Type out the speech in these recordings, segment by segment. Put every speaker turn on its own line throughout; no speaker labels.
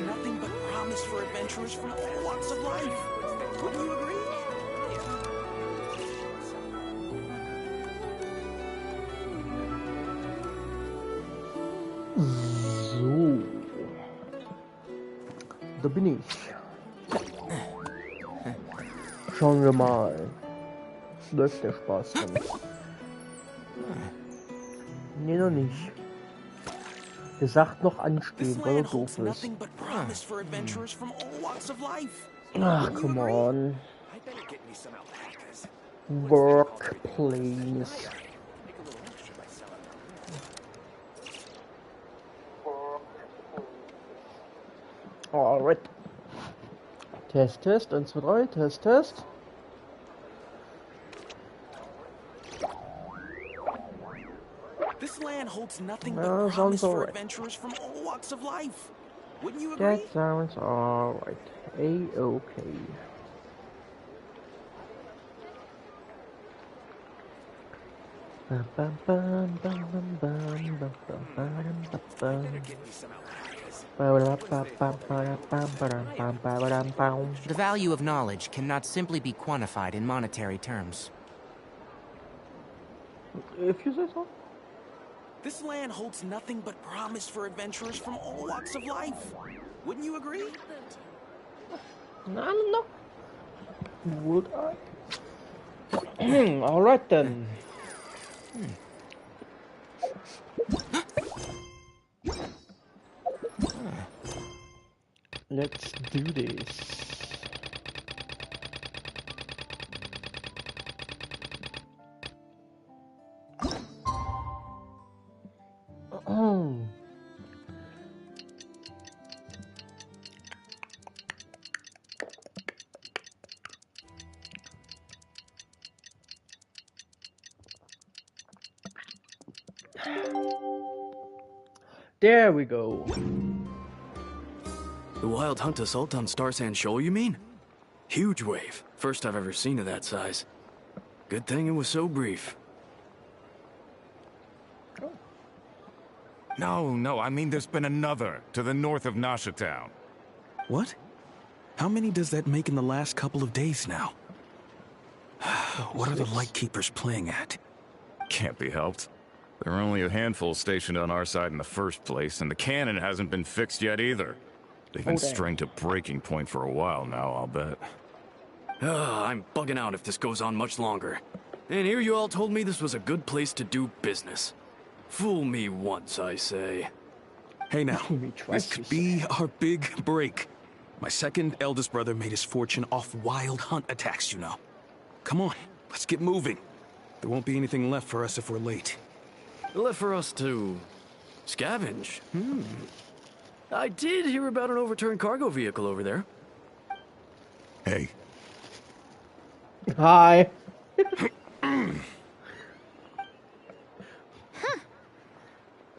nothing but promise for adventurers from all walks of life. Wouldn't you agree?
So. Da bin ich. Schauen wir mal. Läuft der Spaß dann? Nee, noch nicht. Er sagt noch anstehen, weil er doof ist. Ach, come on. Work, please. Alright. Test, Test, 1, 2, 3, Test, Test.
This land holds nothing but promise for adventurers from all walks of life. Wouldn't you agree?
That sounds alright. A-okay.
The value of knowledge cannot simply be quantified in monetary terms.
If you say so.
This land holds nothing but promise for adventurers from all walks of life. Wouldn't you agree?
No. Would I? Alright then. Let's do this. There we go.
The wild hunt assault on Star Sand Shoal, you mean? Huge wave. First I've ever seen of that size. Good thing it was so brief.
No, I mean there's been another to the north of Nasha Town.
What? How many does that make in the last couple of days now? What are the Lightkeepers playing at?
Can't be helped. There are only a handful stationed on our side in the first place, and the cannon hasn't been fixed yet either. They've been strained to breaking point for a while now, I'll bet.
I'm bugging out if this goes on much longer. And here you all told me this was a good place to do business. Fool me once, I say. Hey now, this could be our big break. My second eldest brother made his fortune off wild hunt attacks, you know. Come on, let's get moving. There won't be anything left for us if we're late. Left for us to scavenge? I did hear about an overturned cargo vehicle over there.
Hey.
Hi.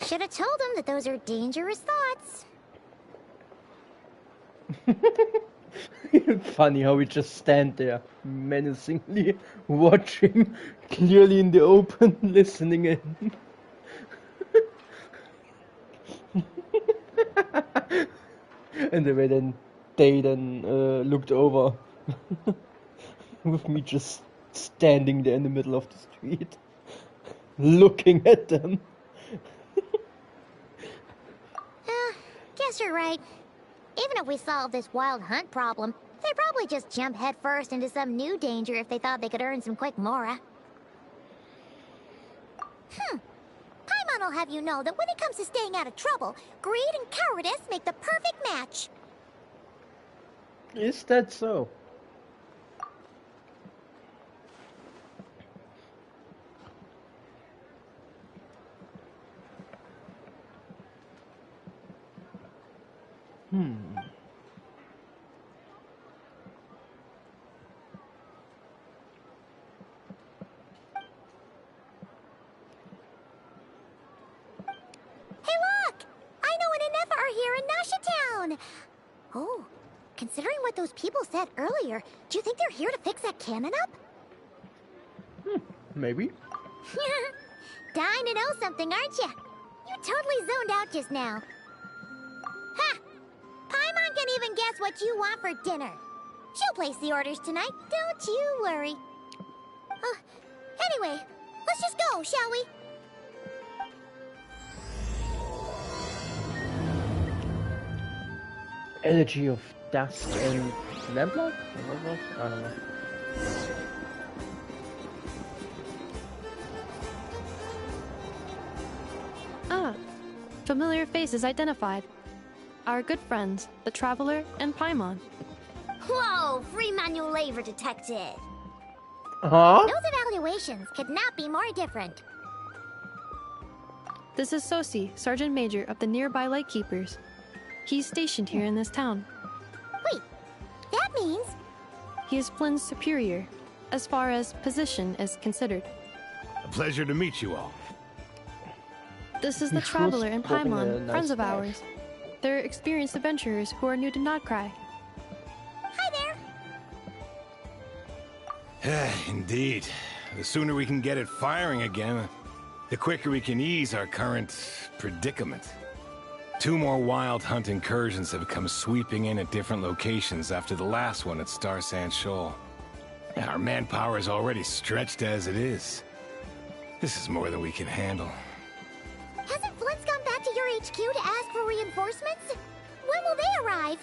Should have told him that those are dangerous thoughts.
Funny how we just stand there, menacingly watching, clearly in the open, listening in. And the way they looked over with me just standing there in the middle of the street, looking at them.
Guess you're right. Even if we solve this wild hunt problem, they'd probably just jump headfirst into some new danger if they thought they could earn some quick mora. Paimon will have you know that when it comes to staying out of trouble, greed and cowardice make the perfect match.
Is that so?
Hey look! Aino and Anefa are here in Nasha Town! Oh, considering what those people said earlier, do you think they're here to fix that cannon up?
Maybe.
Dying to know something, aren't you? You totally zoned out just now. Ha! Paimon and guess what you want for dinner. She'll place the orders tonight, don't you worry. Anyway, let's just go, shall we?
Energy of dusk and lamplight? I don't know.
Ah, familiar faces identified. Our good friends, the Traveler and Paimon.
Whoa, free manual labor detected.
Huh?
Those evaluations could not be more different.
This is Sosi, Sergeant Major of the nearby Lightkeepers. He's stationed here in this town.
Wait, that means...
He is Flynn's superior, as far as position is considered.
A pleasure to meet you all.
This is the
He
Traveler
was
and
having a
Paimon,
nice
friends of
life.
ours. They're experienced adventurers who are new to Nodcry.
Hi there.
Indeed. The sooner we can get it firing again, the quicker we can ease our current predicament. 2 more wild hunt incursions have come sweeping in at different locations after the last one at Star Sand Shoal. Our manpower is already stretched as it is. This is more than we can handle.
Hasn't Flint's gone back to your HQ to ask for reinforcements? When will they arrive?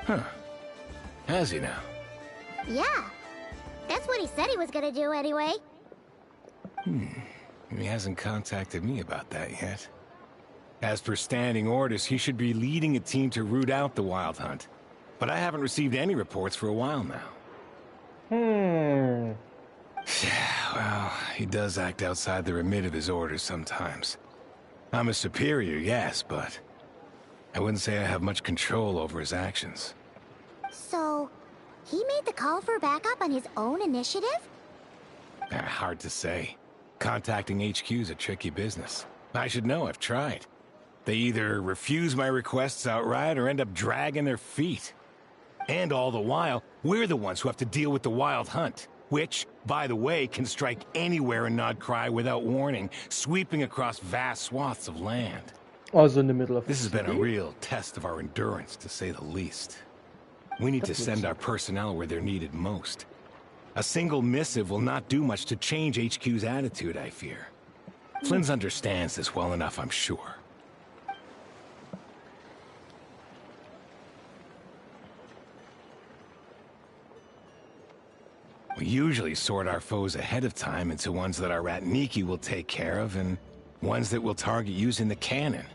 Huh. Has he now?
Yeah. That's what he said he was gonna do anyway.
He hasn't contacted me about that yet. As per standing orders, he should be leading a team to root out the wild hunt. But I haven't received any reports for a while now. Well, he does act outside the remit of his orders sometimes. I'm a superior, yes, but I wouldn't say I have much control over his actions.
So, he made the call for backup on his own initiative?
Hard to say. Contacting HQ's a tricky business. I should know, I've tried. They either refuse my requests outright or end up dragging their feet. And all the while, we're the ones who have to deal with the wild hunt, which, by the way, can strike anywhere in Nodcry without warning, sweeping across vast swaths of land.
Also in the middle of
This has
the
been a
city.
real test of our endurance, to say the least. We need to send our personnel where they're needed most. A single missive will not do much to change HQ's attitude, I fear. Flynn's understands this well enough, I'm sure. We usually sort our foes ahead of time into ones that our rat Nikki will take care of and ones that we'll target using the cannon.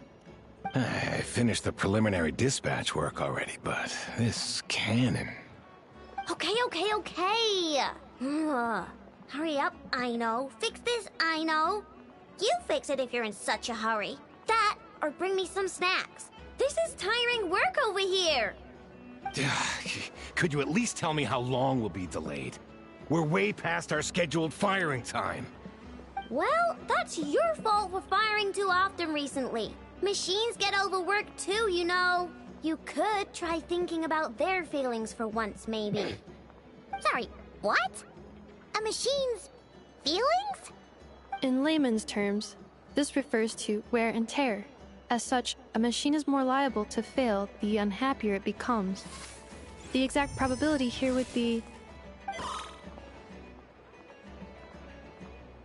I finished the preliminary dispatch work already, but this cannon...
Okay. Hurry up, I know. Fix this, I know. You fix it if you're in such a hurry. That, or bring me some snacks. This is tiring work over here.
Could you at least tell me how long we'll be delayed? We're way past our scheduled firing time.
Well, that's your fault for firing too often recently. Machines get overworked too, you know. You could try thinking about their feelings for once, maybe. Sorry, what? A machine's feelings?
In layman's terms, this refers to wear and tear. As such, a machine is more liable to fail the unhappier it becomes. The exact probability here would be...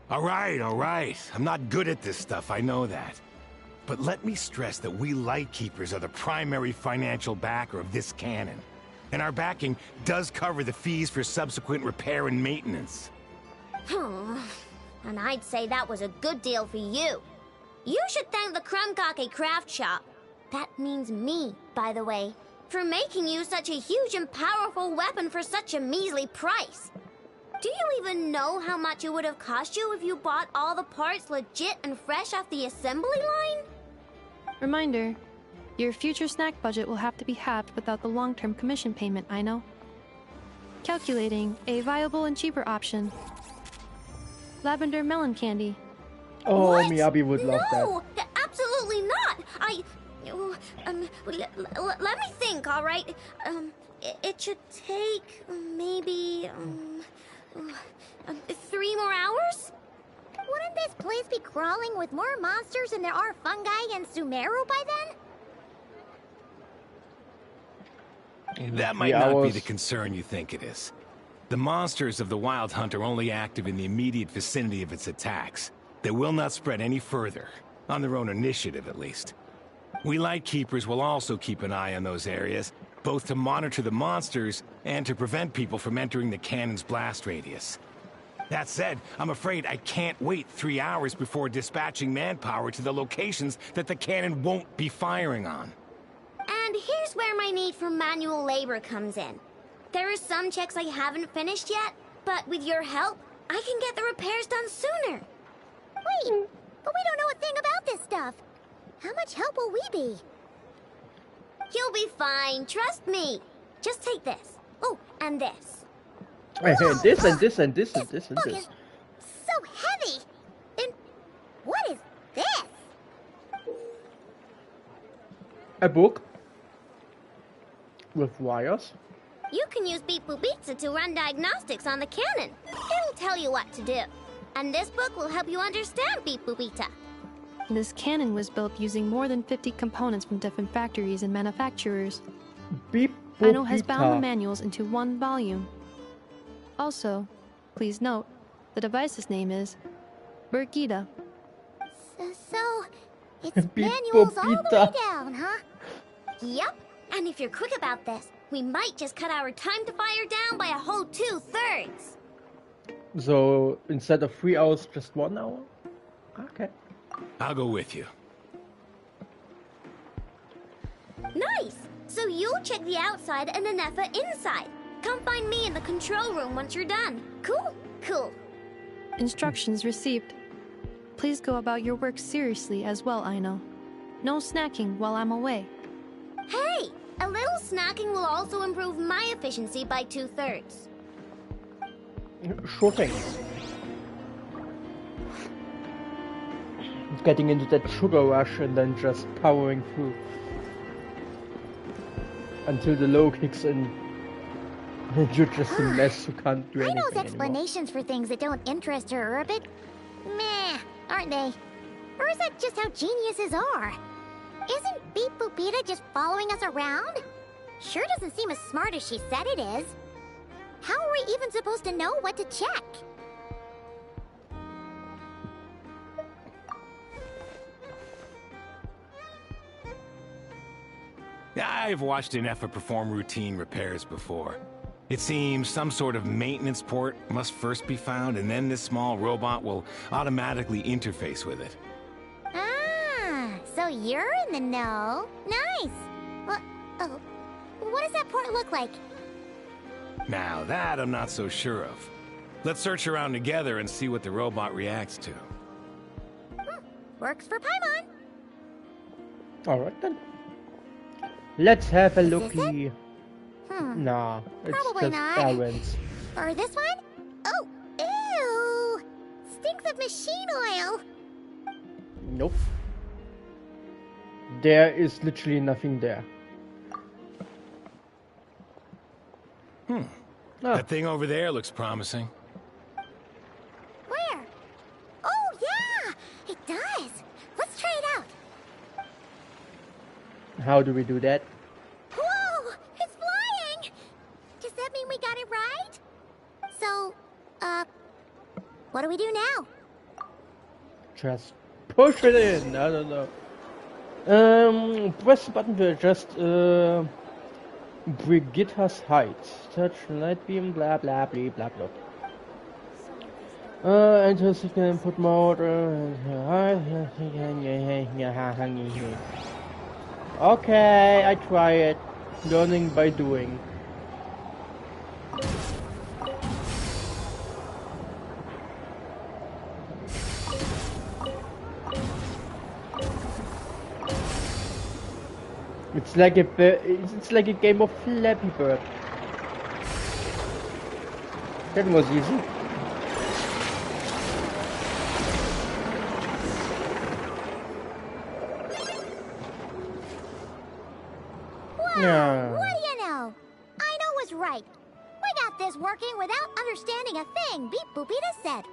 All right. I'm not good at this stuff, I know that. But let me stress that we Lightkeepers are the primary financial backer of this cannon. And our backing does cover the fees for subsequent repair and maintenance.
And I'd say that was a good deal for you. You should thank the Krumkake craft shop. That means me, by the way, for making you such a huge and powerful weapon for such a measly price. Do you even know how much it would have cost you if you bought all the parts legit and fresh off the assembly line?
Reminder, your future snack budget will have to be halved without the long-term commission payment, I know. Calculating a viable and cheaper option. Lavender melon candy.
Oh,
What?
Miyabi would love
No, absolutely not. Let me think, all right? It should take maybe 3 more hours? Wouldn't this place be crawling with more monsters than there are fungi in Sumeru by then?
That might not be the concern you think it is. The monsters of the Wild Hunt are only active in the immediate vicinity of its attacks. They will not spread any further, on their own initiative at least. We Lightkeepers will also keep an eye on those areas, both to monitor the monsters and to prevent people from entering the cannon's blast radius. That said, I'm afraid I can't wait 3 hours before dispatching manpower to the locations that the cannon won't be firing on.
And here's where my need for manual labor comes in. There are some checks I haven't finished yet, but with your help, I can get the repairs done sooner.
Wait, but we don't know a thing about this stuff. How much help will we be?
You'll be fine, trust me. Just take this. Oh, and this.
Whoa, this and this and this and this and
this.
Is
so heavy. And what is this?
A book with wires.
You can use Beep Boop Pizza to run diagnostics on the cannon. It'll tell you what to do. And this book will help you understand Beep Boop Pizza.
This cannon was built using more than 50 components from different factories and manufacturers.
Beep
Aino has bound the manuals into one volume. Also, please note, the device's name is Birgitta.
So, it's manuals all the way down, huh?
Yep, and if you're quick about this, we might just cut our time to fire down by a whole 2/3.
So, instead of 3 hours, just 1 hour? Okay.
I'll go with you.
Nice! So you'll check the outside and Anefa inside. Come find me in the control room once you're done. Cool? Cool.
Instructions received. Please go about your work seriously as well, Aino. No snacking while I'm away.
Hey! A little snacking will also improve my efficiency by 2/3.
Sure thing. Getting into that sugar rush and then just powering through until the low kicks in. You're just a mess who can't do anything
Aino's explanations for things that don't interest her are a bit meh, aren't they? Or is that just how geniuses are? Isn't Beep Boopita just following us around? Sure doesn't seem as smart as she said it is. How are we even supposed to know what to check?
I've watched Anefa perform routine repairs before. It seems some sort of maintenance port must first be found, and then this small robot will automatically interface with it.
Ah, so you're in the know. Nice. Well, oh, what does that port look like?
Now that I'm not so sure of. Let's search around together and see what the robot reacts to.
Works for Paimon.
Alright then. Let's have a looky. Nah, it's
probably
just
not.
errands.
Or this one? Oh, ew! Stinks of machine oil.
Nope. There is literally nothing there.
That thing over there looks promising.
Where? Oh, yeah! It does! Let's try it out.
How do we do that?
Whoa! It's flying! Does that mean we got it right? So, what do we do now?
Just push it in. I don't know. Press the button to adjust Brigitta's height. Touch light beam, blah blah blah blah blah. Enter signal input mode. Okay, I try it. Learning by doing. It's like a game of Flappy Bird. That was easy.
Wow, what do you know? Aino was right. We got this working without understanding a thing, Beep Boopita said.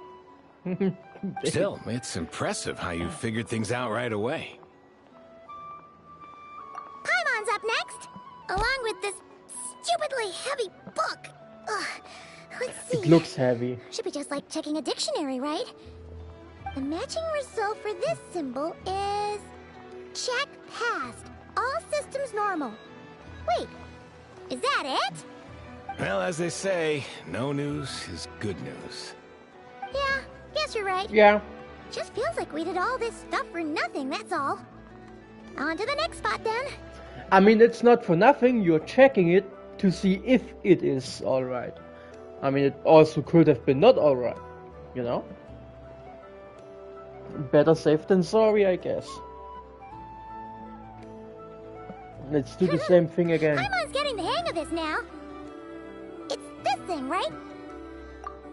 Still, it's impressive how you figured things out right away.
Paimon's up next, along with this stupidly heavy book. Ugh. Let's see.
It looks heavy.
Should be just like checking a dictionary, right? The matching result for this symbol is... check passed. All systems normal. Wait, is that it?
Well, as they say, no news is good news.
Yeah, guess you're right.
Yeah.
Just feels like we did all this stuff for nothing, that's all. On to the next spot then.
I mean, it's not for nothing. You're checking it to see if it is alright. I mean, it also could have been not alright, you know? Better safe than sorry, I guess. Let's do the same thing again.
Paimon's getting the hang of this now. It's this thing, right?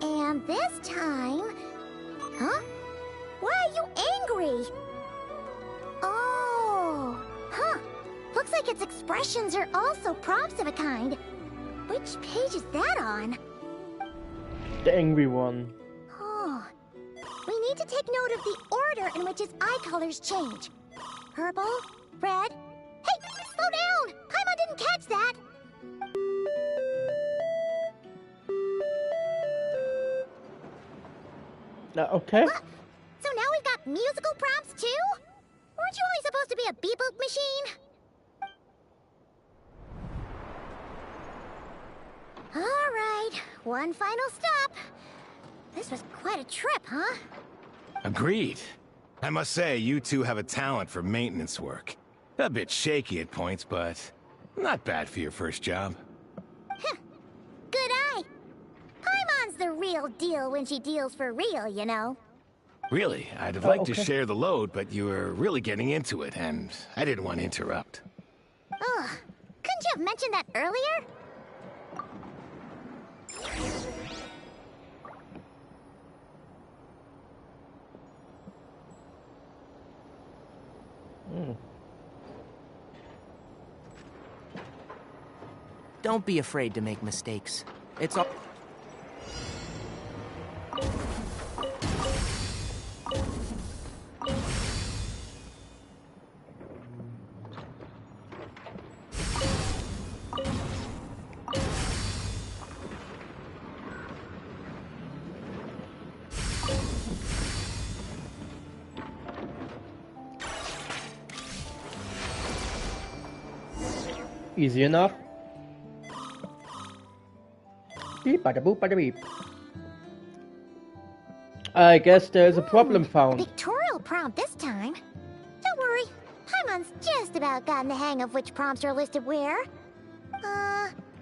And this time... Huh? Why are you angry? Oh... Huh. Looks like its expressions are also prompts of a kind. Which page is that on?
The angry one.
Oh... We need to take note of the order in which its eye colors change. Purple, red... Hey! Slow down! Paimon didn't catch that!
Okay.
What? So now we've got musical prompts too? Weren't you only supposed to be a beep-boop machine? Alright, one final stop. This was quite a trip, huh?
Agreed. I must say, you two have a talent for maintenance work. A bit shaky at points, but not bad for your first job.
Huh. Good eye. Paimon's the real deal when she deals for real, you know.
Really, I'd have liked to share the load, but you were really getting into it, and I didn't want to interrupt.
Ugh. Couldn't you have mentioned that earlier?
Don't be afraid to make mistakes. It's all...
Easy enough. Beep, bada boop, bada beep. I guess there's a problem found.
Pictorial prompt this time. Don't worry, Paimon's just about gotten the hang of which prompts are listed where.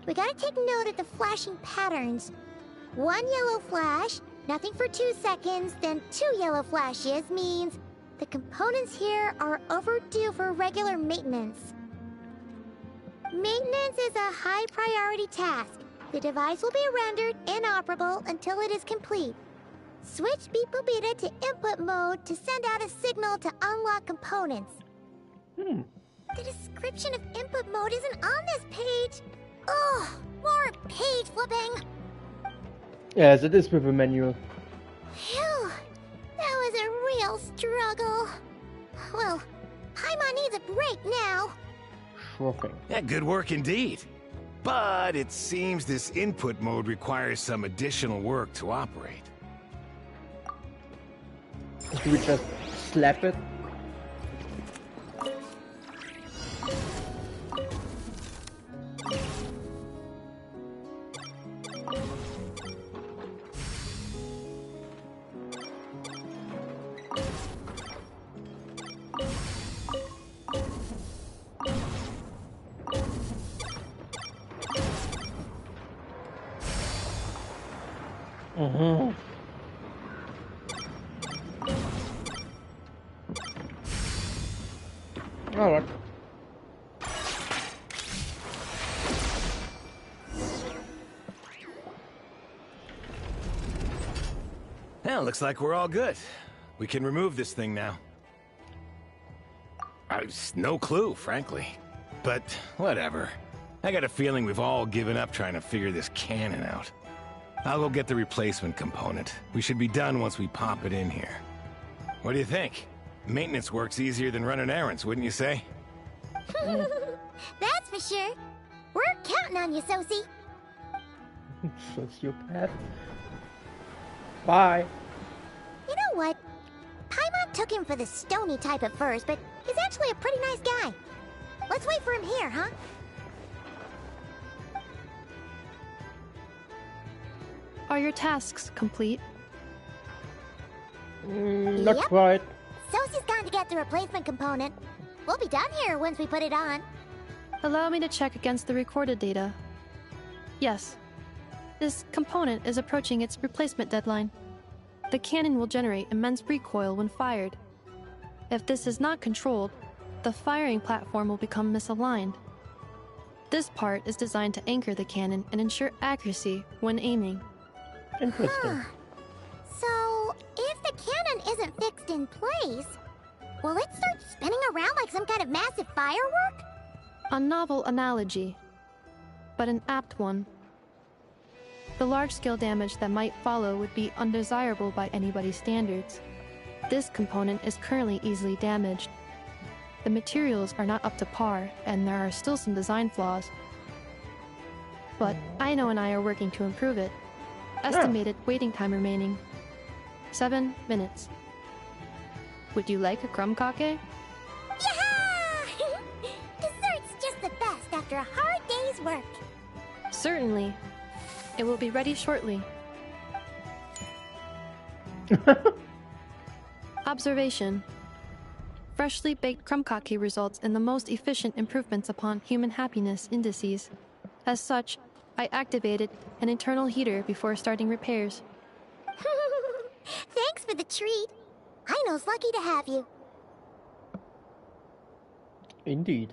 We gotta take note of the flashing patterns. One yellow flash, nothing for 2 seconds, then 2 yellow flashes means the components here are overdue for regular maintenance. Maintenance is a high priority task. The device will be rendered inoperable until it is complete. Switch Beep Boopita to input mode to send out a signal to unlock components. The description of input mode isn't on this page. Ugh, more page flipping.
Yes, it is with a menu.
Phew, that was a real struggle. Well, Paimon needs a break now.
Sure thing.
Yeah, good work indeed. But it seems this input mode requires some additional work to operate.
Do we just slap it? Alright.
Well, looks like we're all good. We can remove this thing now. No clue, frankly. But whatever. I got a feeling we've all given up trying to figure this cannon out. I'll go get the replacement component. We should be done once we pop it in here. What do you think? Maintenance work's easier than running errands, wouldn't you say?
That's for sure. We're counting on you, Sosie.
Sociopath. Bye.
You know what? Paimon took him for the stony type at first, but he's actually a pretty nice guy. Let's wait for him here, huh?
Are your tasks complete?
Not
Yep.
quite.
Sosie's gone to get the replacement component. We'll be done here once we put it on.
Allow me to check against the recorded data. Yes. This component is approaching its replacement deadline. The cannon will generate immense recoil when fired. If this is not controlled, the firing platform will become misaligned. This part is designed to anchor the cannon and ensure accuracy when aiming.
Interesting.
So, if the cannon isn't fixed in place, will it start spinning around like some kind of massive firework?
A novel analogy, but an apt one. The large-scale damage that might follow would be undesirable by anybody's standards. This component is currently easily damaged. The materials are not up to par, and there are still some design flaws. But Aino and I are working to improve it. Estimated waiting time remaining: 7 minutes. Would you like a crumb cake?
Yeah! Dessert's just the best after a hard day's work.
Certainly. It will be ready shortly. Observation. Freshly baked crumb cake results in the most efficient improvements upon human happiness indices. As such, I activated an internal heater before starting repairs.
Thanks for the treat. Aino's lucky to have you.
Indeed.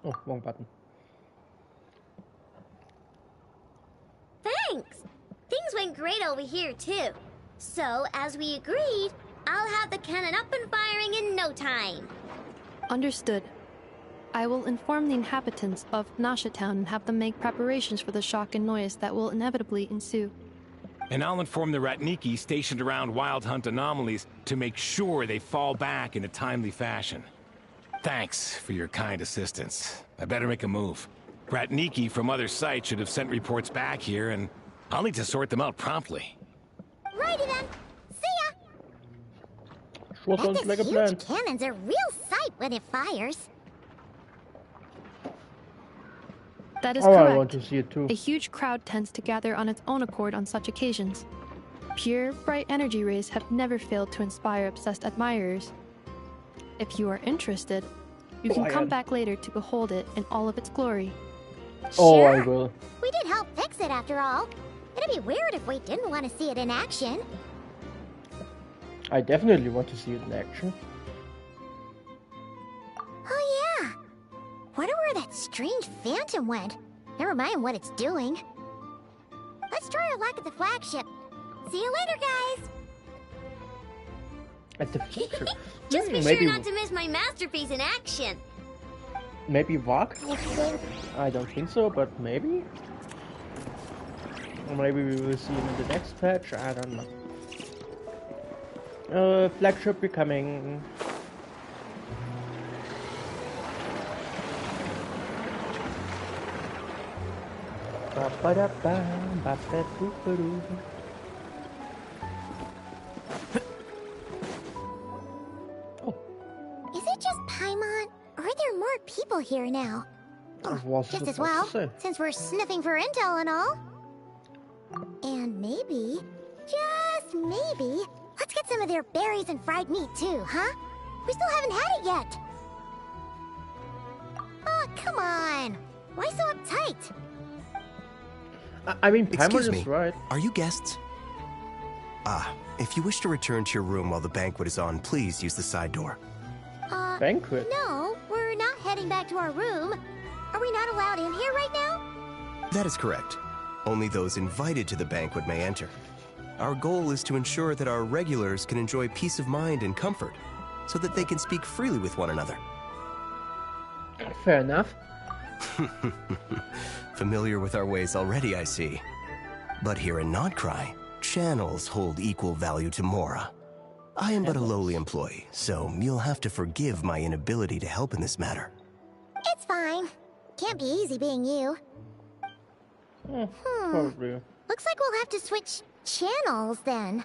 Oh, wrong button.
Thanks! Things went great over here, too. So, as we agreed, I'll have the cannon up and firing in no time.
Understood. I will inform the inhabitants of Nasha Town and have them make preparations for the shock and noise that will inevitably ensue.
And I'll inform the Ratniki stationed around Wild Hunt anomalies to make sure they fall back in a timely fashion. Thanks for your kind assistance. I better make a move. Ratniki from other sites should have sent reports back here, and I'll need to sort them out promptly.
Righty then. See ya!
Sure
And
sounds
this
like a
huge
plan.
cannon's a real sight when it fires.
That is
Oh,
correct.
I want to see it too.
A huge crowd tends to gather on its own accord on such occasions. Pure, bright energy rays have never failed to inspire obsessed admirers. If you are interested, you can come back later to behold it in all of its glory.
Oh,
Sure.
I will.
We did help fix it after all. It'd be weird if we didn't want to see it in action.
I definitely want to see it in action.
Oh yeah. Wonder where that strange phantom went. Never mind what it's doing. Let's try our luck at the flagship. See you later, guys.
At the future.
Just be
maybe,
sure not to miss my masterpiece in action.
maybe Vok? I don't think so, but maybe? Or maybe we will see him in the next patch, I don't know. Flagship becoming.
Is it just Paimon, or are there more people here now? Just as well, since we're sniffing for intel and all. And maybe, just maybe, let's get some of their berries and fried meat too, huh? We still haven't had it yet. Oh, come on. Why so uptight?
I mean,
Excuse
Paimon
me,
is right.
are you guests? If you wish to return to your room while the banquet is on, please use the side door.
Banquet?
No, we're not heading back to our room. Are we not allowed in here right now?
That is correct. Only those invited to the banquet may enter. Our goal is to ensure that our regulars can enjoy peace of mind and comfort, so that they can speak freely with one another.
Fair enough.
Familiar with our ways already, I see. But here in Notcry, channels hold equal value to Mora. I am but a lowly employee, so you'll have to forgive my inability to help in this matter.
It's fine. Can't can't be easy being you.
Probably.
Looks like we'll have to switch channels then.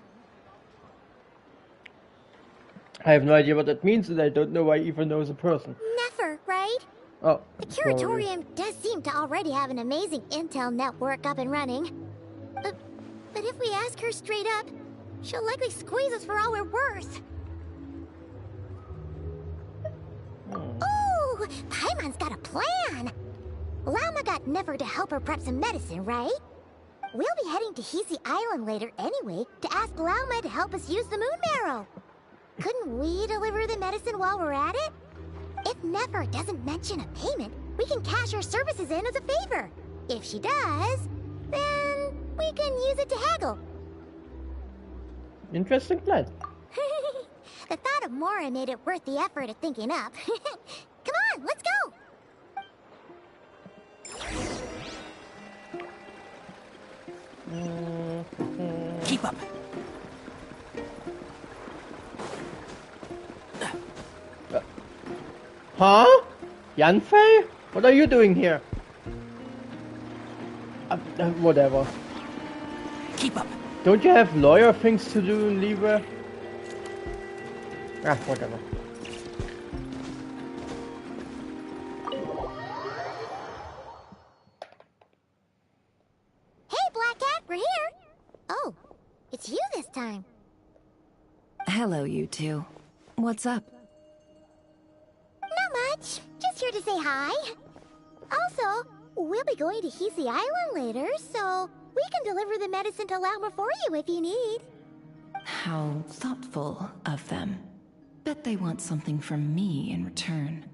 I have no idea what that means, and I don't know why Eva knows a person.
Never, right?
Oh,
the Curatorium does seem to already have an amazing intel network up and running. But if we ask her straight up, she'll likely squeeze us for all we're worth. Ooh, Paimon's got a plan! Lauma got Nefer to help her prep some medicine, right? We'll be heading to Hisi Island later anyway to ask Lauma to help us use the moon marrow. Couldn't we deliver the medicine while we're at it? If Nefer doesn't mention a payment, we can cash our services in as a favor. If she does, then we can use it to haggle.
Interesting plan.
The thought of Mora made it worth the effort of thinking up. Come on, let's go!
Keep up.
Huh? Yanfei? What are you doing here? Whatever.
Keep up.
Don't you have lawyer things to do in Libre? Ah, whatever.
Hey, Black Cat, we're here! Oh, it's you this time.
Hello, you two. What's up?
Not much. Just here to say hi. Also, we'll be going to Hisi Island later, so we can deliver the medicine to Lauma for you if you need.
How thoughtful of them. Bet they want something from me in return.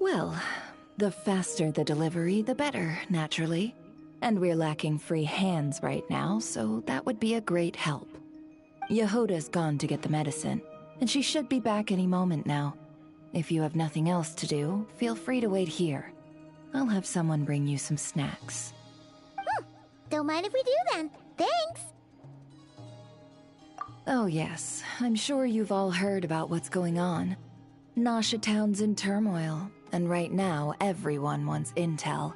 Well, the faster the delivery, the better, naturally. And we're lacking free hands right now, so that would be a great help. Yehoda's gone to get the medicine, and she should be back any moment now. If you have nothing else to do, feel free to wait here. I'll have someone bring you some snacks.
Don't mind if we do then. Thanks!
Oh yes, I'm sure you've all heard about what's going on. Nasha Town's in turmoil, and right now everyone wants intel.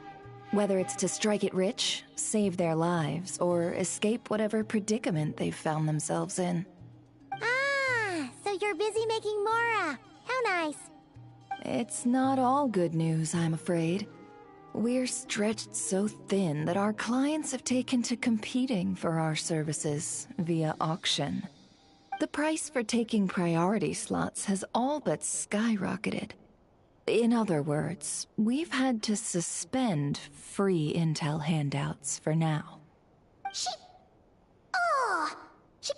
Whether it's to strike it rich, save their lives, or escape whatever predicament they've found themselves in.
Ah, so you're busy making Mora. How nice.
It's not all good news, I'm afraid. We're stretched so thin that our clients have taken to competing for our services via auction. The price for taking priority slots has all but skyrocketed. In other words, we've had to suspend free intel handouts for now.
She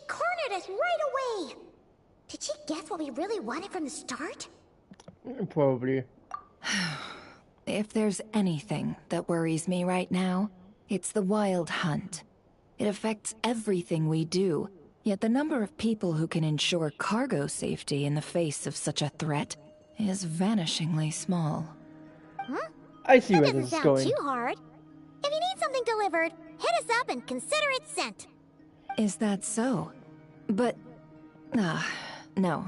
cornered us right away! Did she guess what we really wanted from the start?
Probably.
If there's anything that worries me right now, it's the Wild Hunt. It affects everything we do, yet the number of people who can ensure cargo safety in the face of such a threat is vanishingly small.
Huh?
I see where
that
this is
doesn't
going.
sound too hard. If you need something delivered, hit us up and consider it sent.
Is that so? But... no.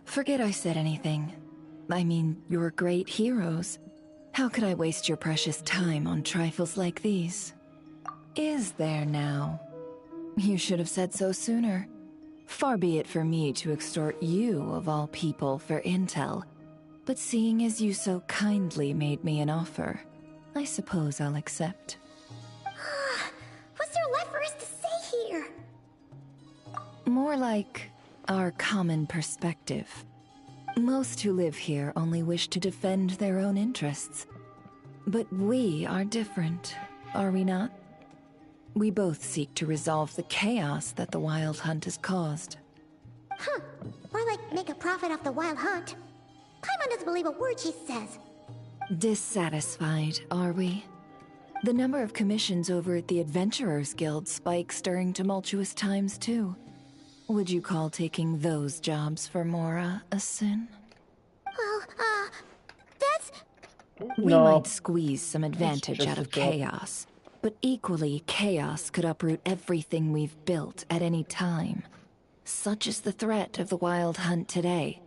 Forget I said anything. I mean, you're great heroes. How could I waste your precious time on trifles like these? Is there now? You should have said so sooner. Far be it for me to extort you, of all people, for intel. But seeing as you so kindly made me an offer, I suppose I'll accept.
What's there left for us to say here?
More like our common perspective. Most who live here only wish to defend their own interests. But we are different, are we not? We both seek to resolve the chaos that the Wild Hunt has caused.
Huh. More like make a profit off the Wild Hunt. Paimon doesn't believe a word she says.
Dissatisfied, are we? The number of commissions over at the Adventurers Guild spikes during tumultuous times, too. Would you call taking those jobs for Mora a sin?
Well, that's...
We
No.
might squeeze some advantage
just
out
a
of
job.
chaos, but equally, chaos could uproot everything we've built at any time. Such is the threat of the Wild Hunt today.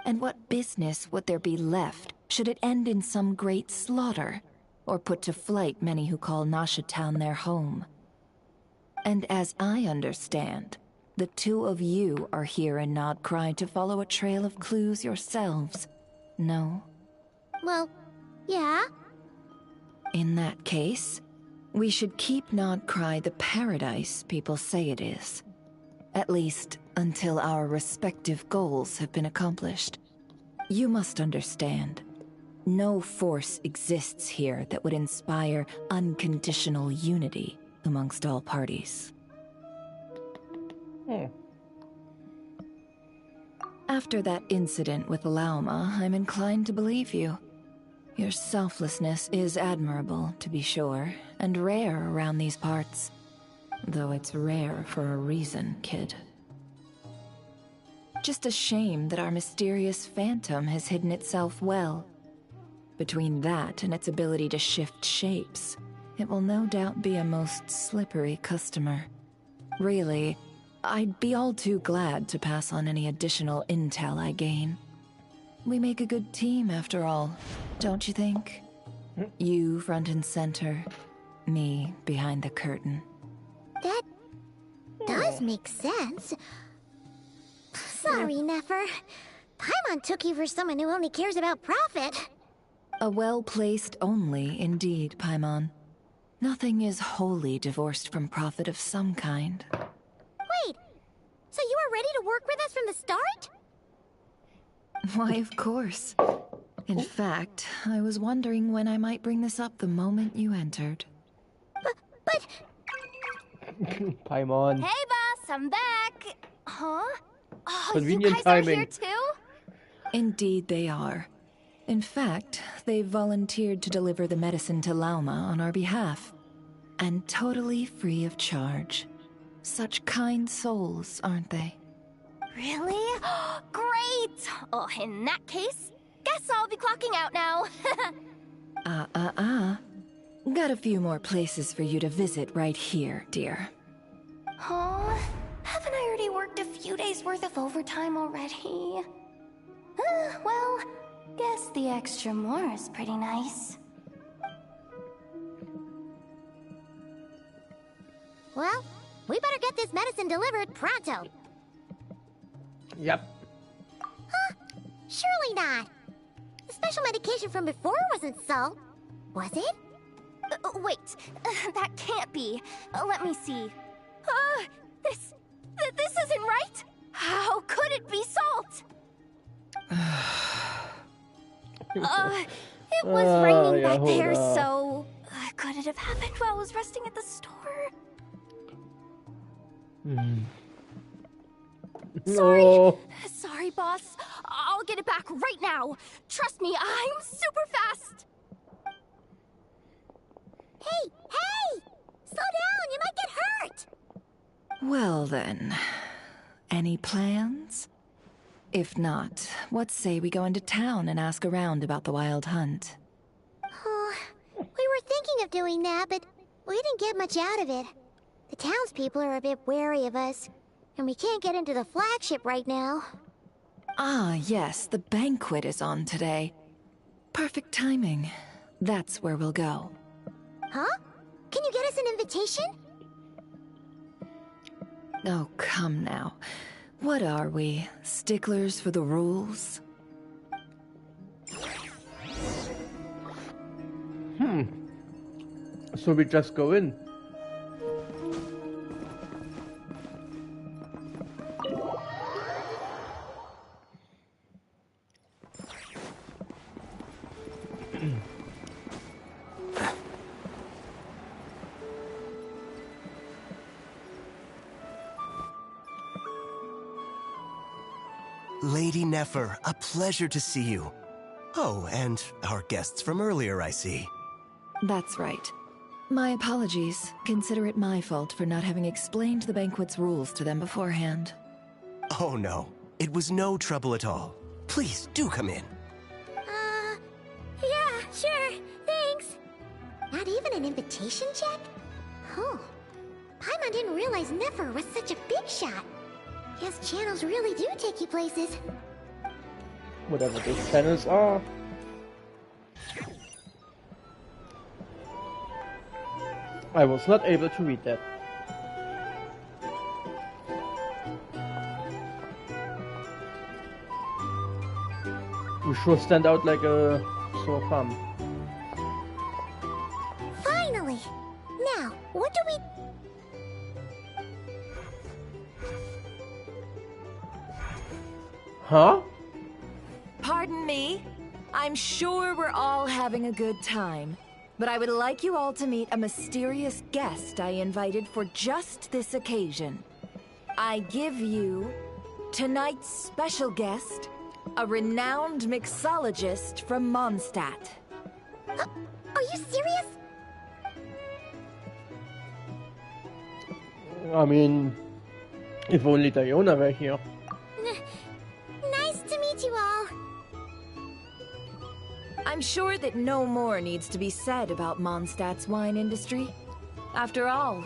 And what business would there be left Should it end in some great slaughter, or put to flight many who call Nasha Town their home? And as I understand, the two of you are here in Nodcry to follow a trail of clues yourselves, no?
Well, yeah.
In that case, we should keep Nodcry the paradise people say it is. At least, until our respective goals have been accomplished. You must understand, no force exists here that would inspire unconditional unity amongst all parties. After that incident with Lauma, I'm inclined to believe you. Your selflessness is admirable, to be sure, and rare around these parts. Though it's rare for a reason, kid. Just a shame that our mysterious phantom has hidden itself well. Between that and its ability to shift shapes, it will no doubt be a most slippery customer. Really, I'd be all too glad to pass on any additional intel I gain. We make a good team, after all, don't you think? You front and center, me behind the curtain.
That does make sense. Sorry, Nefer. Paimon took you for someone who only cares about profit.
A well-placed only, indeed, Paimon. Nothing is wholly divorced from profit of some kind.
Wait, so you were ready to work with us from the start?
Why, of course. In fact, I was wondering when I might bring this up the moment you entered.
But...
Paimon.
Hey, boss, I'm back. Huh? Oh,
Convenient
you guys
timing.
are here too?
Indeed they are. In fact, they've volunteered to deliver the medicine to Lauma on our behalf. And totally free of charge. Such kind souls, aren't they?
Really? Great! Oh, in that case, guess I'll be clocking out now.
Got a few more places for you to visit right here, dear.
Oh, haven't I already worked a few days worth of overtime already? Well, guess the extra more is pretty nice.
Well, we better get this medicine delivered pronto.
Yep.
Huh? Surely not. The special medication from before wasn't salt, was it?
Wait, that can't be. Let me see. This isn't right. How could it be salt? It was raining back there, so could it have happened while I was resting at the store? Sorry, boss. I'll get it back right now. Trust me, I'm super fast.
Hey! Slow down, you might get hurt!
Well then, any plans? If not, what say we go into town and ask around about the wild hunt?
Oh, we were thinking of doing that, but we didn't get much out of it. The townspeople are a bit wary of us, and we can't get into the flagship right now.
Ah, yes, the banquet is on today. Perfect timing. That's where we'll go.
Huh? Can you get us an invitation?
Oh, come now. What are we? Sticklers for the rules?
So we just go in.
Lady Nefer, a pleasure to see you. Oh, and our guests from earlier, I see.
That's right. My apologies. Consider it my fault for not having explained the banquet's rules to them beforehand.
Oh no, it was no trouble at all. Please, do come in.
Yeah, sure, thanks. Not even an invitation check? Oh, Paimon didn't realize Nefer was such a big shot. His channels really do take you places.
Whatever those channels are. I was not able to read that. You sure stand out like a sore thumb.
Finally! Now, what do we...
Huh?
Pardon me? I'm sure we're all having a good time, but I would like you all to meet a mysterious guest I invited for just this occasion. I give you tonight's special guest, a renowned mixologist from Mondstadt.
Are you serious?
I mean, if only Diona were here.
Nice to meet you all.
I'm sure that no more needs to be said about Mondstadt's wine industry. After all,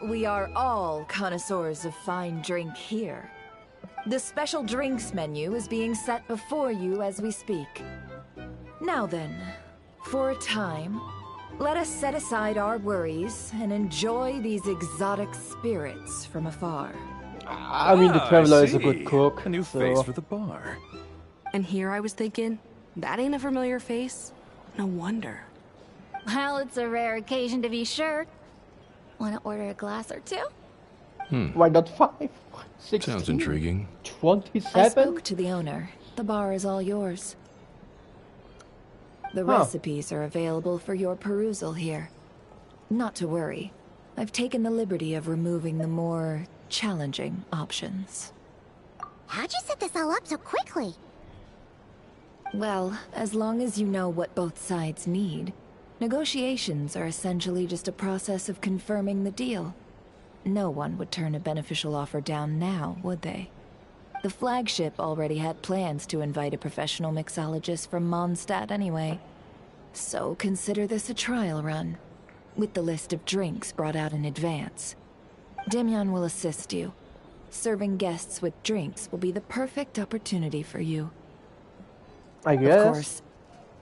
we are all connoisseurs of fine drink here. The special drinks menu is being set before you as we speak. Now then, for a time, let us set aside our worries and enjoy these exotic spirits from afar.
I mean, the Traveler is a good cook.
A new face for the bar.
And here I was thinking, that ain't a familiar face? No wonder.
Well, it's a rare occasion to be sure. Want to order a glass or two?
Why not 5? 16?
Sounds intriguing.
27?
I spoke to the owner. The bar is all yours. The recipes are available for your perusal here. Not to worry. I've taken the liberty of removing the more challenging options.
How'd you set this all up so quickly?
Well, as long as you know what both sides need, negotiations are essentially just a process of confirming the deal. No one would turn a beneficial offer down now, would they? The flagship already had plans to invite a professional mixologist from Mondstadt anyway. So consider this a trial run, with the list of drinks brought out in advance. Demyan will assist you. Serving guests with drinks will be the perfect opportunity for you.
I guess.
Of course,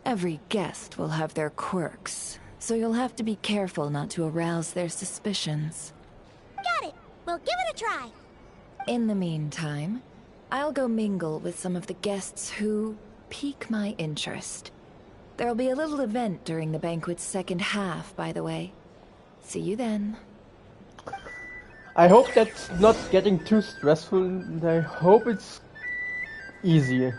every guest will have their quirks, so you'll have to be careful not to arouse their suspicions.
Got it. We'll give it a try.
In the meantime, I'll go mingle with some of the guests who pique my interest. There'll be a little event during the banquet's second half, by the way. See you then.
I hope that's not getting too stressful, and I hope it's easy.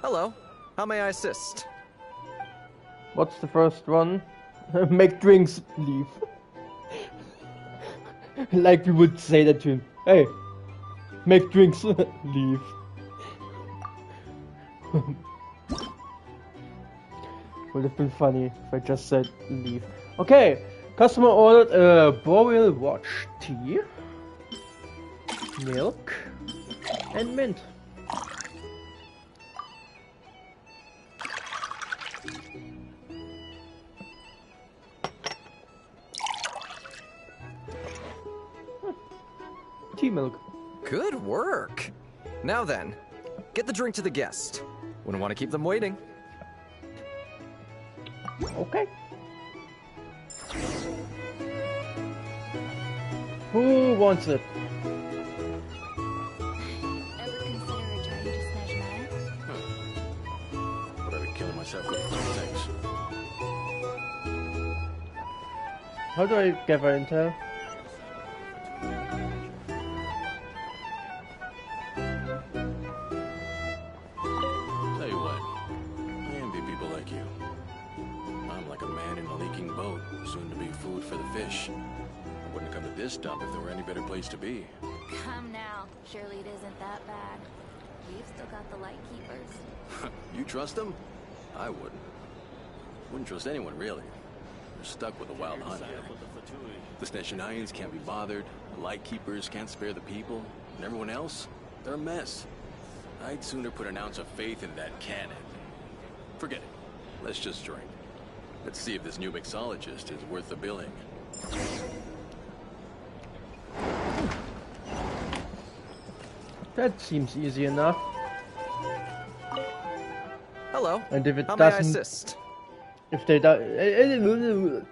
Hello. How may I assist?
What's the first one? Make drinks, leave. Like we would say that to him. Hey, make drinks, leave. Would have been funny if I just said leave. Okay, customer ordered a boreal watch tea, milk, and mint. Tea milk.
Good work. Now then, get the drink to the guest. Wouldn't want to keep them waiting.
Okay. Who wants it?
Ever consider returning to Snezhnaya?
But I've been killing myself with things.
How do I gather intel?
Tell you what, I envy people like you. I'm like a man in a leaking boat, soon to be food for the fish. I wouldn't come to this dump if there were any better place to be.
Come now. Surely it isn't that bad. We've still got the light keepers.
You trust them? I wouldn't. Wouldn't trust anyone, really. They're stuck with a wild hunt here. The Snezhnayans can't be bothered, the Lightkeepers can't spare the people, and everyone else, they're a mess. I'd sooner put an ounce of faith in that cannon. Forget it. Let's just drink. Let's see if this new mixologist is worth the billing.
That seems easy enough.
Hello.
And if it
How may I
doesn't,
assist?
If they don't,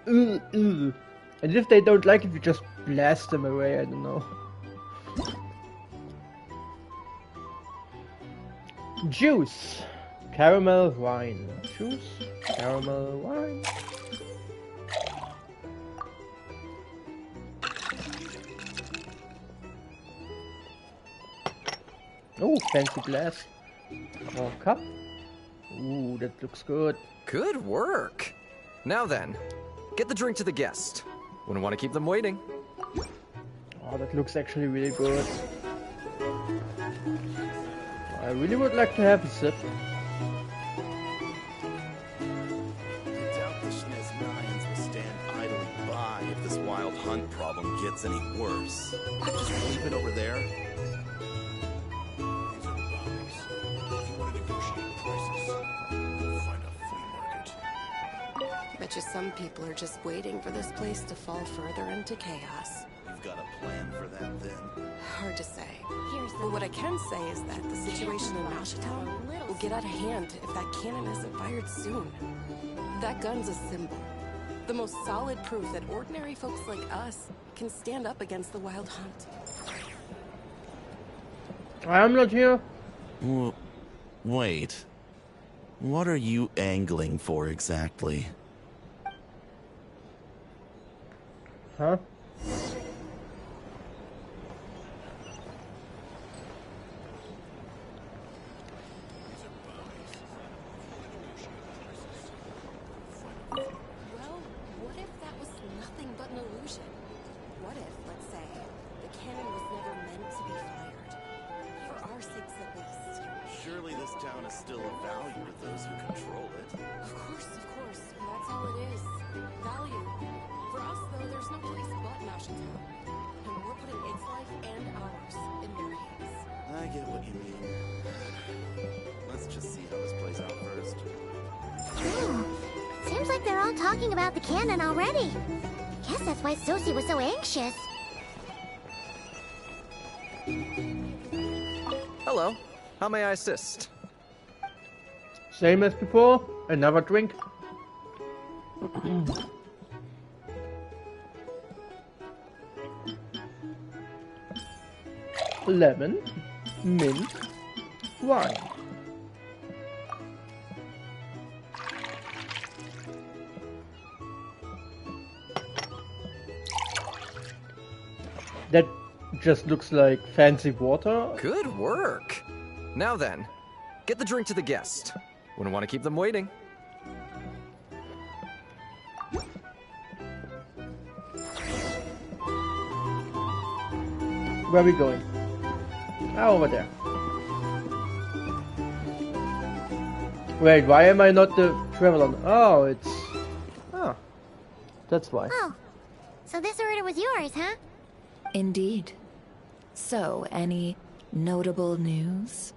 and if they don't like it, we just blast them away. I don't know. Juice, caramel wine. Juice, caramel wine. Oh, fancy glass. Or cup. Ooh, that looks good.
Good work. Now then, get the drink to the guest. Wouldn't want to keep them waiting.
Oh, that looks actually really good. I really would like to have a sip.
I doubt the Shnez-Nians will stand idly by if this wild hunt problem gets any worse. Just leave it over there. These are bounties. If you want to negotiate prices, go find a flea market.
Bet you some people are just waiting for this place to fall further into chaos.
You've got a plan for that, then?
Hard to say. But what I can say is that the situation in Mashitown will get out of hand if that cannon isn't fired soon. That gun's a symbol. The most solid proof that ordinary folks like us can stand up against the wild hunt.
I'm not here.
Wait. What are you angling for exactly?
Huh?
Surely this town is still of value to those who control it.
Of course. That's all it is. Value. For us, though, there's no place but Mashitown. And we're putting its life and ours in their hands.
I get what you mean. Let's just see how this plays out first.
Seems like they're all talking about the cannon already. Guess that's why Sosie was so anxious.
Hello. How may I assist?
Same as before. Another drink. Lemon, mint, wine. That just looks like fancy water.
Good work. Now then, get the drink to the guest. Wouldn't want to keep them waiting.
Where are we going? Ah, over there. Wait, why am I not the traveler? Oh, it's... Ah, that's why.
Oh, so this order was yours, huh?
Indeed. So, any notable news?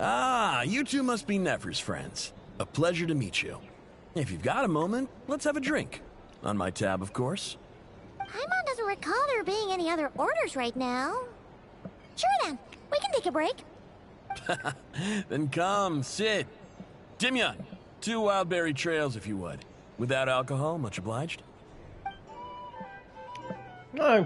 Ah, you two must be Nefer's friends. A pleasure to meet you. If you've got a moment, let's have a drink. On my tab, of course.
Paimon doesn't recall there being any other orders right now. Sure then, we can take a break.
Then come, sit. Dimyon, 2 wildberry trails if you would. Without alcohol, much obliged.
No.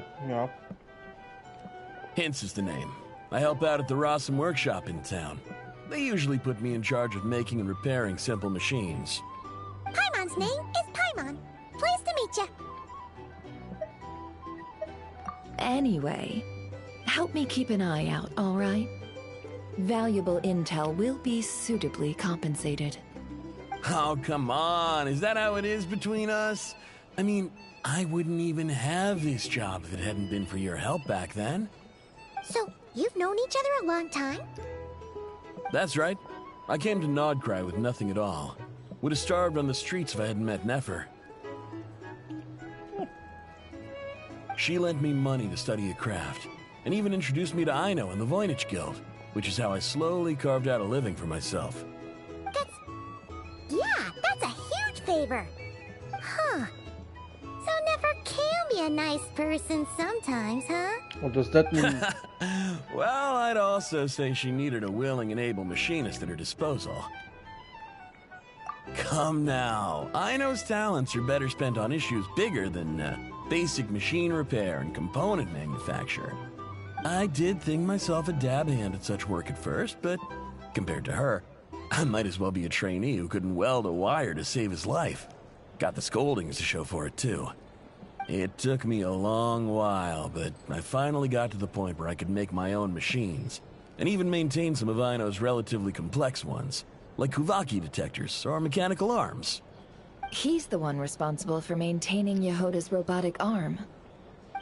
Hints is the name. I help out at the Rossum workshop in town. They usually put me in charge of making and repairing simple machines.
Paimon's name is Paimon. Pleased to meet you.
Anyway, help me keep an eye out, all right? Valuable intel will be suitably compensated.
Oh, come on. Is that how it is between us? I mean, I wouldn't even have this job if it hadn't been for your help back then.
So, you've known each other a long time?
That's right. I came to Nodcry with nothing at all. Would have starved on the streets if I hadn't met Nefer. She lent me money to study a craft, and even introduced me to Aino and the Voynich Guild, which is how I slowly carved out a living for myself.
That's a huge favor. Huh. So Nefer can be a nice person sometimes, huh?
What does that mean?
Well, I'd also say she needed a willing and able machinist at her disposal. Come now. Aino's talents are better spent on issues bigger than basic machine repair and component manufacture. I did think myself a dab hand at such work at first, but compared to her, I might as well be a trainee who couldn't weld a wire to save his life. Got the scoldings to show for it, too. It took me a long while, but I finally got to the point where I could make my own machines, and even maintain some of Aino's relatively complex ones, like Kuvaki detectors or mechanical arms.
He's the one responsible for maintaining Yehoda's robotic arm.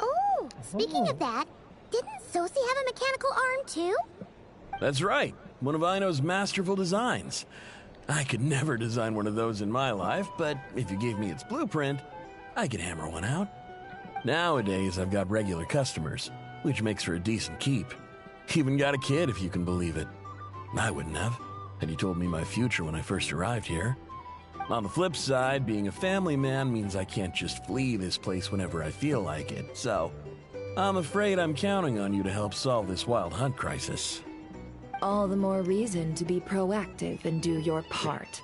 Oh, speaking of that, didn't Sosi have a mechanical arm too?
That's right, one of Aino's masterful designs. I could never design one of those in my life, but if you gave me its blueprint, I could hammer one out. Nowadays, I've got regular customers, which makes for a decent keep. Even got a kid, if you can believe it. I wouldn't have, had you told me my future when I first arrived here. On the flip side, being a family man means I can't just flee this place whenever I feel like it, so I'm afraid I'm counting on you to help solve this wild hunt crisis.
All the more reason to be proactive and do your part.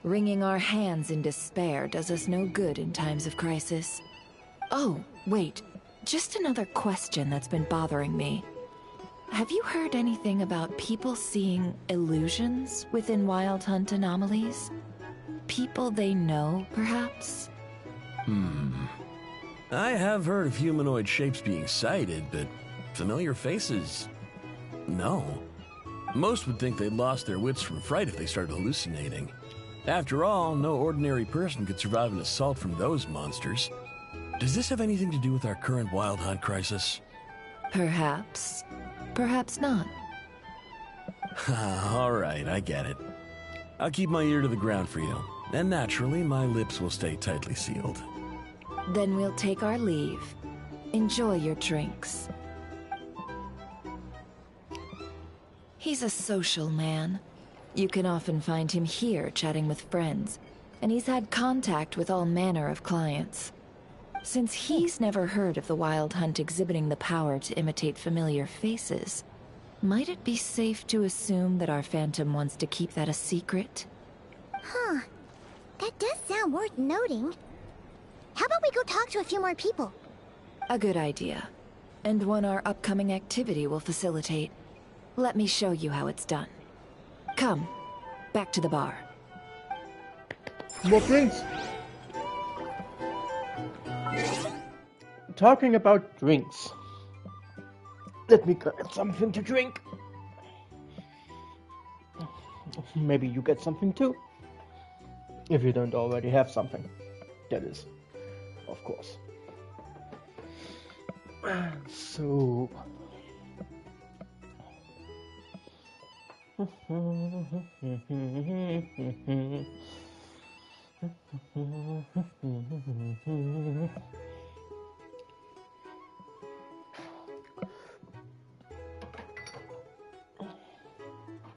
Wringing our hands in despair does us no good in times of crisis. Oh, wait. Just another question that's been bothering me. Have you heard anything about people seeing illusions within Wild Hunt anomalies? People they know, perhaps?
I have heard of humanoid shapes being sighted, but familiar faces? No. Most would think they'd lost their wits from fright if they started hallucinating. After all, no ordinary person could survive an assault from those monsters. Does this have anything to do with our current Wild Hunt crisis?
Perhaps. Perhaps not.
All right, I get it. I'll keep my ear to the ground for you, and naturally, my lips will stay tightly sealed.
Then we'll take our leave. Enjoy your drinks. He's a social man. You can often find him here chatting with friends, and he's had contact with all manner of clients. Since he's never heard of the Wild Hunt exhibiting the power to imitate familiar faces, might it be safe to assume that our Phantom wants to keep that a secret?
Huh. That does sound worth noting. How about we go talk to a few more people?
A good idea. And one our upcoming activity will facilitate. Let me show you how it's done. Come, back to the bar.
More drinks. Talking about drinks. Let me get something to drink. Maybe you get something too. If you don't already have something. That is, of course. So...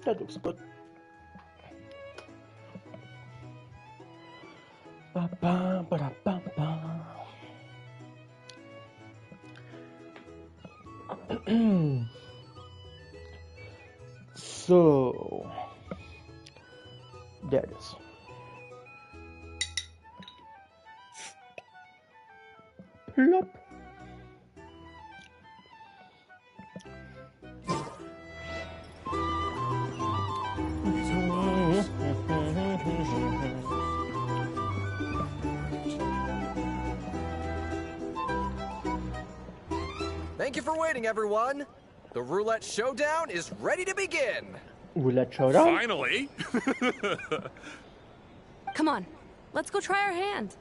That looks good. Ba ba ba ba ba. So there it is. Plop.
Thank you for waiting, everyone. The roulette showdown is ready to begin.
Roulette showdown?
Finally!
Come on, let's go try our hand.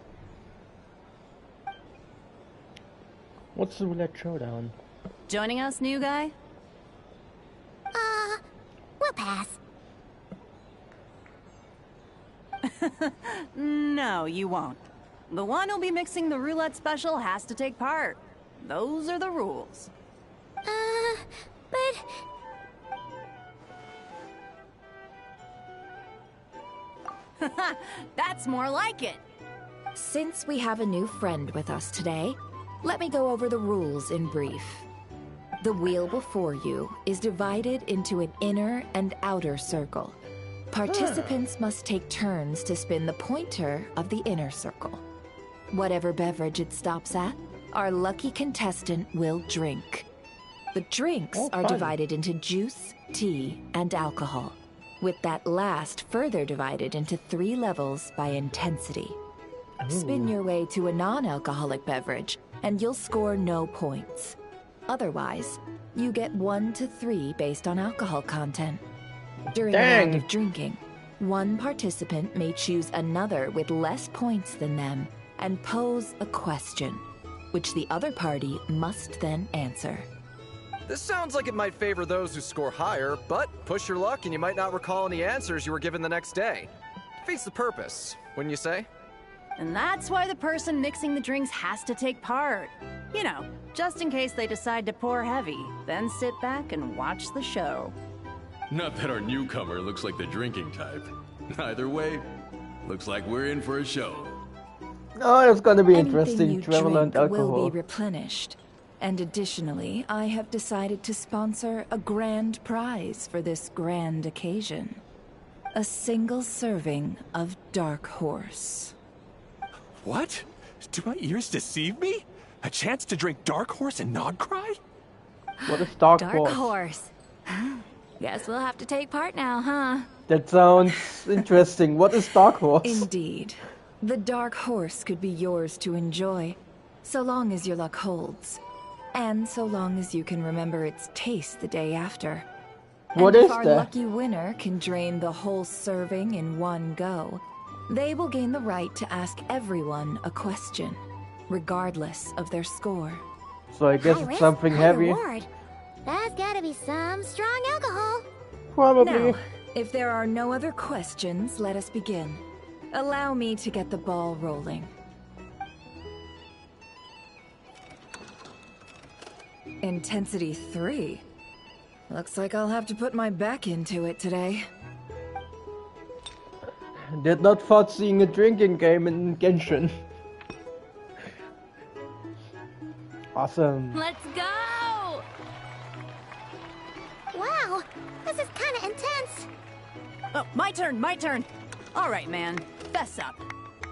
What's the roulette showdown?
Joining us, new guy?
We'll pass.
No, you won't. The one who'll be mixing the roulette special has to take part. Those are the rules.
But...
That's more like it.
Since we have a new friend with us today, let me go over the rules in brief. The wheel before you is divided into an inner and outer circle. Participants must take turns to spin the pointer of the inner circle. Whatever beverage it stops at, our lucky contestant will drink. The drinks are divided into juice, tea, and alcohol, with that last further divided into 3 levels by intensity. Spin your way to a non-alcoholic beverage, and you'll score no points. Otherwise, you get 1 to 3 based on alcohol content. During a round of drinking, one participant may choose another with less points than them and pose a question, which the other party must then answer.
This sounds like it might favor those who score higher, but push your luck and you might not recall any answers you were given the next day. Defeats the purpose, wouldn't you say?
And that's why the person mixing the drinks has to take part. You know, just in case they decide to pour heavy, then sit back and watch the show.
Not that our newcomer looks like the drinking type. Either way, looks like we're in for a show.
Oh, it's gonna be
Anything
interesting.
you
Travel and
drink will
alcohol.
be replenished. And additionally, I have decided to sponsor a grand prize for this grand occasion. A single serving of Dark Horse.
What? Do my ears deceive me? A chance to drink Dark Horse and not cry?
What is Dark
Dark
Horse?
Horse. Guess we'll have to take part now, huh?
That sounds interesting. What is Dark Horse?
Indeed. The Dark Horse could be yours to enjoy, so long as your luck holds. And so long as you can remember its taste the day after.
What
and
is
if our
that?
lucky winner can drain the whole serving in one go, they will gain the right to ask everyone a question, regardless of their score.
So I guess
High
it's
risk,
something
high
heavy.
reward. That's gotta be some strong alcohol.
Probably.
Now, if there are no other questions, let us begin. Allow me to get the ball rolling. Intensity 3. Looks like I'll have to put my back into it today.
Did not thought seeing a drinking game in Genshin. Awesome.
Let's go!
Wow, this is kinda intense.
Oh, my turn, my turn. All right, man, fess up.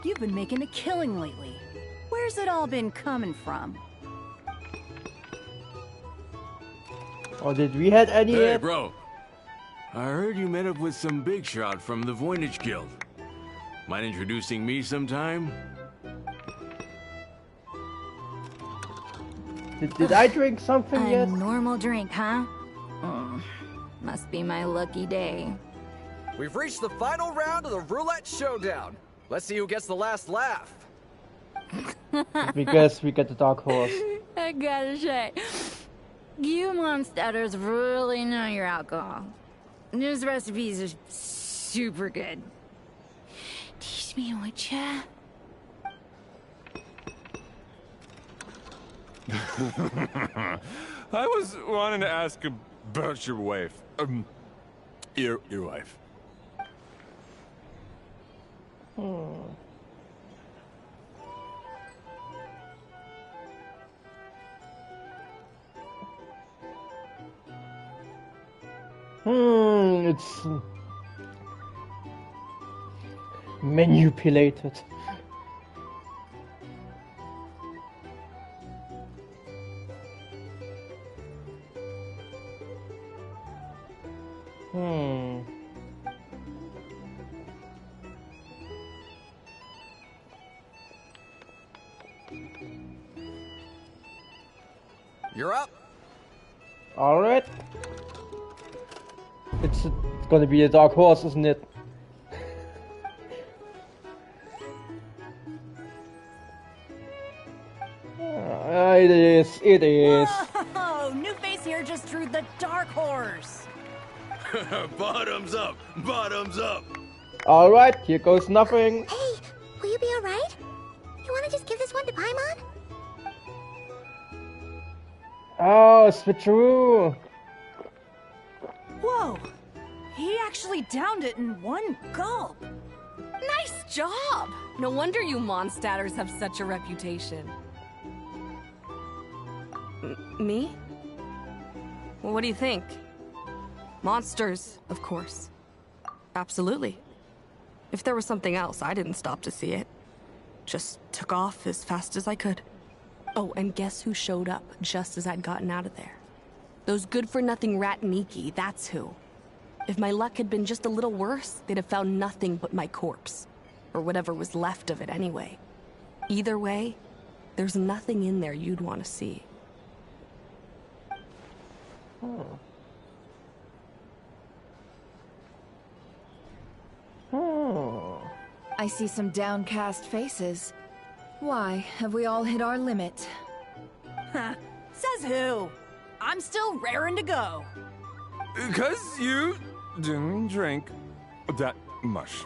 You've been making a killing lately. Where's it all been coming from?
Or did we had any
Hey,
yet?
bro. I heard you met up with some big shot from the Voynich Guild. Mind introducing me sometime?
Did I drink something
A
yet?
normal drink, huh? Must be my lucky day.
We've reached the final round of the roulette showdown. Let's see who gets the last laugh.
We guess we get the Dark Horse.
I gotta say, you monsters really know your alcohol. These recipes are super good. Teach me, would ya?
I was wanting to ask about your wife. Your wife.
It's manipulated.
You're up.
All right. It's gonna be a Dark Horse, isn't it? It is. It is.
Whoa! New face here just drew the Dark Horse.
Bottoms up! Bottoms up!
All right. Here goes nothing.
Hey, will you be alright? You wanna just give this one to Paimon?
Oh, switcheroo.
Whoa! He actually downed it in one gulp.
Nice job! No wonder you monstaters have such a reputation. Me? Well, what do you think? Monsters, of course. Absolutely. If there was something else, I didn't stop to see it. Just took off as fast as I could. Oh, and guess who showed up just as I'd gotten out of there? Those good-for-nothing rat Niki, that's who. If my luck had been just a little worse, they'd have found nothing but my corpse. Or whatever was left of it anyway. Either way, there's nothing in there you'd want to see.
I see some downcast faces. Why, have we all hit our limit?
Huh. Says who? I'm still raring to go.
'Cause you didn't drink that much.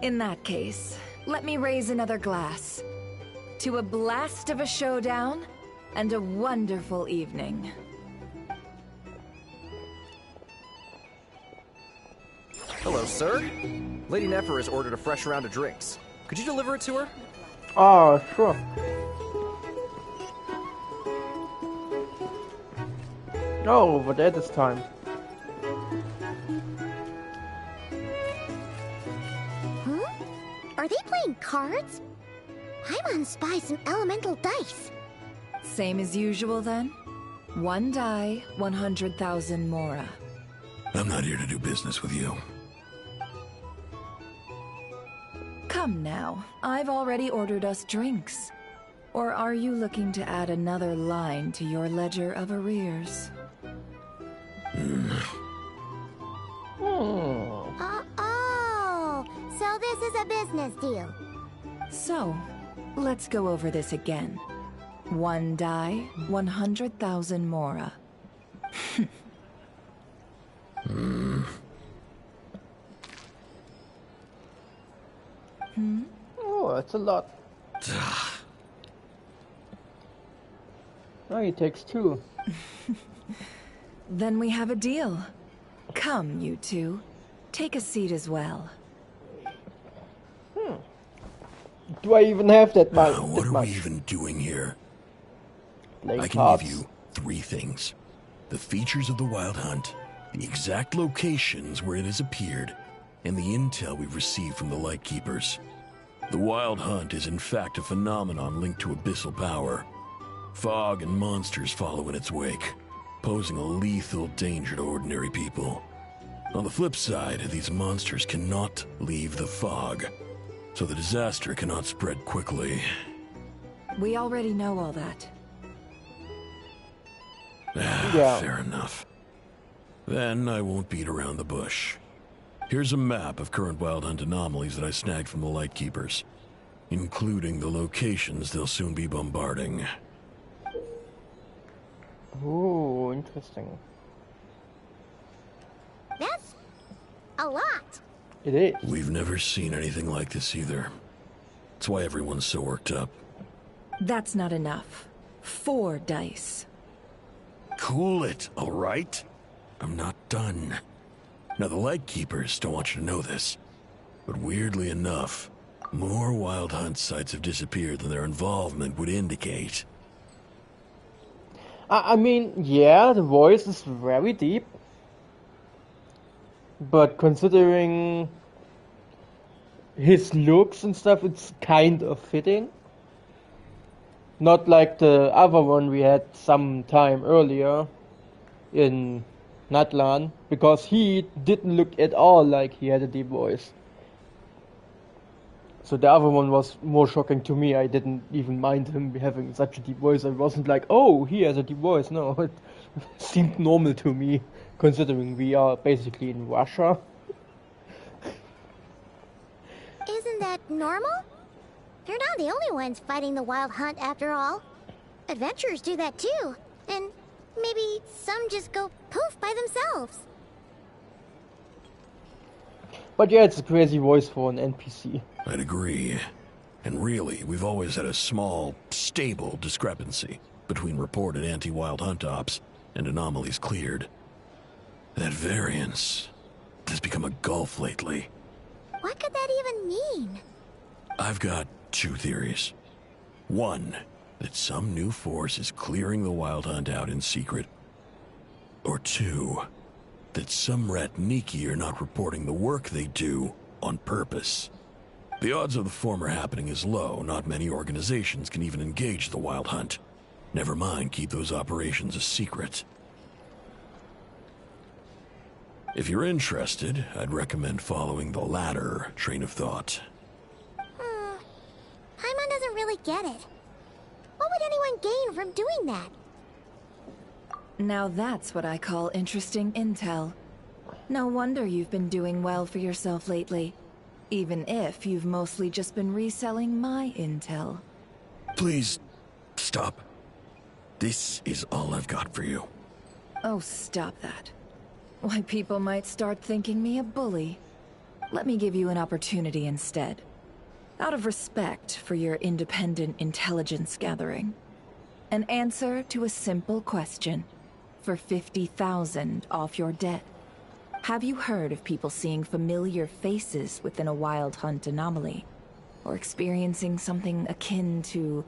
In that case, let me raise another glass. To a blast of a showdown and a wonderful evening.
Hello, sir. Lady Nefer has ordered a fresh round of drinks. Could you deliver it to her?
Oh, sure. Oh, over there this time.
Are they playing cards? I want to spy some elemental dice.
Same as usual then? One die, 100,000 mora.
I'm not here to do business with you.
Come now, I've already ordered us drinks. Or are you looking to add another line to your ledger of arrears?
Oh, so this is a business deal.
So, let's go over this again. One die, 100,000 mora.
Oh, that's a lot. Oh, he takes two.
Then we have a deal. Come, you two. Take a seat as well.
Do I even have that much?
What are we even doing here?
Playing
I can
cards.
give you 3 things. The features of the Wild Hunt, the exact locations where it has appeared, and the intel we've received from the Lightkeepers. The Wild Hunt is in fact a phenomenon linked to abyssal power. Fog and monsters follow in its wake, posing a lethal danger to ordinary people. On the flip side, these monsters cannot leave the fog, so the disaster cannot spread quickly.
We already know all that.
Yeah.
Fair enough. Then I won't beat around the bush. Here's a map of current Wild Hunt anomalies that I snagged from the Lightkeepers, including the locations they'll soon be bombarding.
Oh, interesting.
That's a lot.
It is.
We've never seen anything like this either. That's why everyone's so worked up.
That's not enough. 4 dice.
Cool it, all right? I'm not done. Now, the Lightkeepers don't want you to know this, but weirdly enough, more Wild Hunt sites have disappeared than their involvement would indicate.
I mean, yeah, the voice is very deep. But considering his looks and stuff, it's kind of fitting. Not like the other one we had some time earlier in Natlan, because he didn't look at all like he had a deep voice. So the other one was more shocking to me. I didn't even mind him having such a deep voice. I wasn't like, oh, he has a deep voice. No, it seemed normal to me, considering we are basically in Russia.
Isn't that normal? They're not the only ones fighting the Wild Hunt after all. Adventurers do that too. And maybe some just go poof by themselves.
But yeah, it's a crazy voice for an NPC.
I'd agree. And really, we've always had a small, stable discrepancy between reported anti-Wild Hunt ops and anomalies cleared. That variance has become a gulf lately.
What could that even mean?
I've got 2 theories. One, that some new force is clearing the Wild Hunt out in secret. Or 2, that some Ratniki are not reporting the work they do on purpose. The odds of the former happening is low. Not many organizations can even engage the Wild Hunt. Never mind keep those operations a secret. If you're interested, I'd recommend following the latter train of thought.
Paimon doesn't really get it. What would anyone gain from doing that?
Now that's what I call interesting intel. No wonder you've been doing well for yourself lately. Even if you've mostly just been reselling my intel.
Please, stop. This is all I've got for you.
Oh, stop that. Why, people might start thinking me a bully. Let me give you an opportunity instead. Out of respect for your independent intelligence gathering. An answer to a simple question. For 50,000 off your debt. Have you heard of people seeing familiar faces within a Wild Hunt anomaly? Or experiencing something akin to,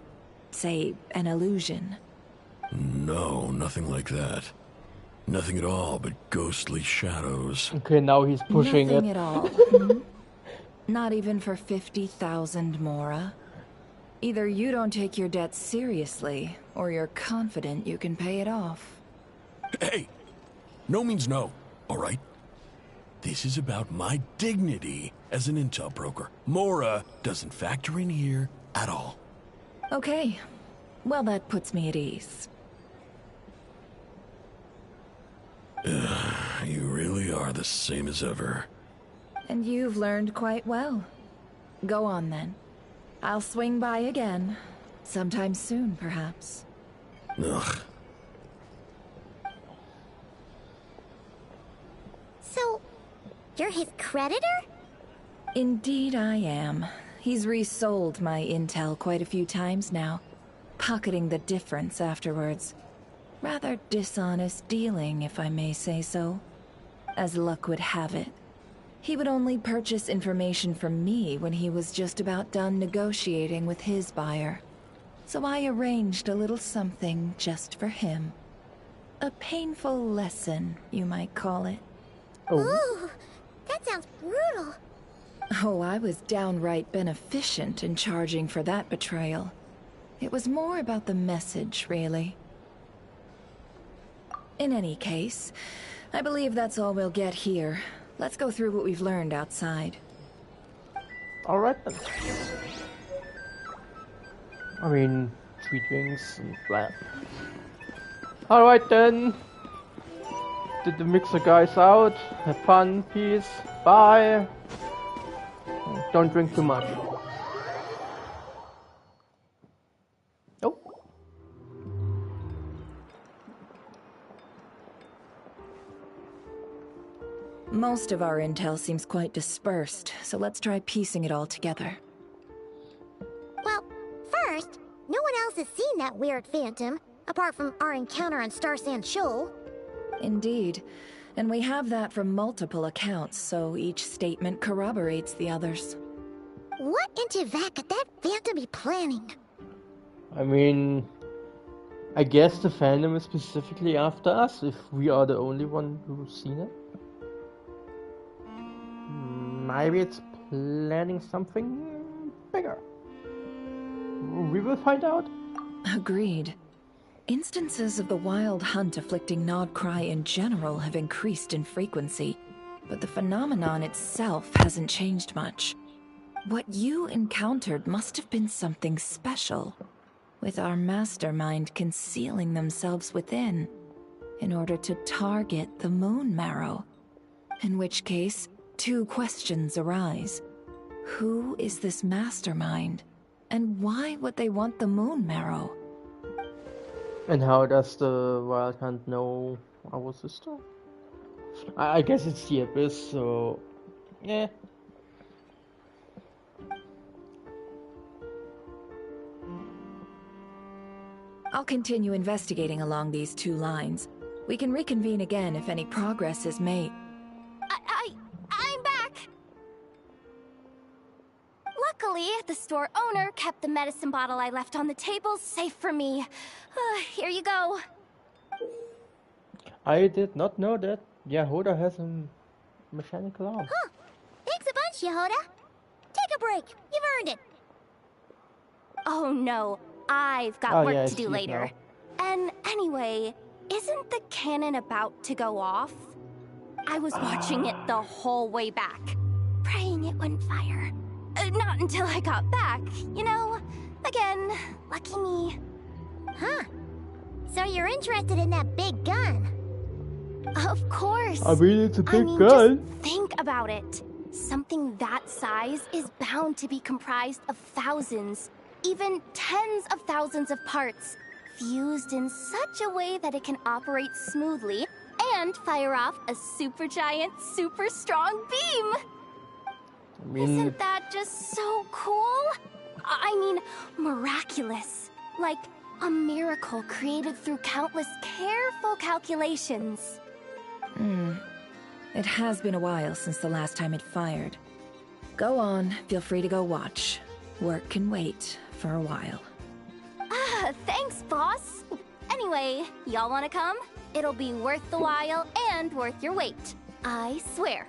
say, an illusion?
No, nothing like that. Nothing at all but ghostly shadows.
Okay, now he's pushing
Nothing
it.
at all. Hmm? Not even for 50,000 Mora? Either you don't take your debt seriously, or you're confident you can pay it off.
Hey! No means no, alright? This is about my dignity as an intel broker. Mora doesn't factor in here at all.
Okay. Well, that puts me at ease.
You really are the same as ever.
And you've learned quite well. Go on, then. I'll swing by again. Sometime soon, perhaps.
Ugh.
So, you're his creditor?
Indeed I am. He's resold my intel quite a few times now, pocketing the difference afterwards. Rather dishonest dealing, if I may say so. As luck would have it, he would only purchase information from me when he was just about done negotiating with his buyer. So I arranged a little something just for him. A painful lesson, you might call it.
Ooh, that sounds brutal.
Oh, I was downright beneficent in charging for that betrayal. It was more about the message, really. In any case, I believe that's all we'll get here. Let's go through what we've learned outside.
Alright then. I mean, sweet wings and blah. Alright then. Did the mixer guys out. Have fun. Peace. Bye. Don't drink too much. Oh.
Most of our intel seems quite dispersed, so let's try piecing it all together.
Well, first, no one else has seen that weird phantom, apart from our encounter on Star Sand Shoal.
Indeed. And we have that from multiple accounts, so each statement corroborates the others.
What in Teyvat could that phantom be planning?
I mean, I guess the fandom is specifically after us, if we are the only one who's seen it. Maybe it's planning something bigger. We will find out.
Agreed. Instances of the Wild Hunt afflicting Nodcry in general have increased in frequency, but the phenomenon itself hasn't changed much. What you encountered must have been something special, with our mastermind concealing themselves within, in order to target the Moon Marrow. In which case, two questions arise. Who is this mastermind, and why would they want the Moon Marrow?
And how does the Wild Hunt know our sister? I guess it's the Abyss, so... yeah.
I'll continue investigating along these two lines. We can reconvene again if any progress is made.
I'm back! Luckily, the store owner kept the medicine bottle I left on the table safe for me. Here you go.
I did not know that. Yeah, Hoda has a mechanical arm.
Huh. Thanks a bunch, Yehoda. Take a break. You've earned it.
Oh no, I've got work to do later.
Now.
And anyway, isn't the cannon about to go off? I was watching it the whole way back, praying it wouldn't fire. Not until I got back, you know? Again, lucky me.
Huh. So you're interested in that big gun?
Of course.
I mean, it's a big gun.
Just think about it. Something that size is bound to be comprised of thousands, even tens of thousands of parts, fused in such a way that it can operate smoothly and fire off a supergiant, super strong beam.
I mean,
isn't that just so cool? I mean, miraculous. Like a miracle created through countless careful calculations.
It has been a while since the last time it fired. Go on, feel free to go watch. Work can wait for a while.
Thanks, boss. Anyway, y'all wanna come? It'll be worth the while and worth your wait. I swear.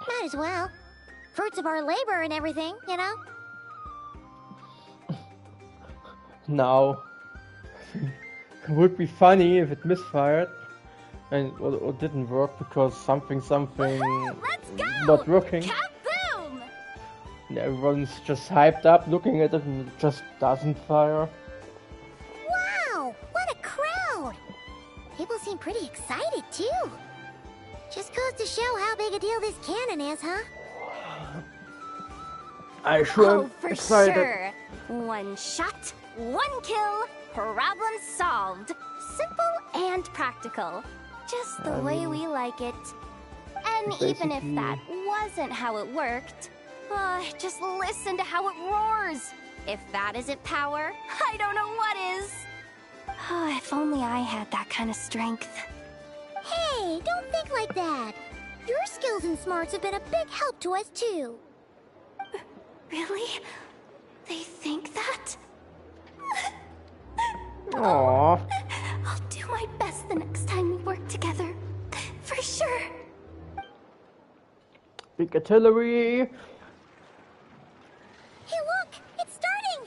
Might as well. Fruits of our labor and everything, you know?
Now, it would be funny if it misfired and or didn't work because something
Let's go!
not working.
Kaboom!
And everyone's just hyped up looking at it and it just doesn't fire.
Wow! What a crowd! People seem pretty excited, too. Just goes to show how big a deal this cannon is, huh?
I sure am
for
excited.
sure. One shot, one kill, problem solved. Simple and practical. Just the way we like it. And even if that wasn't how it worked, just listen to how it roars. If that isn't power, I don't know what is. If only I had that kind of strength.
Hey, don't think like that. Your skills and smarts have been a big help to us, too.
Really? They think that?
Aww.
I'll do my best the next time we work together. For sure.
Big artillery.
Hey, look! It's starting!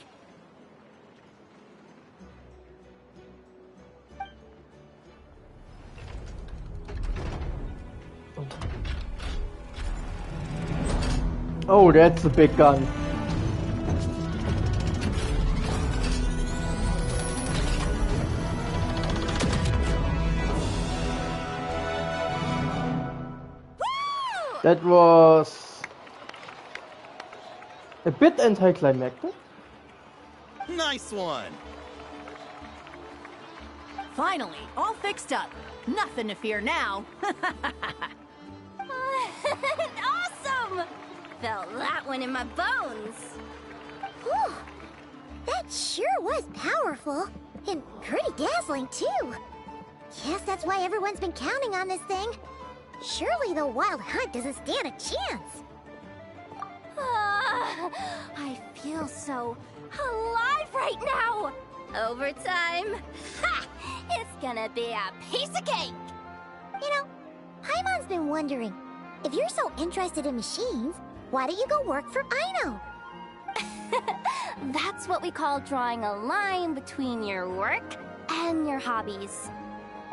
Oh, that's a big gun. That was a bit anticlimactic.
Nice one!
Finally, all fixed up. Nothing to fear now.
Awesome! Felt that one in my bones.
Whew. That sure was powerful. And pretty dazzling, too. Guess that's why everyone's been counting on this thing. Surely the Wild Hunt doesn't stand a chance.
I feel so alive right now. Overtime. Ha! It's gonna be a piece of cake.
You know, Paimon's been wondering, if you're so interested in machines, why don't you go work for Aino?
That's what we call drawing a line between your work and your hobbies.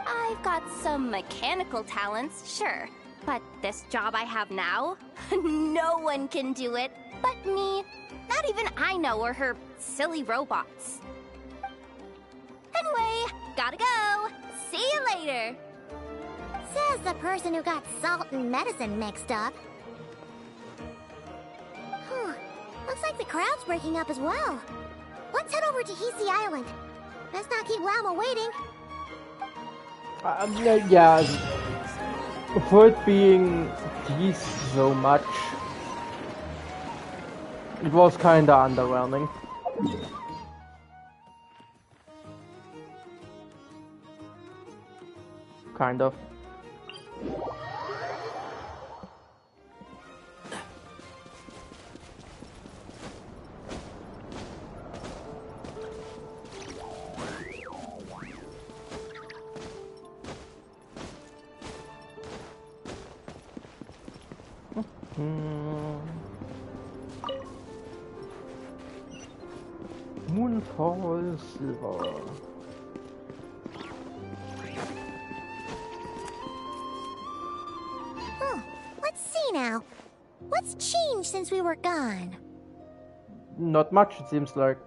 I've got some mechanical talents, sure. But this job I have now, no one can do it but me. Not even Aino or her silly robots. Anyway, gotta go. See you later.
Says the person who got salt and medicine mixed up. Looks like the crowd's breaking up as well. Let's head over to Hisi Island. Let's not keep Lama waiting.
Yeah, for it being these so much, it was kinda underwhelming. Kind of. Moonfall Silver.
Let's see now. What's changed since we were gone?
Not much, it seems like.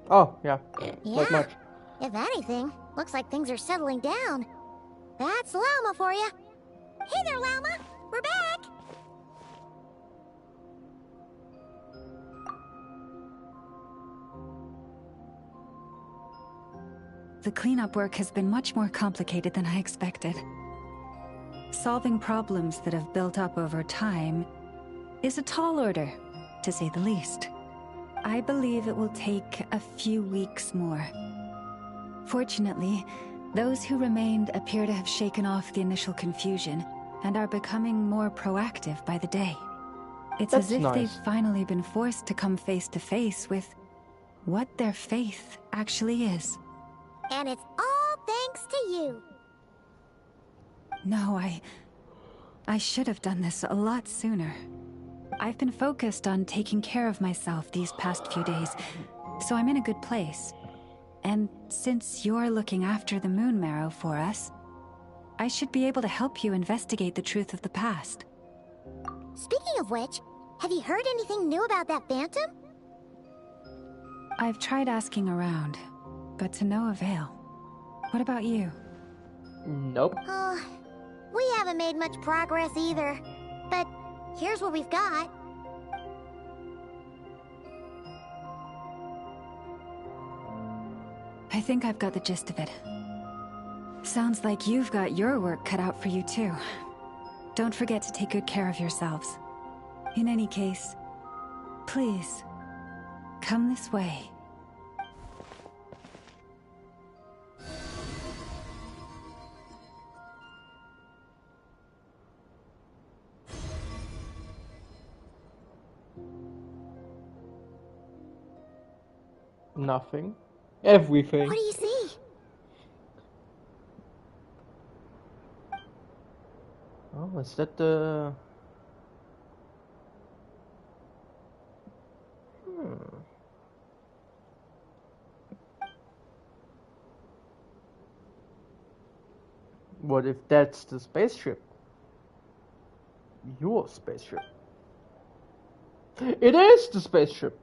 Oh, yeah. Not much.
If anything, looks like things are settling down. That's Llama for you. Hey there, Llama. We're back.
The cleanup work has been much more complicated than I expected. Solving problems that have built up over time is a tall order, to say the least. I believe it will take a few weeks more. Fortunately, those who remained appear to have shaken off the initial confusion and are becoming more proactive by the day. It's as if they've finally been forced to come face to face with what their faith actually is.
And it's all thanks to you.
No, I should have done this a lot sooner. I've been focused on taking care of myself these past few days, so I'm in a good place. And since you're looking after the Moon Marrow for us, I should be able to help you investigate the truth of the past.
Speaking of which, have you heard anything new about that phantom?
I've tried asking around, but to no avail. What about you?
Nope.
We haven't made much progress either. But here's what we've got.
I think I've got the gist of it. Sounds like you've got your work cut out for you too. Don't forget to take good care of yourselves. In any case, please, come this way.
Nothing. Everything.
What do you see?
Oh, is that the... What if that's the spaceship? Your spaceship. It is the spaceship!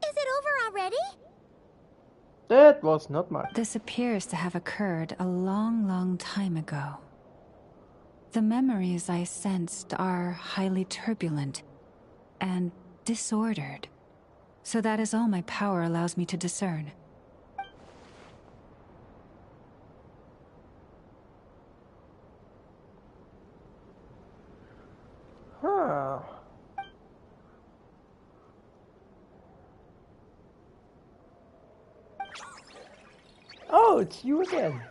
Is it over already?
That was not much.
This appears to have occurred a long, long time ago. The memories I sensed are highly turbulent and disordered. So that is all my power allows me to discern.
Huh. Oh, it's you again.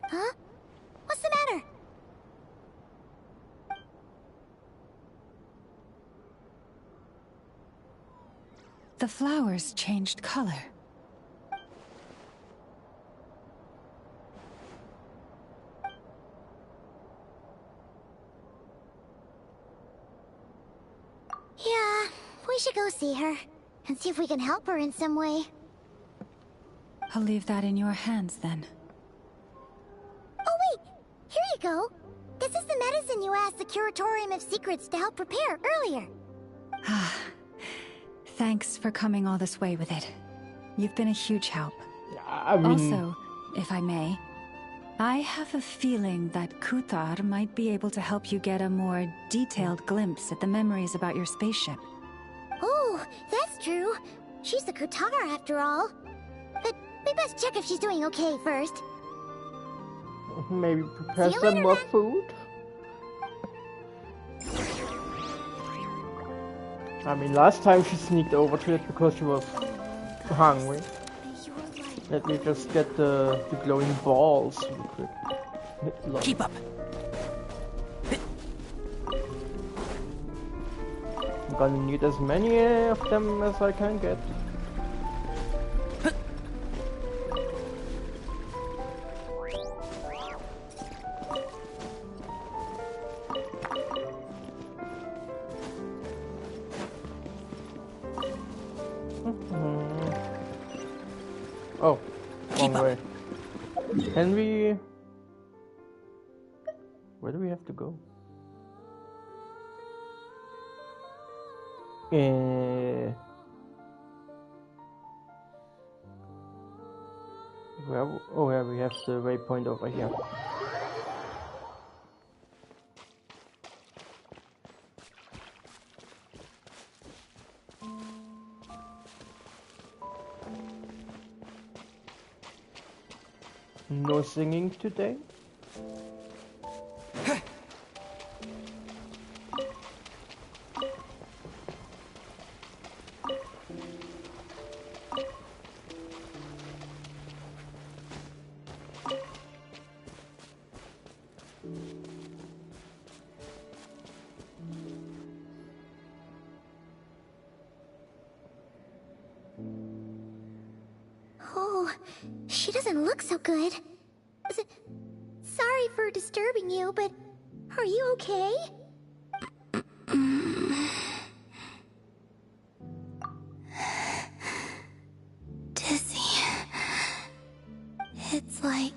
Huh? What's the matter?
The flowers changed color.
Yeah, we should go see her and see if we can help her in some way.
I'll leave that in your hands then.
Oh wait, here you go. This is the medicine you asked the Curatorium of Secrets to help prepare earlier.
Thanks for coming all this way with it. You've been a huge help.
I mean...
Also, if I may, I have a feeling that Kuthar might be able to help you get a more detailed glimpse at the memories about your spaceship.
Oh, that's true. She's the Kuthar after all. But we best check if she's doing okay first.
Maybe prepare some more food? I mean, last time she sneaked over to it because she was hungry. Let me just get the glowing balls real quick.
Keep up.
I'm gonna need as many of them as I can get. Oh, wrong way. Can we... Where do we have to go? Where? Oh yeah, we have the waypoint over here. No singing today?
Oh, she doesn't look so good. Sorry for disturbing you, but are you okay?
Dizzy. It's like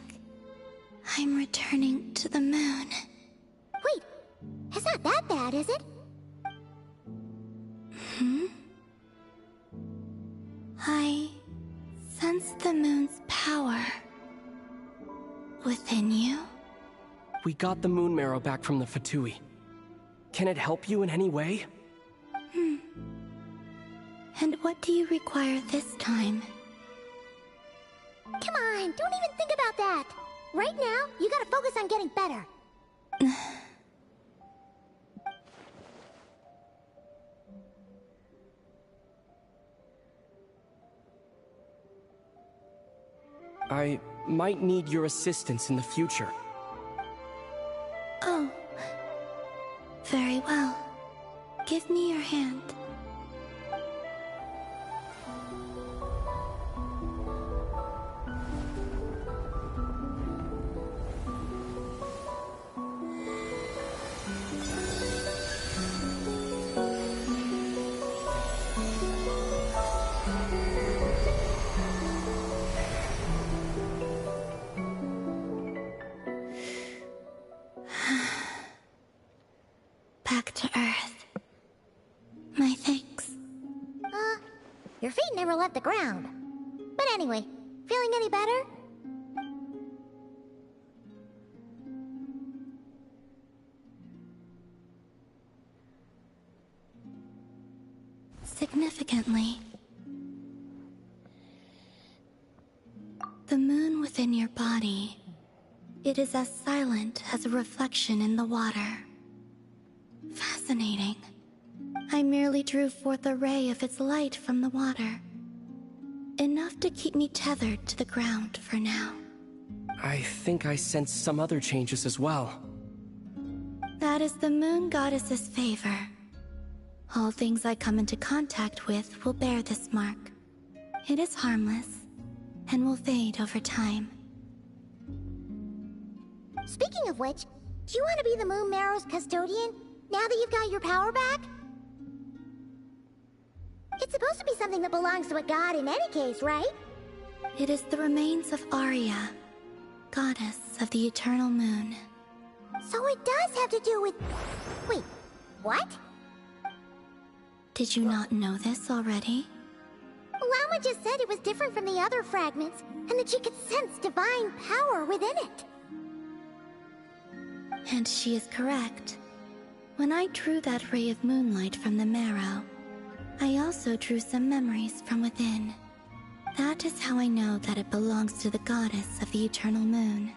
I'm returning to the moon.
Wait, it's not that bad, is it?
I sense the moon's power within you.
We got the moon marrow back from the Fatui. Can it help you in any way?
And what do you require this time?
Come on, don't even think about that. Right now, you gotta focus on getting better.
I might need your assistance in the future.
Oh. Very well. Give me your hand. Back to Earth. My thanks.
Your feet never left the ground. But anyway, feeling any better?
Significantly. The moon within your body, it is as silent as a reflection in the water. Fascinating. I merely drew forth a ray of its light from the water. Enough to keep me tethered to the ground for now.
I think I sense some other changes as well.
That is the moon goddess's favor. All things I come into contact with will bear this mark. It is harmless, and will fade over time.
Speaking of which, do you want to be the Moon Marrow's custodian, now that you've got your power back? It's supposed to be something that belongs to a god in any case, right?
It is the remains of Arya, goddess of the eternal moon.
So it does have to do with... Wait, what?
Did you not know this already?
Llama just said it was different from the other fragments, and that she could sense divine power within it.
And she is correct. When I drew that ray of moonlight from the marrow, I also drew some memories from within. That is how I know that it belongs to the goddess of the eternal moon.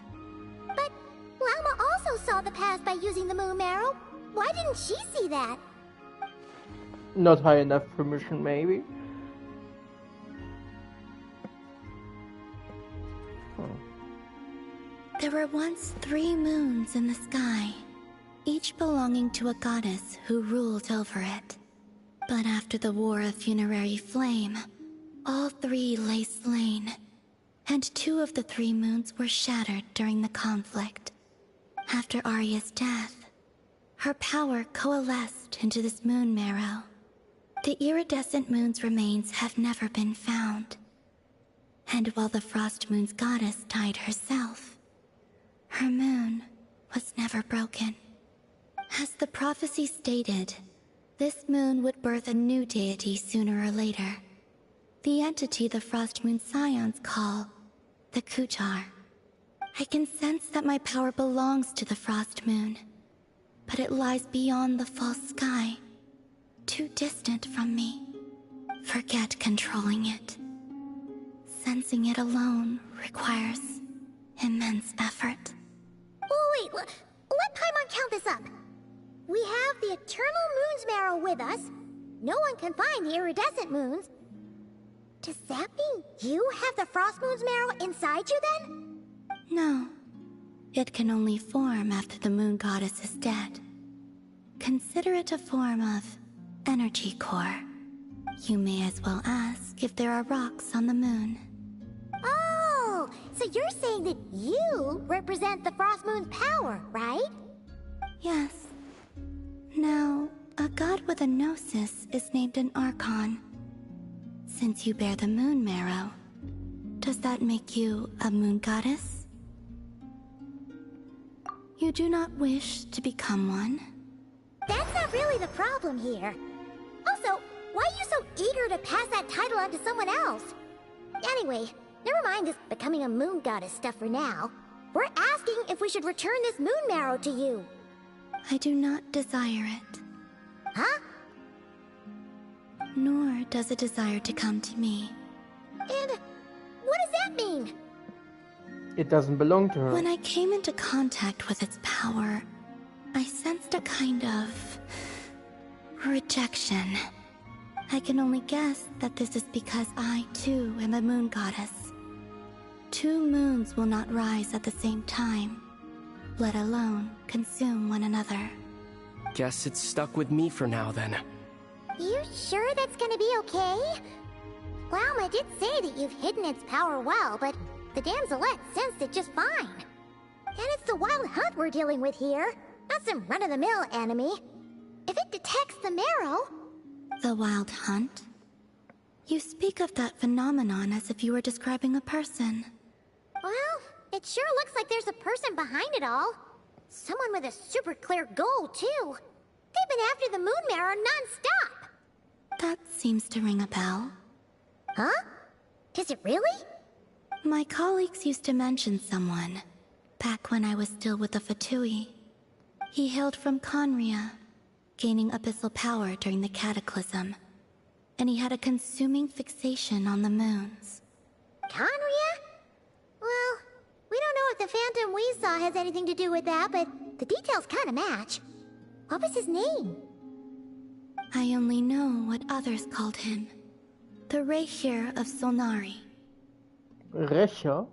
But Llama also saw the past by using the Moon Marrow. Why didn't she see that?
Not high enough permission, maybe?
There were once 3 moons in the sky, each belonging to a goddess who ruled over it. But after the War of Funerary Flame, all 3 lay slain, and 2 of the 3 moons were shattered during the conflict. After Arya's death, her power coalesced into this moon marrow. The iridescent moon's remains have never been found. And while the Frost Moon's goddess died herself, her moon was never broken. As the prophecy stated, this moon would birth a new deity sooner or later. The entity the Frost Moon Scions call the Kuchar. I can sense that my power belongs to the Frost Moon, but it lies beyond the false sky, too distant from me. Forget controlling it. Sensing it alone requires immense effort.
Oh, wait, let Paimon count this up. We have the Eternal Moon's Marrow with us. No one can find the iridescent moons. Does that mean you have the Frost Moon's Marrow inside you then?
No. It can only form after the moon goddess is dead. Consider it a form of energy core. You may as well ask if there are rocks on the moon.
Oh, so you're saying that you represent the Frost Moon's power, right?
Yes. Now, a god with a gnosis is named an Archon. Since you bear the moon marrow, does that make you a moon goddess? You do not wish to become one?
That's not really the problem here. Also, why are you so eager to pass that title on to someone else? Anyway, never mind this becoming a moon goddess stuff for now. We're asking if we should return this moon marrow to you.
I do not desire it.
Huh?
Nor does it desire to come to me.
And what does that mean?
It doesn't belong to her.
When I came into contact with its power, I sensed a kind of rejection. I can only guess that this is because I, too, am a moon goddess. Two moons will not rise at the same time, let alone consume one another.
Guess it's stuck with me for now, then.
You sure that's gonna be okay? Glauma did say that you've hidden its power well, but the damselette sensed it just fine. And it's the wild hunt we're dealing with here, not some run-of-the-mill enemy. If it detects the marrow...
The wild hunt? You speak of that phenomenon as if you were describing a person.
Well, it sure looks like there's a person behind it all. Someone with a super clear goal, too. They've been after the moon marrow non-stop.
That seems to ring a bell.
Huh? Is it really?
My colleagues used to mention someone, back when I was still with the Fatui. He hailed from Conria, gaining abyssal power during the Cataclysm, and he had a consuming fixation on the moons.
Conria? Well, we don't know if the phantom we saw has anything to do with that, but the details kinda match. What was his name?
I only know what others called him. The Rehir of Solnari.
Rächer?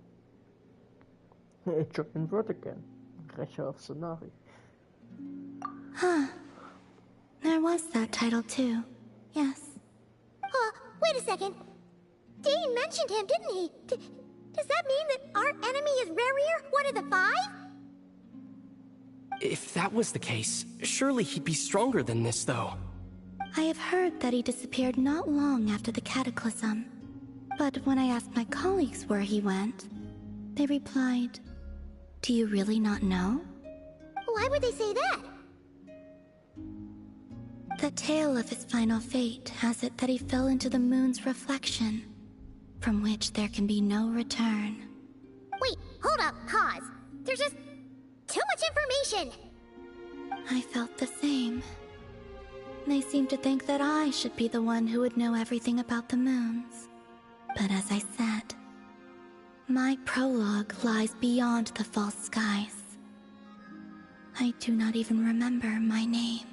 Giant word again. Rächer of Solnari.
Huh. There was that title too. Yes.
Wait a second. Dane mentioned him, didn't he? Does that mean that our enemy is Rerir, one of the five?
If that was the case, surely he'd be stronger than this, though.
I have heard that he disappeared not long after the Cataclysm. But when I asked my colleagues where he went, they replied, "Do you really not know?"
Why would they say that?
The tale of his final fate has it that he fell into the moon's reflection, from which there can be no return.
Wait, hold up, pause. There's just too much information.
I felt the same. They seemed to think that I should be the one who would know everything about the moons. But as I said, my prologue lies beyond the false skies. I do not even remember my name.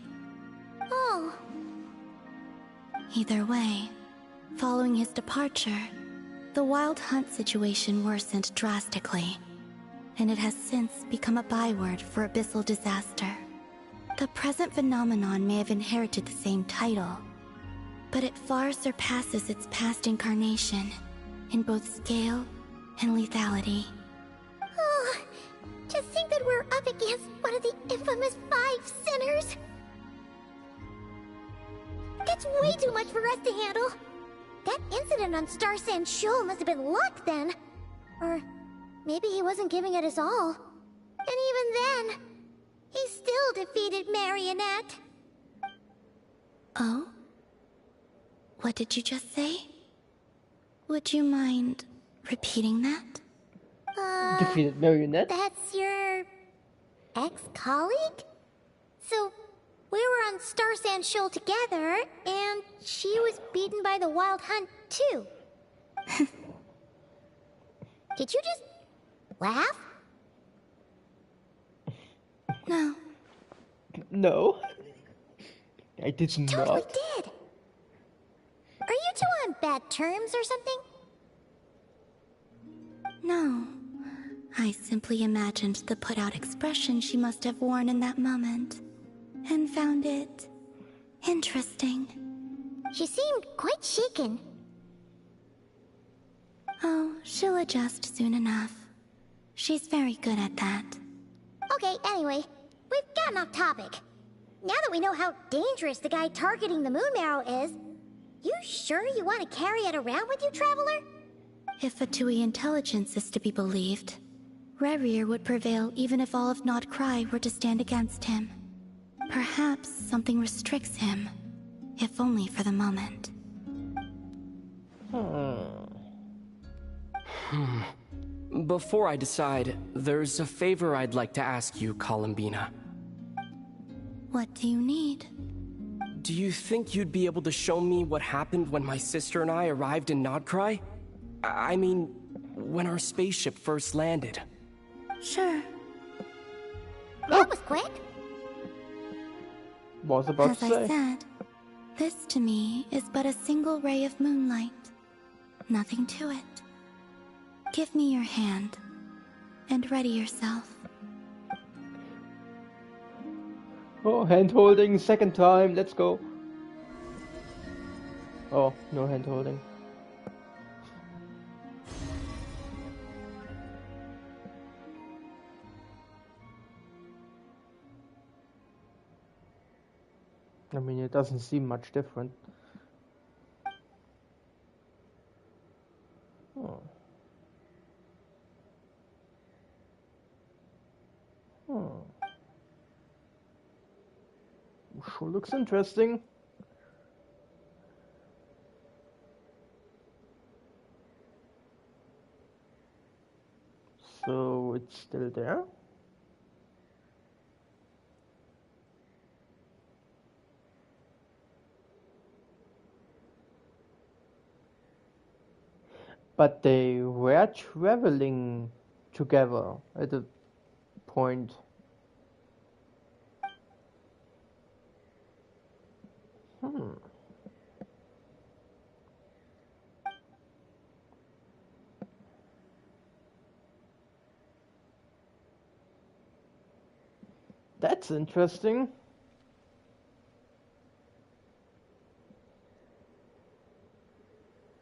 Oh.
Either way, following his departure, the wild hunt situation worsened drastically, and it has since become a byword for abyssal disaster. The present phenomenon may have inherited the same title, but it far surpasses its past incarnation in both scale and lethality.
Oh, to think that we're up against one of the infamous 5 sinners. That's way too much for us to handle. That incident on Star Sand Shoal must have been luck then. Or maybe he wasn't giving it his all. And even then, he still defeated Marionette.
Oh? What did you just say? Would you mind repeating that?
Defeated Marionette?
That's your ex-colleague? So, we were on Star Sand Shoal together, and she was beaten by the Wild Hunt, too. Did you just laugh?
No.
No. I did
Totally
not.
did. Are you two on bad terms or something?
No. I simply imagined the put-out expression she must have worn in that moment, and found it interesting.
She seemed quite shaken.
Oh, she'll adjust soon enough. She's very good at that.
Okay, anyway, we've gotten off topic. Now that we know how dangerous the guy targeting the Moon Marrow is, you sure you want to carry it around with you, Traveler?
If Fatui intelligence is to be believed, Rerir would prevail even if all of Nod Cry were to stand against him. Perhaps something restricts him, if only for the moment.
Before I decide, there's a favor I'd like to ask you, Columbina.
What do you need?
Do you think you'd be able to show me what happened when my sister and I arrived in Nodcry? I mean, when our spaceship first landed.
Sure.
That was quick.
Was about
As
to
I
say.
said, this to me is but a single ray of moonlight. Nothing to it. Give me your hand, and ready yourself.
Oh, hand holding, second time, let's go. Oh, no hand holding. I mean, it doesn't seem much different. Oh. Oh. Sure looks interesting. So it's still there. But they were traveling together at a point. That's interesting.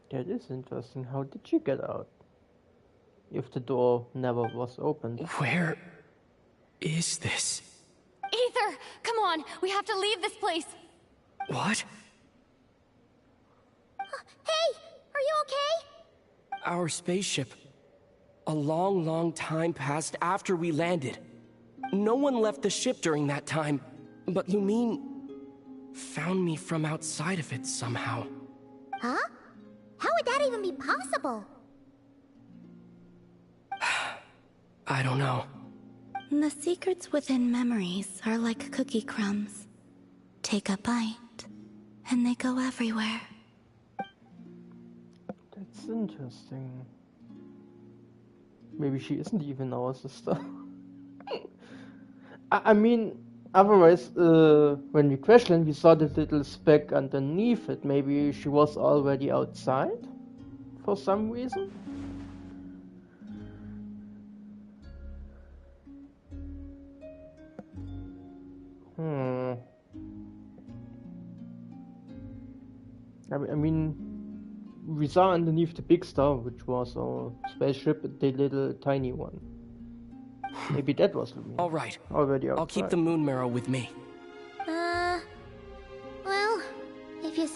That is interesting. How did you get out? If the door never was opened.
Where is this?
Aether, come on, we have to leave this place.
What?
Hey, are you okay?
Our spaceship. A long, long time passed after we landed. No one left the ship during that time, but Lumine found me from outside of it somehow.
Huh? How would that even be possible?
I don't know.
The secrets within memories are like cookie crumbs. Take a bite, and they go everywhere.
That's interesting. Maybe she isn't even our sister. I mean, otherwise, when we crash land, we saw that little speck underneath it. Maybe she was already outside for some reason. I mean, we saw underneath the big star, which was our spaceship, the little tiny one. Maybe that was Lumine.
All right.
Already outside.
I'll keep the moon marrow with me.
Well, if you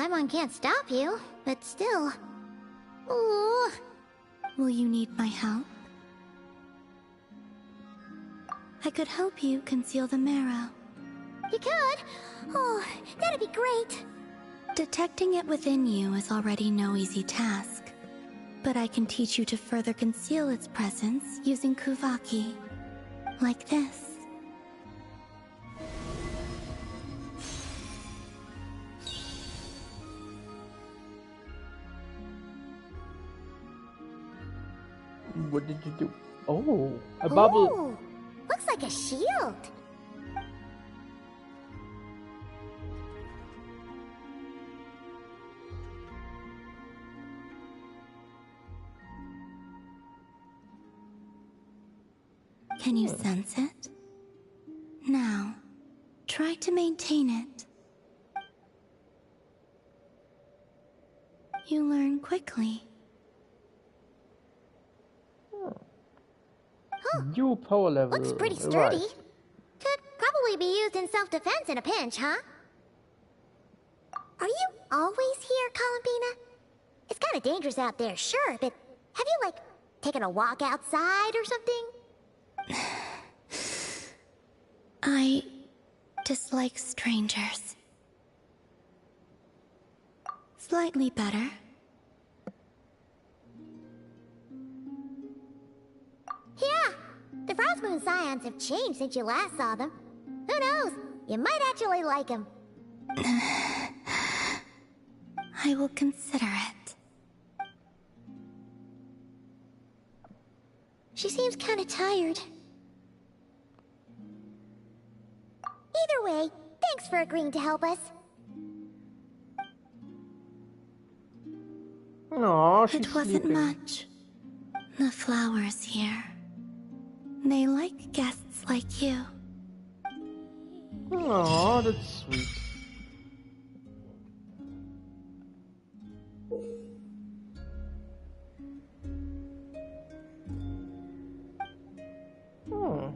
Paimon can't stop you, but still. Ooh.
Will you need my help? I could help you conceal the marrow.
You could? Oh, that'd be great.
Detecting it within you is already no easy task. But I can teach you to further conceal its presence using Kuvaki. Like this.
What did you do? Oh, a bubble.
Ooh, looks like a shield.
Can you sense it? Now, try to maintain it. You learn quickly.
New power level.
Looks pretty sturdy.
Right.
Could probably be used in self-defense in a pinch, huh? Are you always here, Columbina? It's kind of dangerous out there, sure, but have you, like, taken a walk outside or something?
I dislike strangers. Slightly better.
Yeah, the Frostmoon Scions have changed since you last saw them. Who knows? You might actually like them.
I will consider it.
She seems kind of tired. Either way, thanks for agreeing to help us.
No, she's
It wasn't
sleeping.
much. The flowers here. They like guests like you.
Oh, that's sweet. Hmm.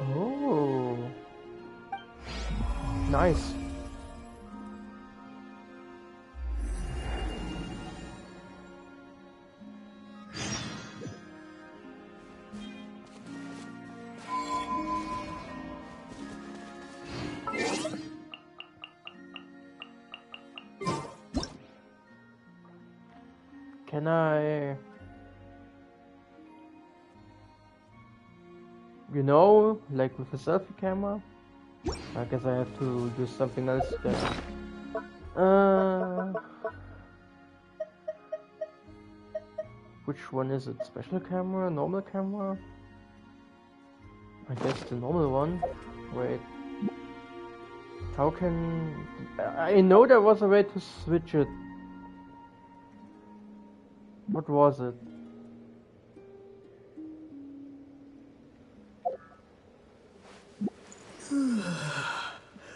Oh. Nice. Can I... You know, like with a selfie camera? I guess I have to do something else there. Which one is it? Special camera? Normal camera? I guess the normal one. Wait. How can... I know there was a way to switch it. What was it?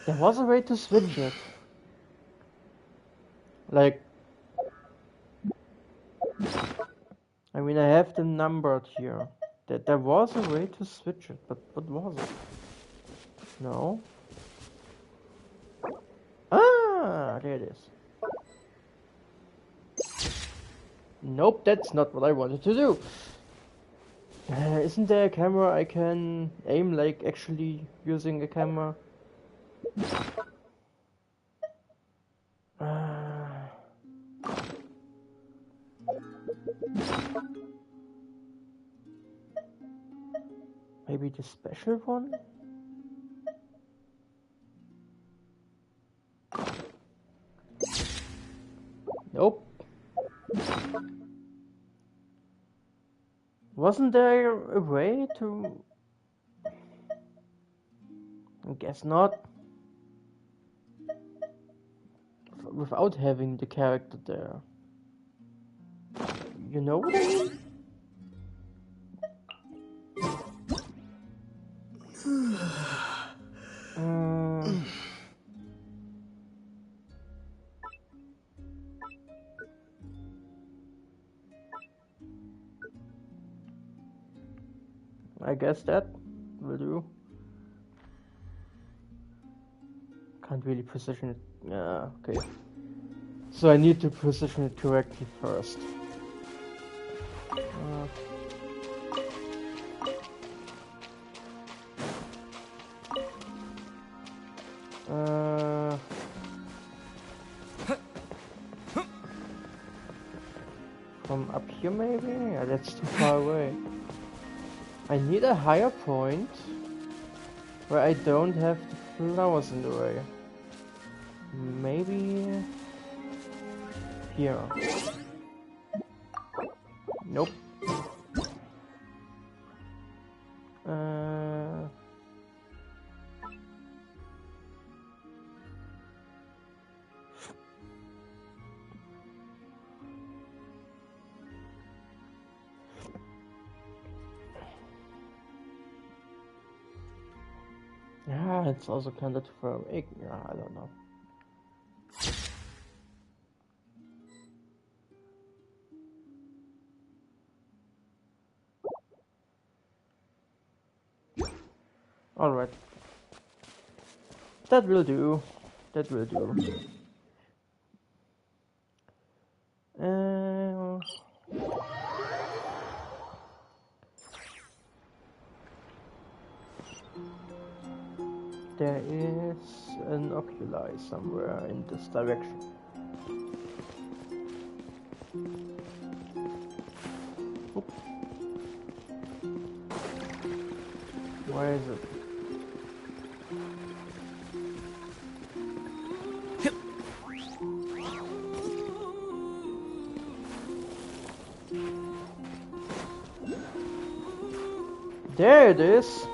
There was a way to switch it. Like... I mean, I have them numbered here. There was a way to switch it, but what was it? No? Ah, there it is. Nope, that's not what I wanted to do. Isn't there a camera I can aim like actually using a camera? Maybe the special one? Nope. Wasn't there a way to... I guess not. Without having the character there. You know what I mean? I guess that will do. Can't really position it. Yeah, okay. So I need to position it correctly first. From up here maybe? Yeah, that's too far away. I need a higher point where I don't have the flowers in the way. Maybe here. Nope. Yeah, it's also kind of too far away. Yeah, I don't know. Alright. That will do. That will do. There is an oculi somewhere in this direction. Oop. Where is it? There it is!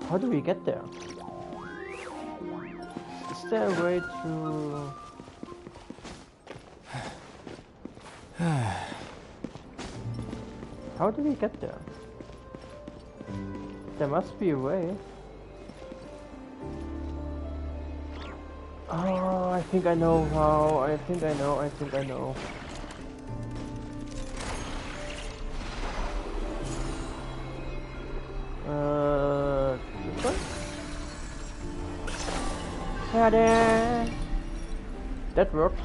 How do we get there? Is there a way to... How do we get there? There must be a way. Oh, I think I know how. I think I know. This one? Ta-da! That worked.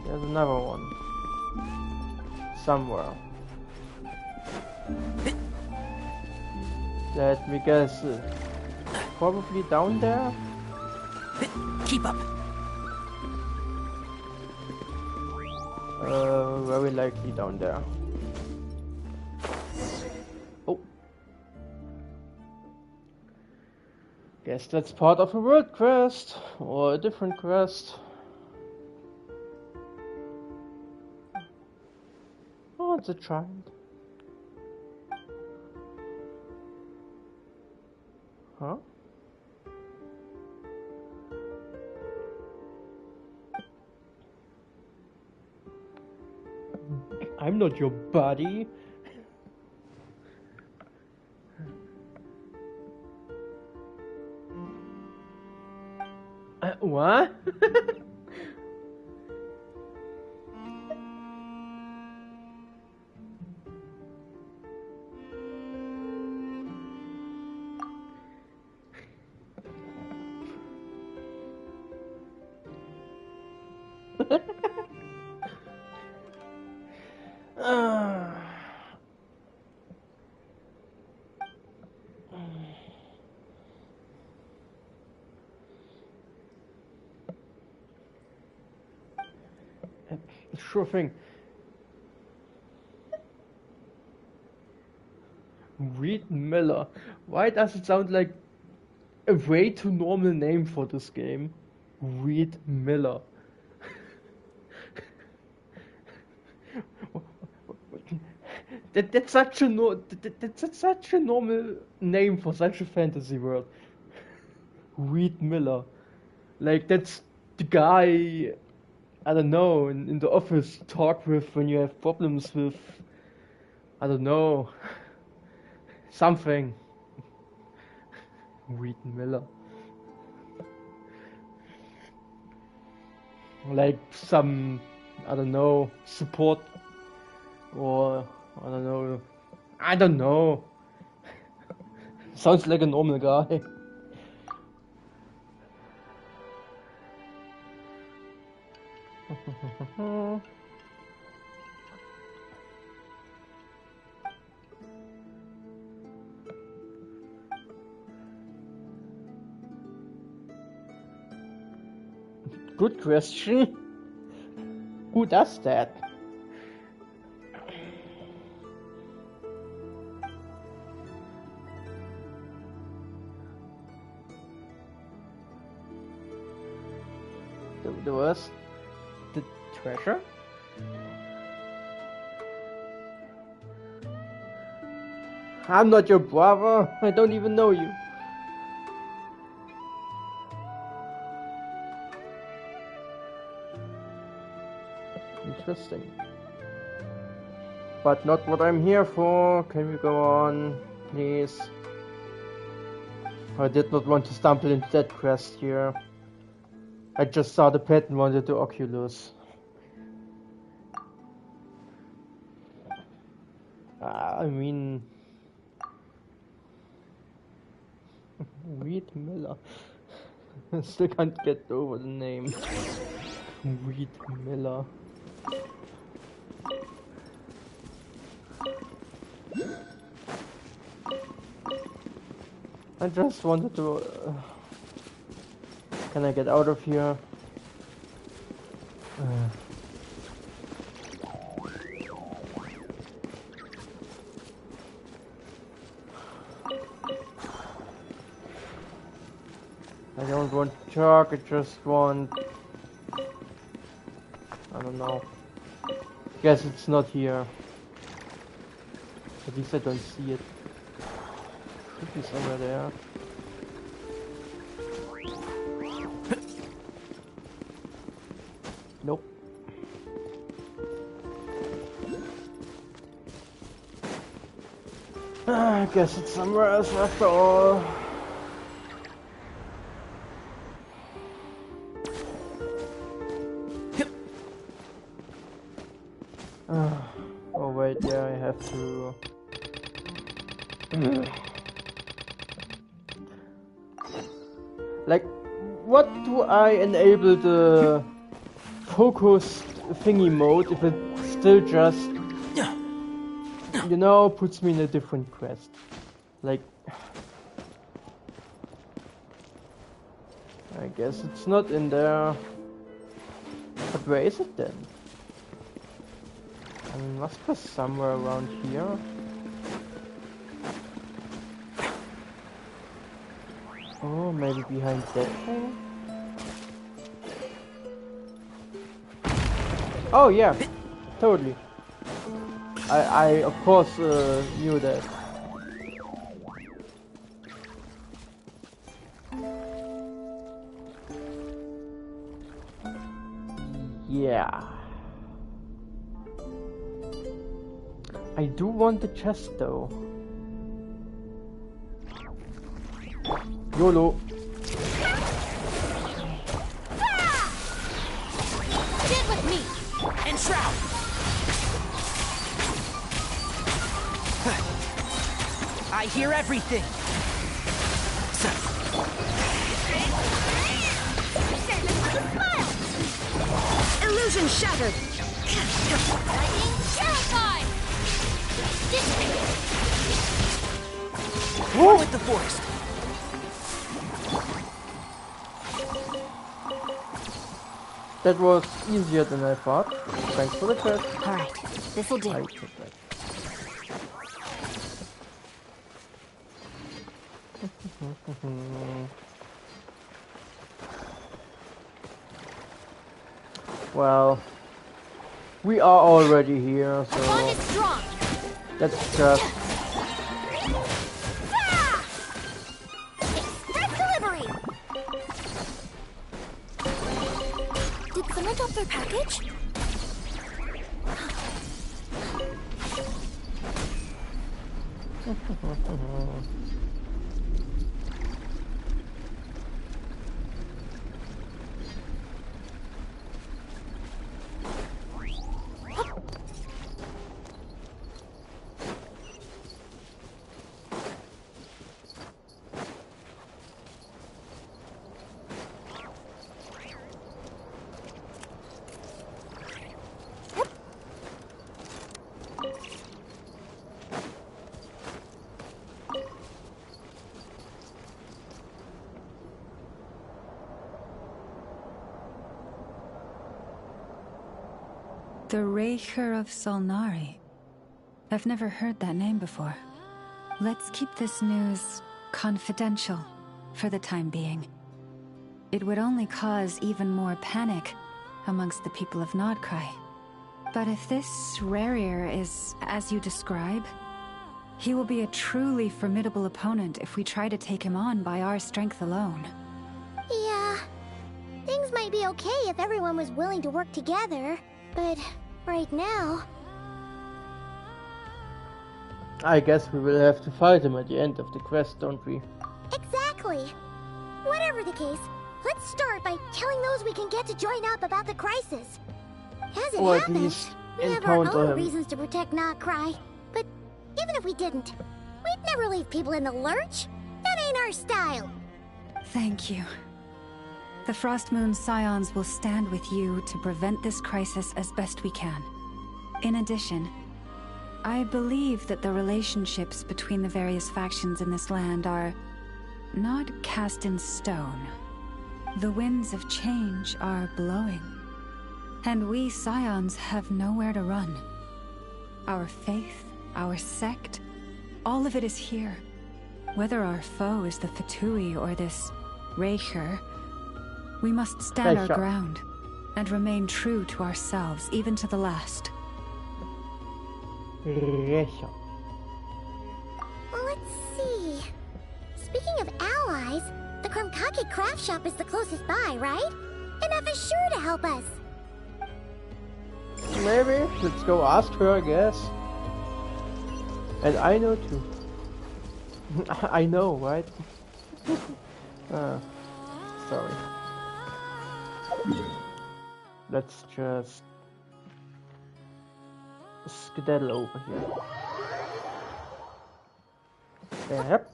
There's another one. Somewhere. Let me guess. Probably down there?
Keep up.
Very likely down there. Oh. Guess that's part of a world quest. Or a different quest. Oh, it's a child. Huh? I'm not your buddy. What? Sure thing. Reed Miller. Why does it sound like a way too normal name for this game? Reed Miller. That's such a normal name for such a fantasy world. Reed Miller. Like that's the guy, I don't know, in the office you talk with when you have problems with, I don't know, something. Reed Miller. Like some, I don't know, support, or I don't know. Sounds like a normal guy. Good question. Who does that? There was the treasure? I'm not your brother. I don't even know you. Interesting. But not what I'm here for. Can we go on, please? I did not want to stumble into that quest here. I just saw the pet and wanted to Oculus. I mean... Reed Miller. Still can't get over the name. Reed Miller. I just wanted to... Can I get out of here? I don't want to talk, I just want... I don't know. Guess it's not here. At least I don't see it. Should be somewhere there. Nope. I guess it's somewhere else after all. Oh wait, yeah, I have to... Like, what do I enable the focused thingy mode if it still just, you know, puts me in a different quest? Like, I guess it's not in there. But where is it then? I mean, must be somewhere around here. Oh, maybe behind that thing? Oh yeah, totally. I of course knew that. Yeah. I do want the chest though. YOLO.
Get with me and shroud. I hear everything. Illusion shattered. Lightning terrified. War with the forest.
That was easier than I thought. Thanks for the quest.
Alright, this'll do.
I took that. Well, we are already here, so let's just...
Express delivery! Did someone drop their package?
The Raker of Solnari. I've never heard that name before. Let's keep this news confidential for the time being. It would only cause even more panic amongst the people of Nodcry. But if this Rarir is as you describe, he will be a truly formidable opponent if we try to take him on by our strength alone.
Yeah. Things might be okay if everyone was willing to work together, but right now...
I guess we will have to fight him at the end of the quest, don't we?
Exactly. Whatever the case, let's start by telling those we can get to join up about the crisis. As it
Or at
happens,
least
we have our
encounter
own
him.
reasons to protect Nodcry. But even if we didn't, we'd never leave people in the lurch. That ain't our style.
Thank you. The Frostmoon Scions will stand with you to prevent this crisis as best we can. In addition, I believe that the relationships between the various factions in this land are not cast in stone. The winds of change are blowing, and we Scions have nowhere to run. Our faith, our sect, all of it is here. Whether our foe is the Fatui or this Raker, we must stand our ground and remain true to ourselves, even to the last.
Rächer.
Well, let's see. Speaking of allies, the Krumkake craft shop is the closest by, right? Enough is sure to help us.
Maybe. Let's go ask her, I guess. And I know too. I know, right? Sorry. Let's just skedaddle over here. Yep.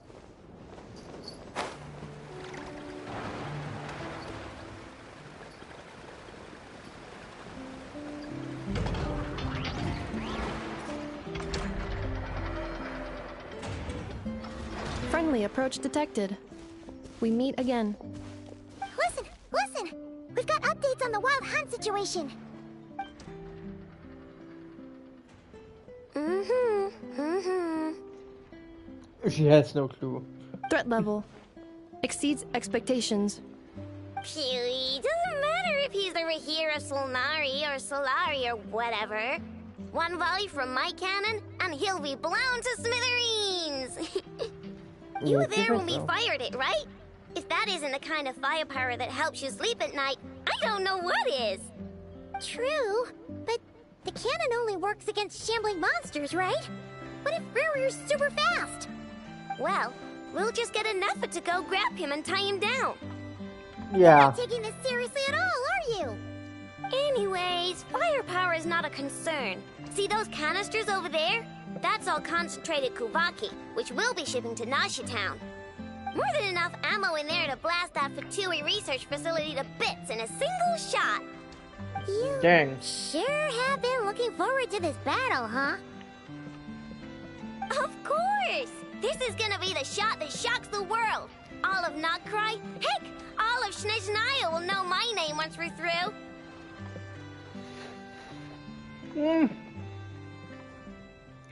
Friendly approach detected. We meet again.
Listen! Listen! We've got updates on the Wild Hunt situation.
She has no clue.
Threat level exceeds expectations.
Phew, doesn't matter if he's the Rahira Solnari or Solari or whatever. One volley from my cannon, and he'll be blown to smithereens! You were there when we fired it, right? If that isn't the kind of firepower that helps you sleep at night, I don't know what is!
True, but the cannon only works against shambling monsters, right? What if Rarir's super fast?
Well, we'll just get an effort to go grab him and tie him down.
Yeah.
You're not taking this seriously at all, are you?
Anyways, firepower is not a concern. See those canisters over there? That's all concentrated Kuvaki, which we'll be shipping to Nasha Town. More than enough ammo in there to blast that Fatui research facility to bits in a single shot.
You sure have been looking forward to this battle, huh?
Of course! This is gonna be the shot that shocks the world. All of Nodcry, heck, all of Snezhnaya will know my name once we're through.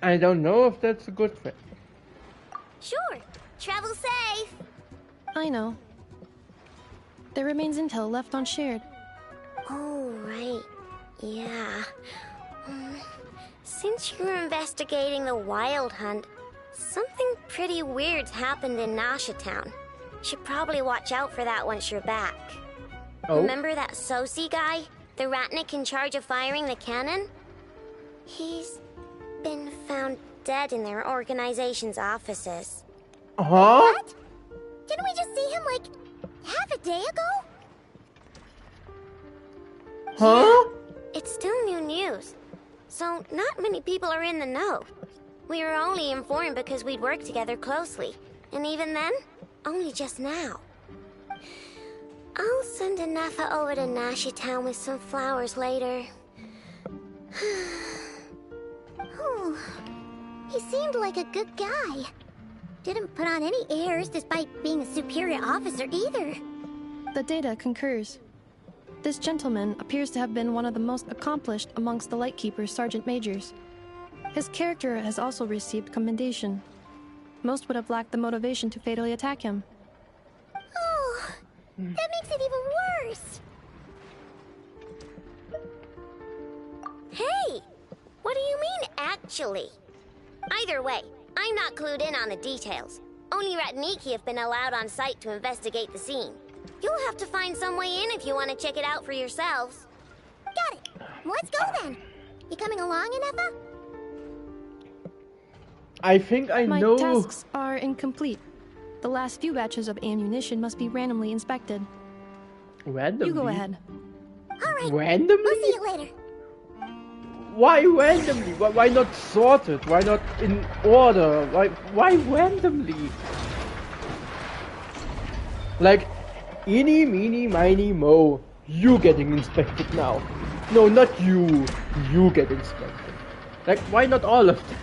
I don't know if that's a good thing.
Sure. Travel safe.
I know. There remains intel left unshared.
Oh, right. Yeah. Since you're investigating the Wild Hunt, something pretty weird's happened in Nasha Town. Should probably watch out for that once you're back.
Oh.
Remember that Sosi guy? The Ratnik in charge of firing the cannon? He's been found dead in their organization's offices.
Huh?
What? Didn't we just see him, like, half a day ago?
Huh?
Yeah, it's still new news. So, not many people are in the know. We were only informed because we'd worked together closely. And even then, only just now. I'll send Anafa over to Nasha Town with some flowers later.
Oh, he seemed like a good guy. Didn't put on any airs despite being a superior officer either.
The data concurs. This gentleman appears to have been one of the most accomplished amongst the Lightkeeper's sergeant majors. His character has also received commendation. Most would have lacked the motivation to fatally attack him.
Oh, that makes it even worse.
Hey! What do you mean, actually? Either way, I'm not clued in on the details. Only Ratniki have been allowed on site to investigate the scene. You'll have to find some way in if you want to check it out for yourselves.
Got it. Let's go then. You coming along, Inefa?
I think I
My
know.
tasks are incomplete. The last few batches of ammunition must be randomly inspected.
Randomly?
You go ahead.
Alright.
Randomly?
We'll see you later.
Why randomly? Why not sorted? Why not in order? Why randomly? Like, eeny, meeny, miny, mo. You getting inspected now. No, not you. You get inspected. Like, why not all of them?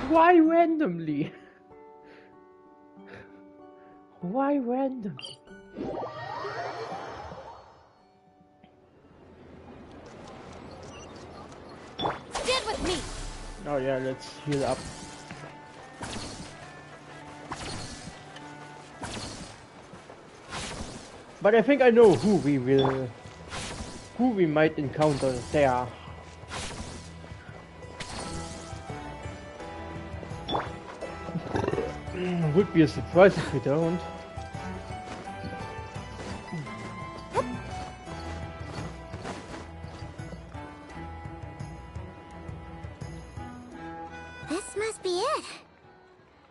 Why randomly? Why randomly?
Stand with me!
Oh yeah, let's heal up. But I think I know who we might encounter there. Would be a surprise if we don't.
This must be it.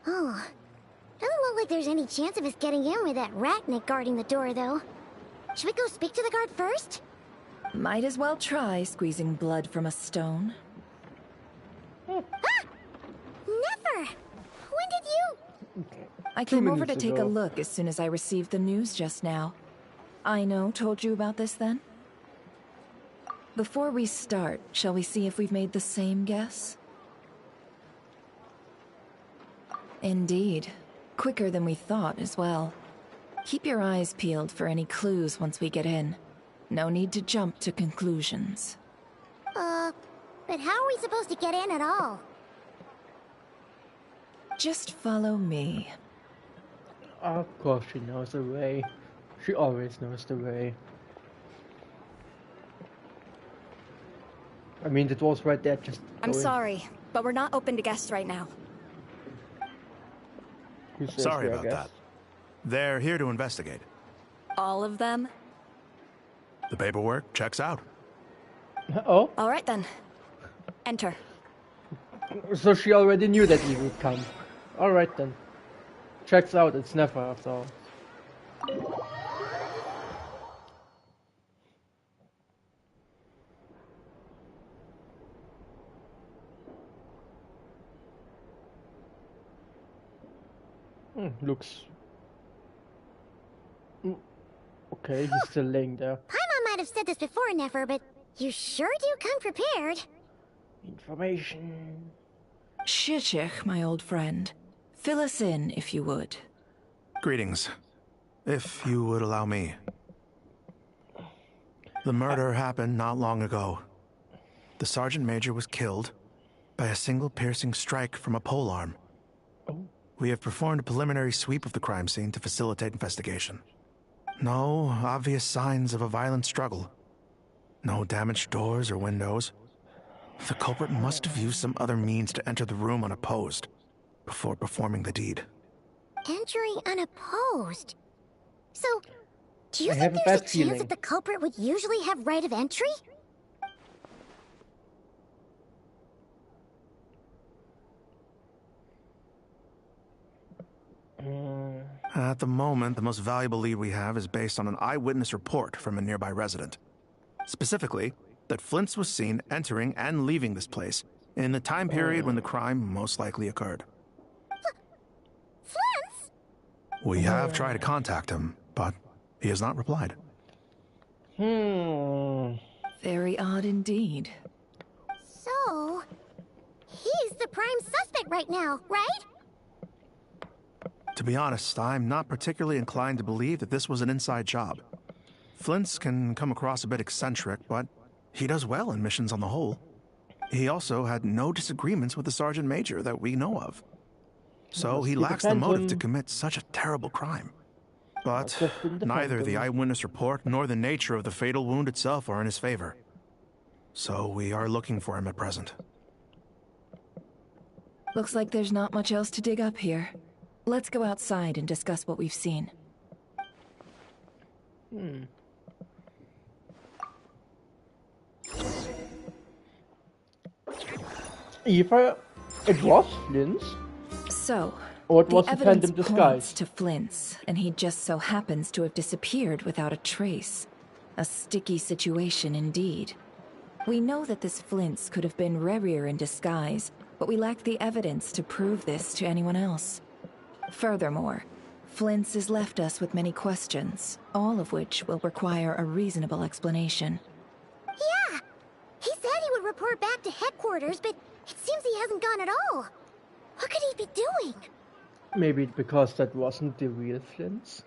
Oh, doesn't look like there's any chance of us getting in with that Ratnik guarding the door, though. Should we go speak to the guard first?
Might as well try squeezing blood from a stone.
Ah! Never! When did you...
I came over to take a look as soon as I received the news just now. Aino told you about this then? Before we start, shall we see if we've made the same guess? Indeed. Quicker than we thought as well. Keep your eyes peeled for any clues once we get in. No need to jump to conclusions.
But how are we supposed to get in at all?
Just follow me.
Of course she knows the way. She always knows the way. I mean, it was right there, just...
I'm sorry, but we're not open to guests right now.
Sorry about that. They're here to investigate.
All of them?
The paperwork checks out.
Oh?
All right then. Enter.
So she already knew that he would come. Alright then. Checks out, it's never after all. Looks... Okay, he's still laying there.
Paimon might have said this before, Nefer, but you sure do come prepared.
Information...
Shishich, my old friend. Fill us in, if you would.
Greetings. If you would allow me. The murder happened not long ago. The Sergeant Major was killed by a single piercing strike from a polearm. We have performed a preliminary sweep of the crime scene to facilitate investigation. No obvious signs of a violent struggle. No damaged doors or windows. The culprit must have used some other means to enter the room unopposed before performing the deed.
Entering unopposed? So, do you
I
think
have a
there's a
bad
chance
feeling.
that the culprit would usually have right of entry?
At the moment, the most valuable lead we have is based on an eyewitness report from a nearby resident. Specifically, that Flint's was seen entering and leaving this place in the time period when the crime most likely occurred.
Flint's?
We have tried to contact him, but he has not replied.
Very odd indeed.
So, he's the prime suspect right now, right?
To be honest, I'm not particularly inclined to believe that this was an inside job. Flint's can come across a bit eccentric, but he does well in missions on the whole. He also had no disagreements with the Sergeant Major that we know of. So he lacks the motive to commit such a terrible crime. But neither the eyewitness report nor the nature of the fatal wound itself are in his favor. So we are looking for him at present.
Looks like there's not much else to dig up here. Let's go outside and discuss what we've seen.
Eva, it was Flint's.
So,
or it was
the
a phantom
evidence
disguise.
points to Flint's, and he just so happens to have disappeared without a trace. A sticky situation indeed. We know that this Flint's could have been Rerir in disguise, but we lack the evidence to prove this to anyone else. Furthermore, Flint's has left us with many questions, all of which will require a reasonable explanation.
Yeah! He said he would report back to headquarters, but it seems he hasn't gone at all. What could he be doing?
Maybe because that wasn't the real Flint's.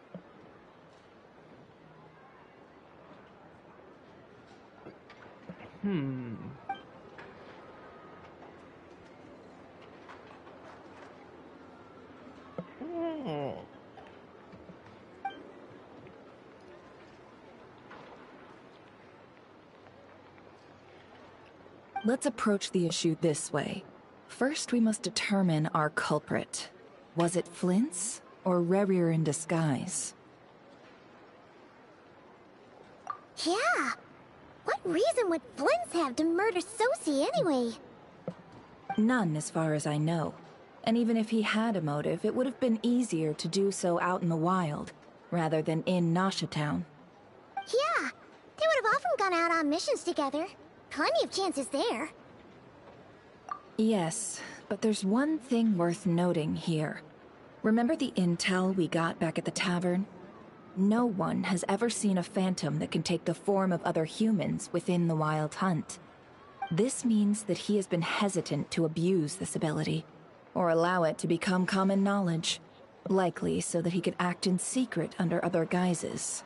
Let's approach the issue this way. First, we must determine our culprit. Was it Flint's or Rerir in disguise?
Yeah! What reason would Flint's have to murder Sosie anyway?
None, as far as I know. And even if he had a motive, it would have been easier to do so out in the wild, rather than in Nasha Town.
Yeah! They would have often gone out on missions together. Plenty of chances there.
Yes, but there's one thing worth noting here. Remember the intel we got back at the tavern? No one has ever seen a phantom that can take the form of other humans within the Wild Hunt. This means that he has been hesitant to abuse this ability, or allow it to become common knowledge, likely so that he could act in secret under other guises.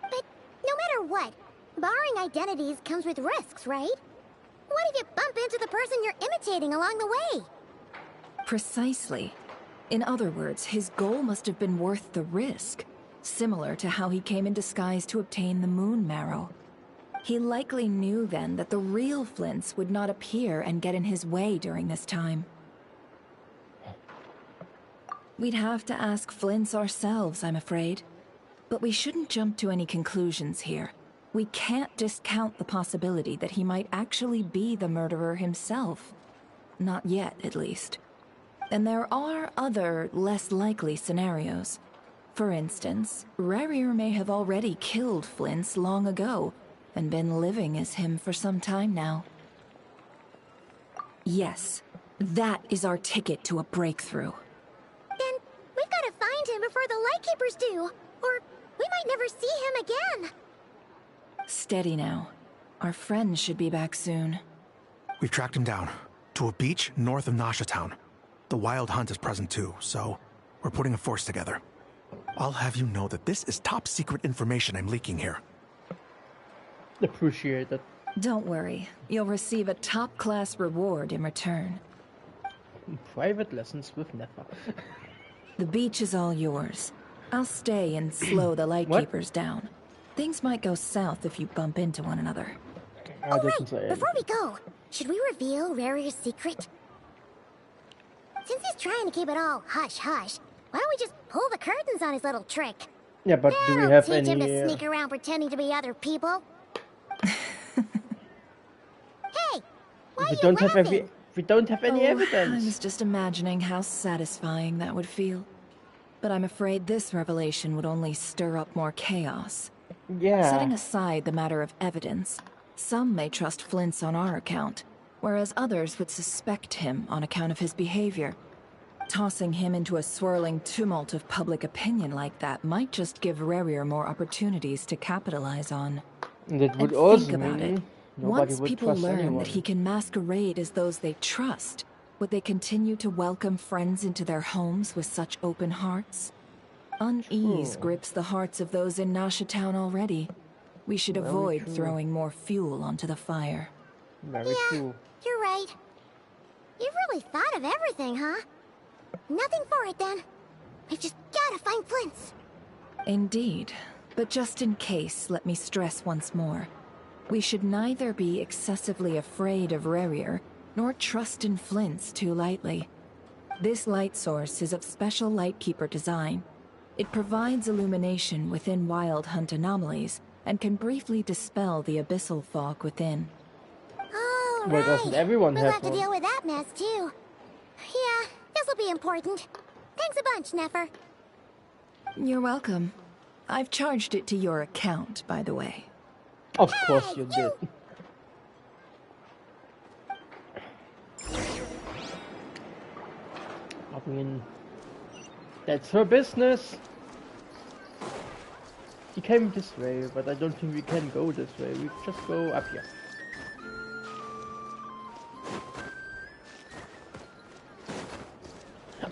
But no matter what, borrowing identities comes with risks, right? What if you bump into the person you're imitating along the way?
Precisely. In other words, his goal must have been worth the risk, similar to how he came in disguise to obtain the moon marrow. He likely knew then that the real Flint's would not appear and get in his way during this time. We'd have to ask Flint's ourselves, I'm afraid. But we shouldn't jump to any conclusions here. We can't discount the possibility that he might actually be the murderer himself. Not yet, at least. And there are other, less likely scenarios. For instance, Rerir may have already killed Flint's long ago, and been living as him for some time now. Yes, that is our ticket to a breakthrough.
Then we've got to find him before the Lightkeepers do, or we might never see him again.
Steady now. Our friend should be back soon.
We've tracked him down to a beach north of Nasha Town. The Wild Hunt is present too, so we're putting a force together. I'll have you know that this is top secret information I'm leaking here.
Appreciate it.
Don't worry. You'll receive a top-class reward in return.
Private lessons with Nefa.
The beach is all yours. I'll stay and slow the Lightkeepers down. Things might go south if you bump into one another.
Oh, right. Before we go, should we reveal Rerir's secret? Since he's trying to keep it all hush-hush, why don't we just pull the curtains on his little trick?
Yeah, but do we
That'll
have
teach
any...
him to sneak around pretending to be other people. Hey, why are you laughing?
We don't have any evidence.
I was just imagining how satisfying that would feel. But I'm afraid this revelation would only stir up more chaos.
Yeah.
Setting aside the matter of evidence, some may trust Flint's on our account, whereas others would suspect him on account of his behavior. Tossing him into a swirling tumult of public opinion like that might just give Rerir more opportunities to capitalize on.
That would
and
also
think about
mean
it.
nobody
Once
would
people
trust
learn
anyone.
that he can masquerade as those they trust, would they continue to welcome friends into their homes with such open hearts? Unease grips the hearts of those in Nasha Town already. We should
Very
avoid
true.
throwing more fuel onto the fire.
Very true.
You're right. You've really thought of everything, huh? Nothing for it then. We've just gotta find Flint's.
Indeed. But just in case, let me stress once more. We should neither be excessively afraid of Rarier, nor trust in Flint's too lightly. This light source is of special Lightkeeper design. It provides illumination within Wild Hunt anomalies, and can briefly dispel the abyssal fog within.
Oh,
Well,
right.
doesn't everyone
We'll
have
have to
one?
deal with that mess, too. Yeah, this'll be important. Thanks a bunch, Nefer.
You're welcome. I've charged it to your account, by the way.
Of course you did. I mean, that's her business. He came this way, but I don't think we can go this way. We just go up here.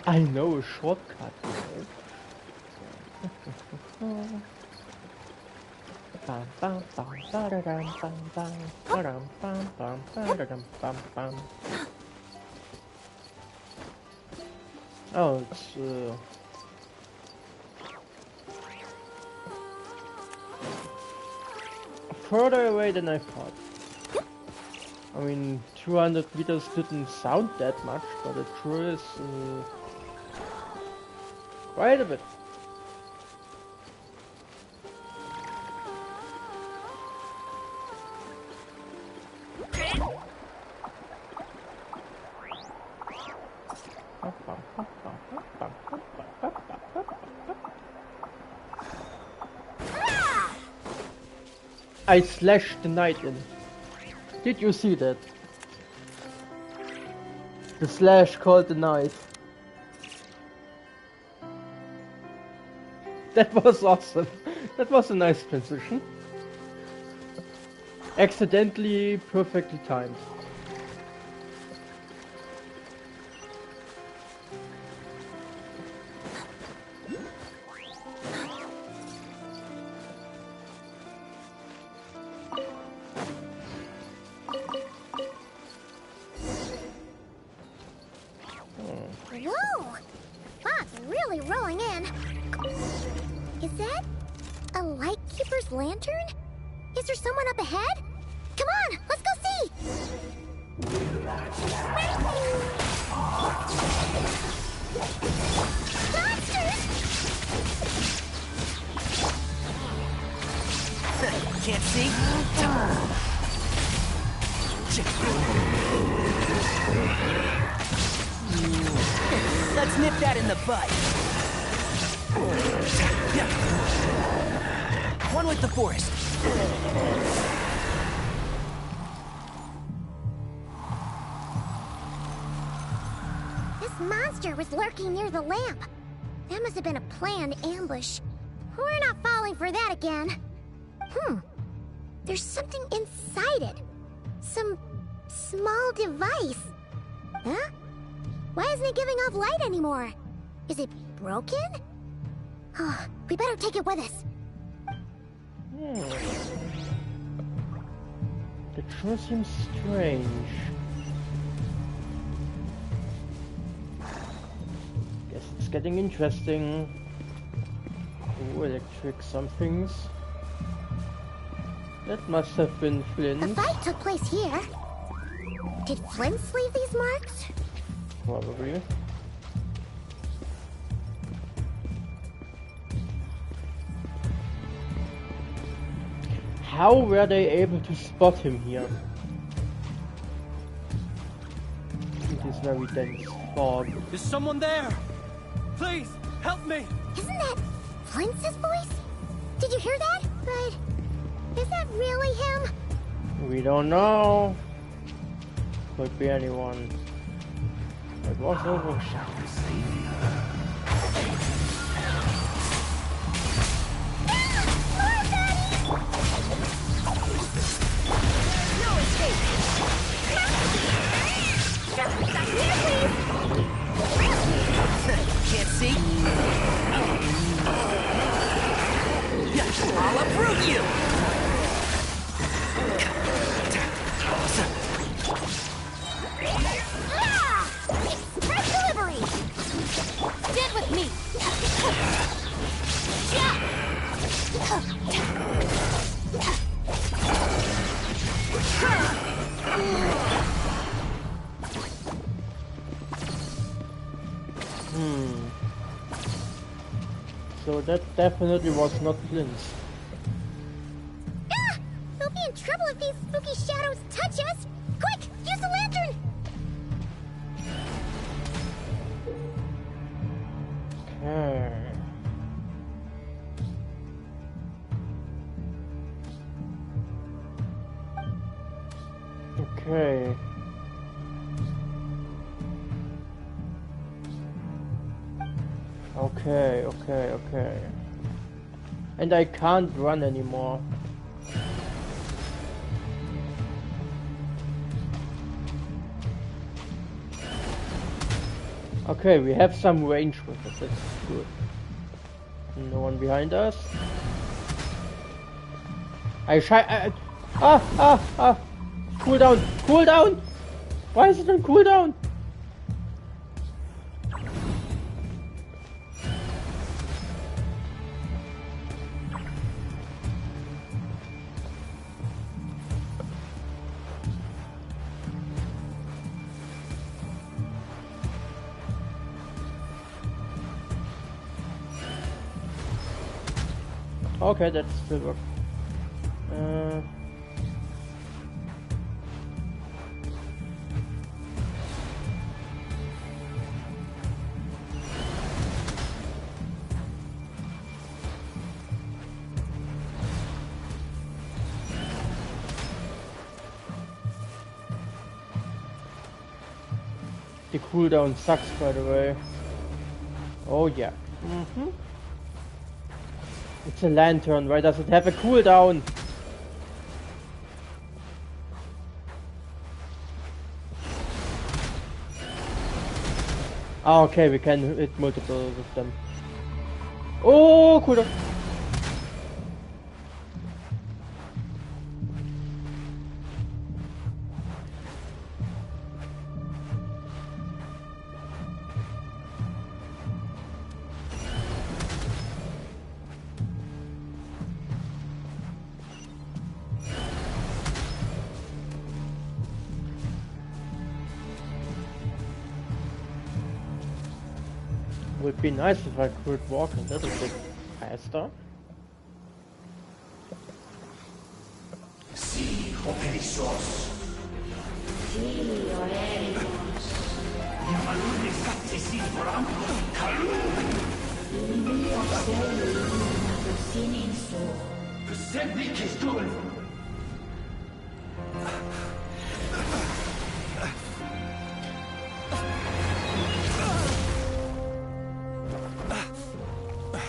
I know a shortcut. Oh, it's further away than I thought. I mean, 200 meters didn't sound that much, but it sure is quite a bit. I slashed the knight in. Did you see that? The slash called the knight. That was awesome. That was a nice transition. Accidentally perfectly timed.
Whoa! Fog's really rolling in. Is that a Lightkeeper's lantern? Is there someone up ahead? Come on, let's go see! Monsters!
Can't see? Let's nip that in the bud. One with the forest.
This monster was lurking near the lamp. That must have been a planned ambush. We're not falling for that again. There's something inside it. Some small device. Huh? Why isn't it giving off light anymore? Is it broken? Oh, we better take it with us.
That sure seems strange. Guess it's getting interesting. Ooh, electric somethings. That must have been Flint.
The fight took place here. Did Flint's leave these marks?
Probably. How were they able to spot him here? It is very dense fog.
Is someone there? Please, help me!
Isn't that Flint's voice? Did you hear that? But is that really him?
We don't know. Could be anyone. It was over.
No escape!
Can't see? I'll uproot you!
So that definitely was not Flint's.
Ah! We'll be in trouble if these spooky shadows touch us! Quick! Use the lantern!
Okay. Okay. And I can't run anymore. Okay, we have some range with it, that's good. No one behind us. Cool down! Why is it on cooldown? Okay, that still works. The cooldown sucks, by the way. Oh yeah. It's a lantern, why does it have a cooldown? Ah, okay, we can hit multiple of them. Oh, cooldown! Would be nice if I could walk a little bit faster.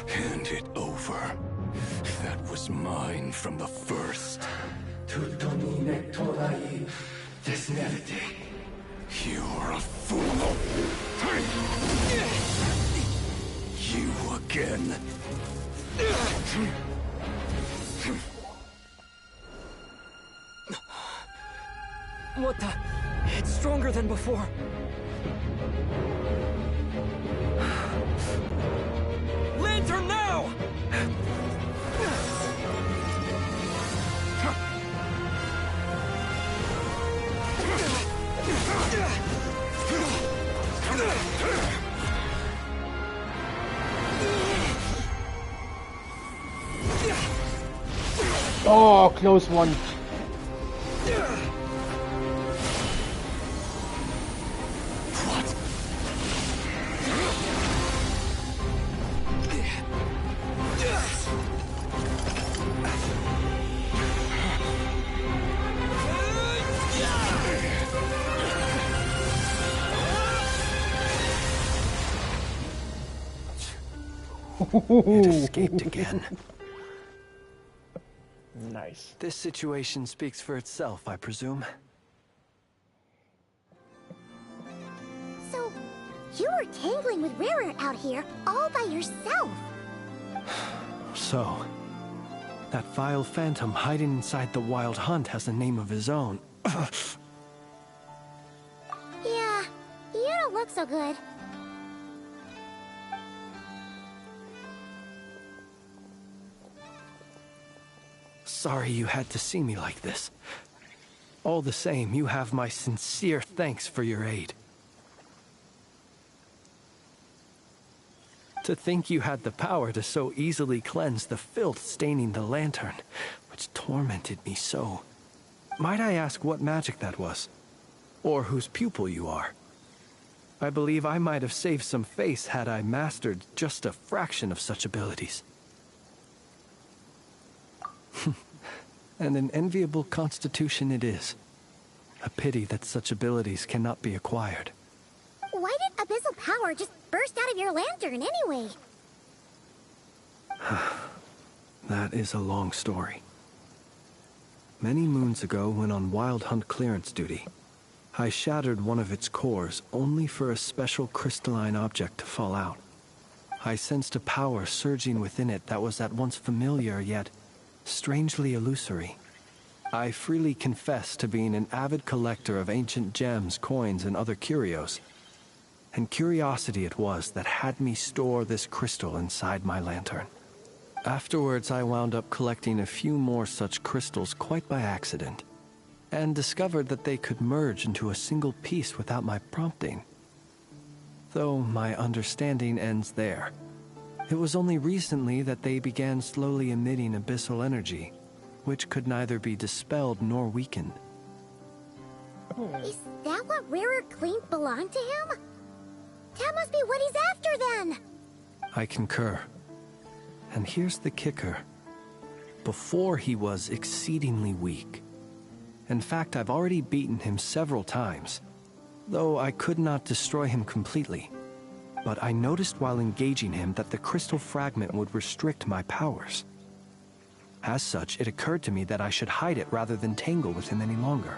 Hand it over. That was mine from the first. You're a fool. You again.
What the? It's stronger than before. Lantern now!
Oh, close one.
It escaped again.
Nice.
This situation speaks for itself, I presume.
So, you were tangling with Rarer out here all by yourself.
So, that vile phantom hiding inside the Wild Hunt has a name of his own.
Yeah, you don't look so good.
Sorry you had to see me like this. All the same, you have my sincere thanks for your aid.
To think you had the power to so easily cleanse the filth staining the lantern, which tormented me so. Might I ask what magic that was? Or whose pupil you are? I believe I might have saved some face had I mastered just a fraction of such abilities. And an enviable constitution it is. A pity that such abilities cannot be acquired.
Why did abyssal power just burst out of your lantern anyway?
That is a long story. Many moons ago, when on Wild Hunt clearance duty, I shattered one of its cores only for a special crystalline object to fall out. I sensed a power surging within it that was at once familiar yet strangely illusory. I freely confess to being an avid collector of ancient gems, coins, and other curios. And curiosity it was that had me store this crystal inside my lantern. Afterwards, I wound up collecting a few more such crystals quite by accident, and discovered that they could merge into a single piece without my prompting. Though my understanding ends there. It was only recently that they began slowly emitting abyssal energy, which could neither be dispelled nor weakened.
Is that what Rarer claimed belonged to him? That must be what he's after then!
I concur. And here's the kicker. Before he was exceedingly weak. In fact, I've already beaten him several times, though I could not destroy him completely. But I noticed while engaging him that the crystal fragment would restrict my powers. As such, it occurred to me that I should hide it rather than tangle with him any longer.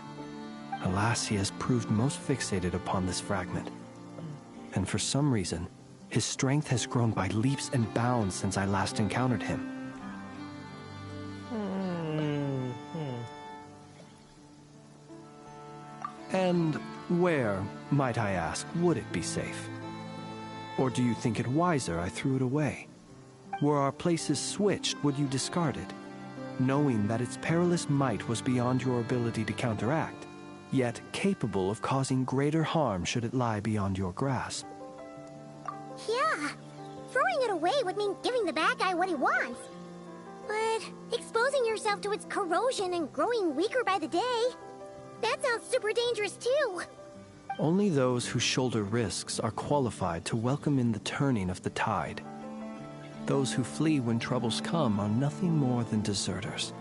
Alas, he has proved most fixated upon this fragment. And for some reason, his strength has grown by leaps and bounds since I last encountered him. And where, might I ask, would it be safe? Or do you think it wiser I threw it away? Were our places switched, would you discard it, knowing that its perilous might was beyond your ability to counteract, yet capable of causing greater harm should it lie beyond your grasp?
Yeah, throwing it away would mean giving the bad guy what he wants. But exposing yourself to its corrosion and growing weaker by the day, that sounds super dangerous too.
Only those who shoulder risks are qualified to welcome in the turning of the tide. Those who flee when troubles come are nothing more than deserters.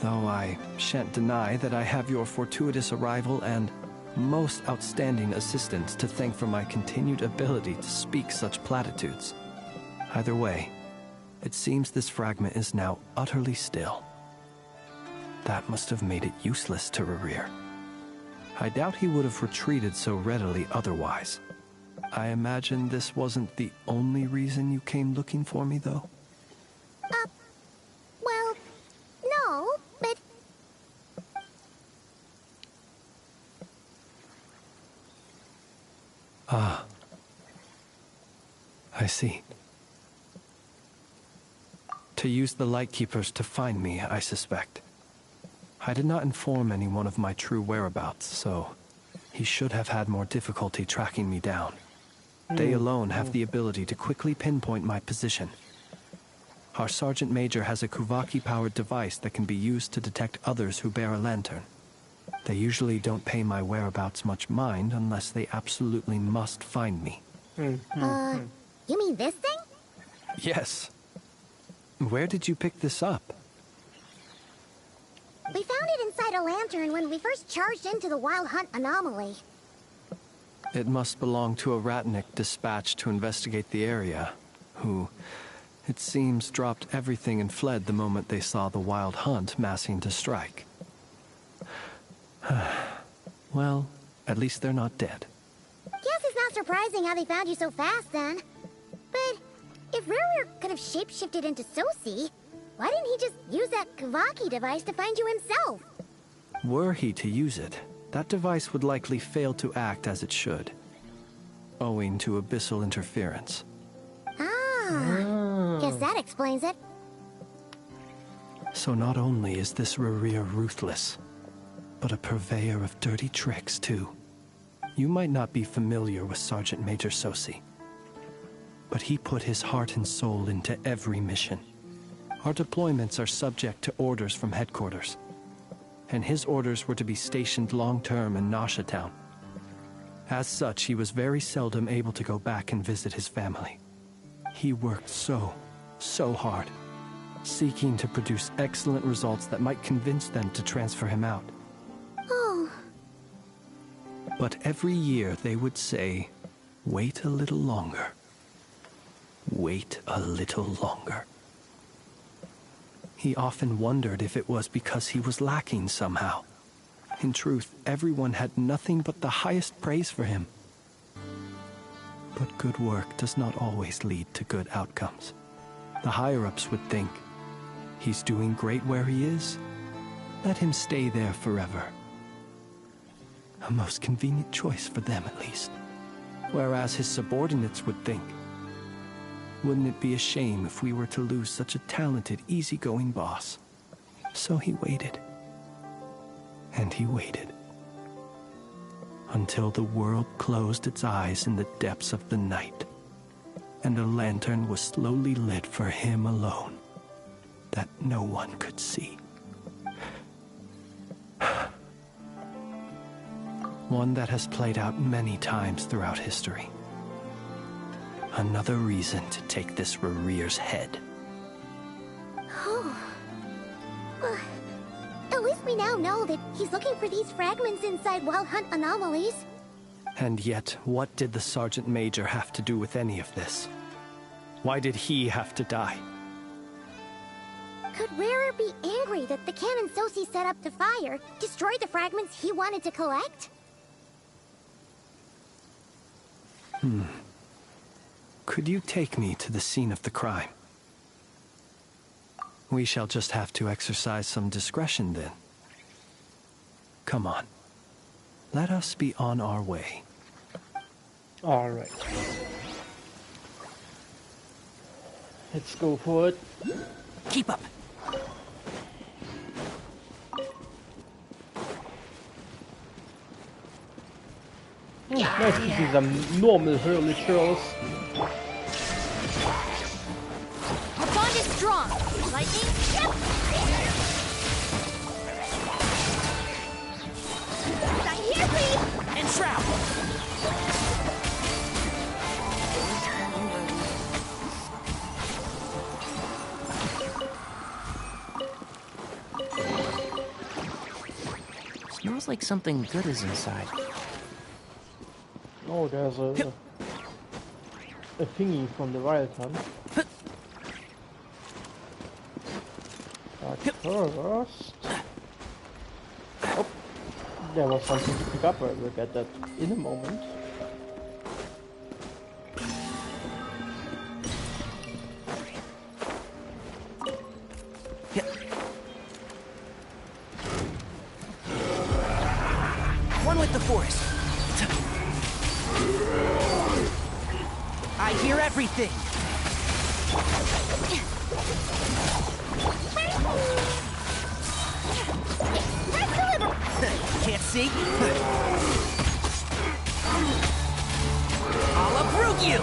Though I shan't deny that I have your fortuitous arrival and most outstanding assistance to thank for my continued ability to speak such platitudes. Either way, it seems this fragment is now utterly still. That must have made it useless to Rarir. I doubt he would have retreated so readily otherwise. I imagine this wasn't the only reason you came looking for me, though?
Well, no, but...
Ah. I see. To use the Lightkeepers to find me, I suspect. I did not inform anyone of my true whereabouts, so he should have had more difficulty tracking me down. They alone have the ability to quickly pinpoint my position. Our Sergeant Major has a Kuvaki-powered device that can be used to detect others who bear a lantern. They usually don't pay my whereabouts much mind unless they absolutely must find me.
You mean this thing?
Yes. Where did you pick this up?
We found it inside a lantern when we first charged into the Wild Hunt anomaly.
It must belong to a Ratnik dispatched to investigate the area, who, it seems, dropped everything and fled the moment they saw the Wild Hunt massing to strike. Well, at least they're not dead.
Guess it's not surprising how they found you so fast, then. But if Rarir could have shapeshifted into Sosi, why didn't he just use that Kavaki device to find you himself?
Were he to use it, that device would likely fail to act as it should, owing to abyssal interference.
Guess that explains it.
So not only is this Rarir ruthless, but a purveyor of dirty tricks, too. You might not be familiar with Sergeant Major Sosi. but he put his heart and soul into every mission. Our deployments are subject to orders from headquarters, and his orders were to be stationed long-term in Nasha Town. As such, he was very seldom able to go back and visit his family. He worked so hard, seeking to produce excellent results that might convince them to transfer him out.
Oh.
But every year they would say, "Wait a little longer. Wait a little longer." He often wondered if it was because he was lacking somehow. In truth, everyone had nothing but the highest praise for him. But good work does not always lead to good outcomes. The higher-ups would think, he's doing great where he is. Let him stay there forever. A most convenient choice for them, at least. Whereas his subordinates would think, wouldn't it be a shame if we were to lose such a talented, easygoing boss? So he waited. And he waited. Until the world closed its eyes in the depths of the night, and a lantern was slowly lit for him alone, that no one could see. One that has played out many times throughout history. Another reason to take this Rerere's head.
Oh. At least we now know that he's looking for these fragments inside Wild Hunt anomalies.
And yet, what did the Sergeant Major have to do with any of this? Why did he have to die?
Could Rarer be angry that the cannon Sosi set up to fire destroyed the fragments he wanted to collect?
Could you take me to the scene of the crime? We shall just have to exercise some discretion then. Come on. Let us be on our way.
Alright. Let's go for it.
Keep up.
Nice to see some normal hurly churls.
The bond is strong. Lightning, yep. Not here, please.
And shroud. Smells like something good is inside.
Oh, there's a thingy from the Wild Hunt. But first... Oh, there was something to pick up. I will get that in a moment.
One with the forest. I hear everything. Can't see? I'll uproot you!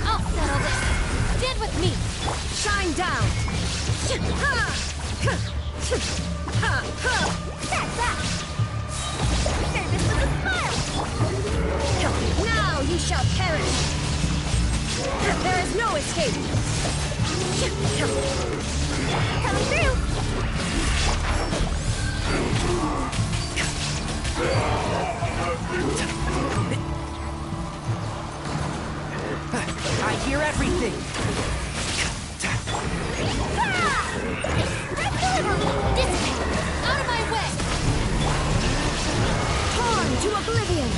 I'll settle this. Stand with me. Shine down. That's that. Say this with a smile. Now you shall perish. There is no escape. Come through.
I hear everything.
Dissipate. Out of my way. Torn to oblivion.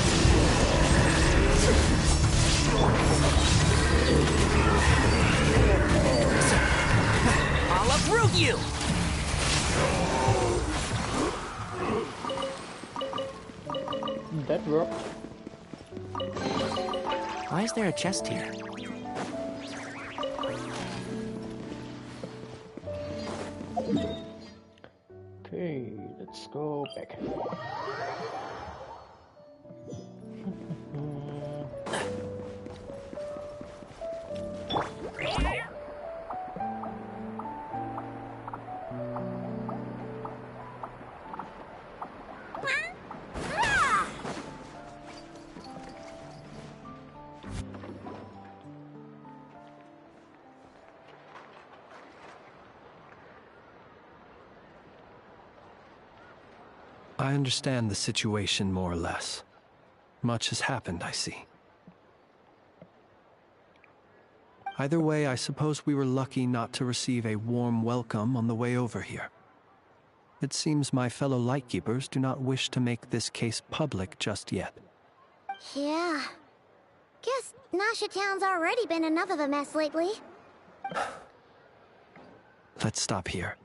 I'll uproot you!
That worked.
Why is there a chest here?
Okay, let's go back.
I understand the situation more or less. Much has happened, I see. Either way, I suppose we were lucky not to receive a warm welcome on the way over here. It seems my fellow Lightkeepers do not wish to make this case public just yet.
Yeah. Guess Nasha Town's already been enough of a mess lately.
Let's stop here.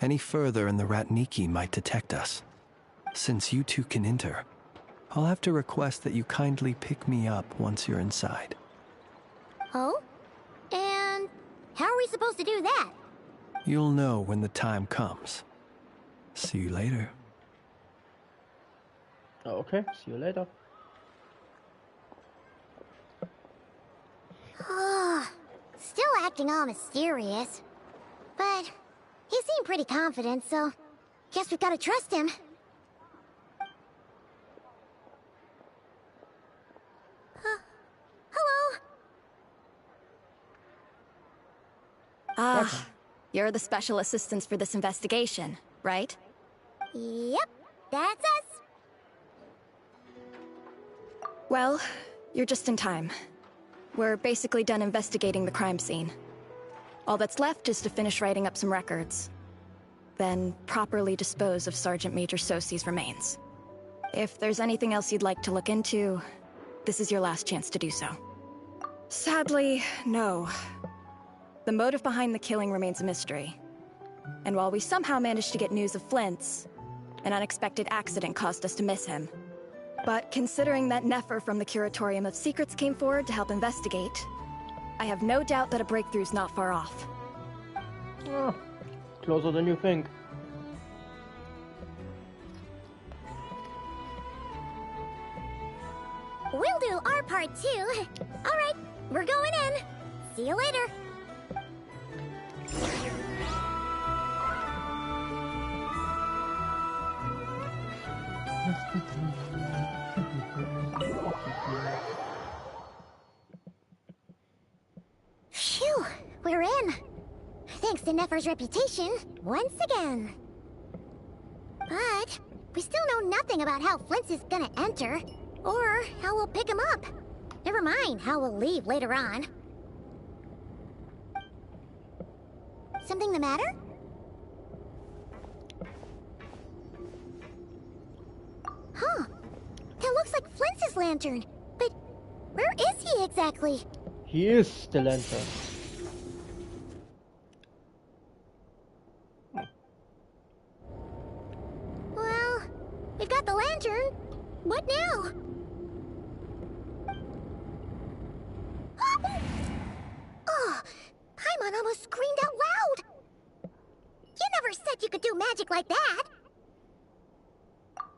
Any further and the Ratniki might detect us. Since you two can enter, I'll have to request that you kindly pick me up once you're inside.
Oh? And how are we supposed to do that?
You'll know when the time comes. See you later.
Okay, see you later.
Still acting all mysterious. But he seemed pretty confident, so guess we've got to trust him. Hello?
Ah, you're the special assistants for this investigation, right?
Yep, that's us.
Well, you're just in time. We're basically done investigating the crime scene. All that's left is to finish writing up some records. Then properly dispose of Sergeant Major Sosi's remains. If there's anything else you'd like to look into, this is your last chance to do so. Sadly, no. The motive behind the killing remains a mystery. And while we somehow managed to get news of Flint's, an unexpected accident caused us to miss him. But considering that Nefer from the Curatorium of Secrets came forward to help investigate, I have no doubt that a breakthrough's not far off.
Oh, closer than you think.
We'll do our part too. Alright, we're going in. See you later. Phew, we're in. Thanks to Nefer's reputation, once again. But we still know nothing about how Flint's is gonna enter, or how we'll pick him up. Never mind how we'll leave later on. Something the matter? Huh. That looks like Flint's lantern. But where is he exactly?
He is the lantern.
Well, we've got the lantern. What now? Oh, Paimon almost screamed out loud. You never said you could do magic like that.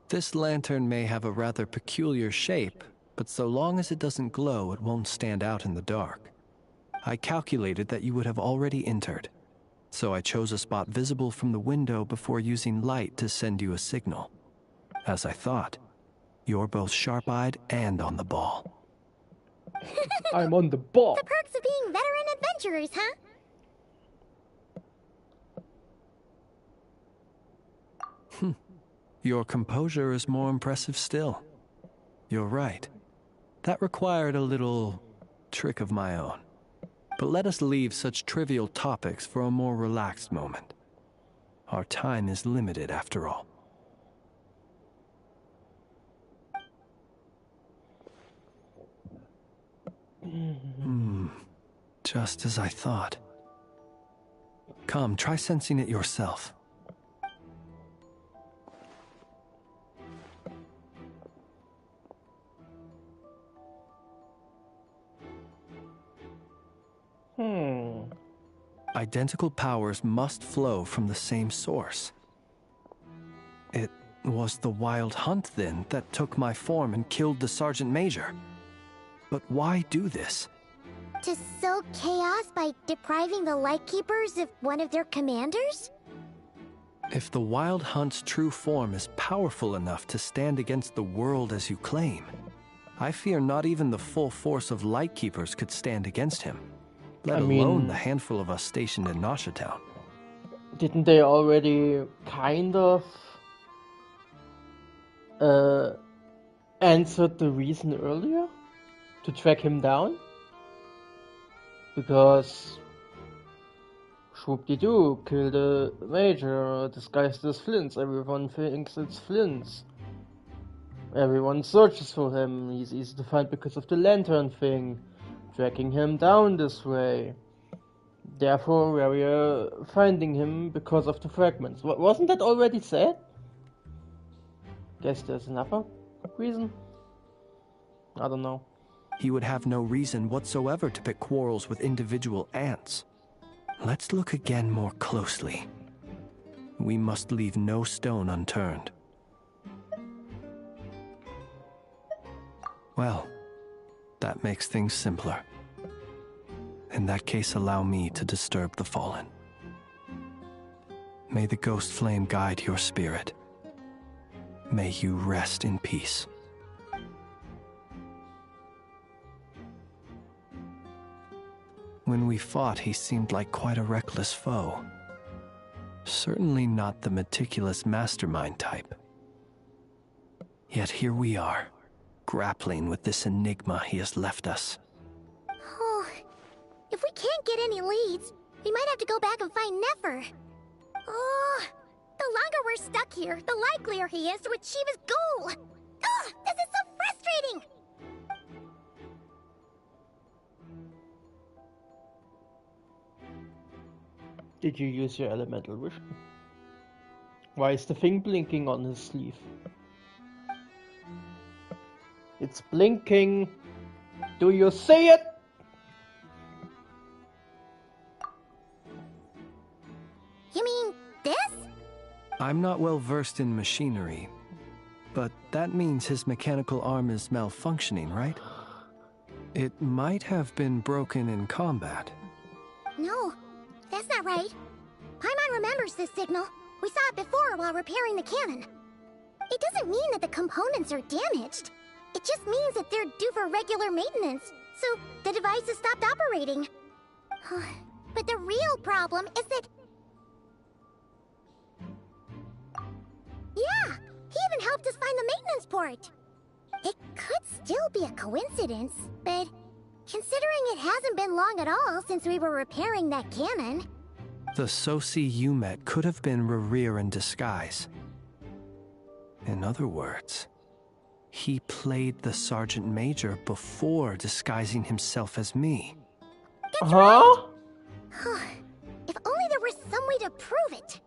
This lantern may have a rather peculiar shape, but so long as it doesn't glow, it won't stand out in the dark. I calculated that you would have already entered, so I chose a spot visible from the window before using light to send you a signal. As I thought, you're both sharp-eyed and on the ball.
I'm on the ball.
The perks of being veteran adventurers, huh?
Your composure is more impressive still. You're right. That required a little trick of my own. But let us leave such trivial topics for a more relaxed moment. Our time is limited after all. Just as I thought. Come, try sensing it yourself. Identical powers must flow from the same source. It was the Wild Hunt, then, that took my form and killed the Sergeant Major. But why do this?
To sow chaos by depriving the Lightkeepers of one of their commanders?
If the Wild Hunt's true form is powerful enough to stand against the world as you claim, I fear not even the full force of Lightkeepers could stand against him. Let alone the handful of us stationed in Nasha Town.
Didn't they already kind of answered the reason earlier to track him down? Because whoop-de-doo, kill the Major, disguised as Flint's, everyone thinks it's Flint's. Everyone searches for him, he's easy to find because of the lantern thing, tracking him down this way. Therefore, we're finding him because of the fragments. Wasn't that already said? Guess there's another reason? I don't know.
He would have no reason whatsoever to pick quarrels with individual ants. Let's look again more closely. We must leave no stone unturned. Well, that makes things simpler. In that case, allow me to disturb the fallen. May the ghost flame guide your spirit. May you rest in peace. When we fought, he seemed like quite a reckless foe. Certainly not the meticulous mastermind type. Yet here we are, grappling with this enigma he has left us.
Oh, if we can't get any leads, we might have to go back and find Nefer. Oh, the longer we're stuck here, the likelier he is to achieve his goal. Oh, this is so frustrating!
Did you use your elemental vision? Why is the thing blinking on his sleeve? It's blinking! Do you see it?
You mean this?
I'm not well versed in machinery, but that means his mechanical arm is malfunctioning, right? It might have been broken in combat.
No, that's not right. Paimon remembers this signal. We saw it before while repairing the cannon. It doesn't mean that the components are damaged. It just means that they're due for regular maintenance, so the device has stopped operating. But the real problem is that... Yeah, he even helped us find the maintenance port. It could still be a coincidence, but considering it hasn't been long at all since we were repairing that cannon...
The Sosi you met could have been Rerir in disguise. In other words, he played the Sergeant Major before disguising himself as me.
That's right! If only there were some way to prove it.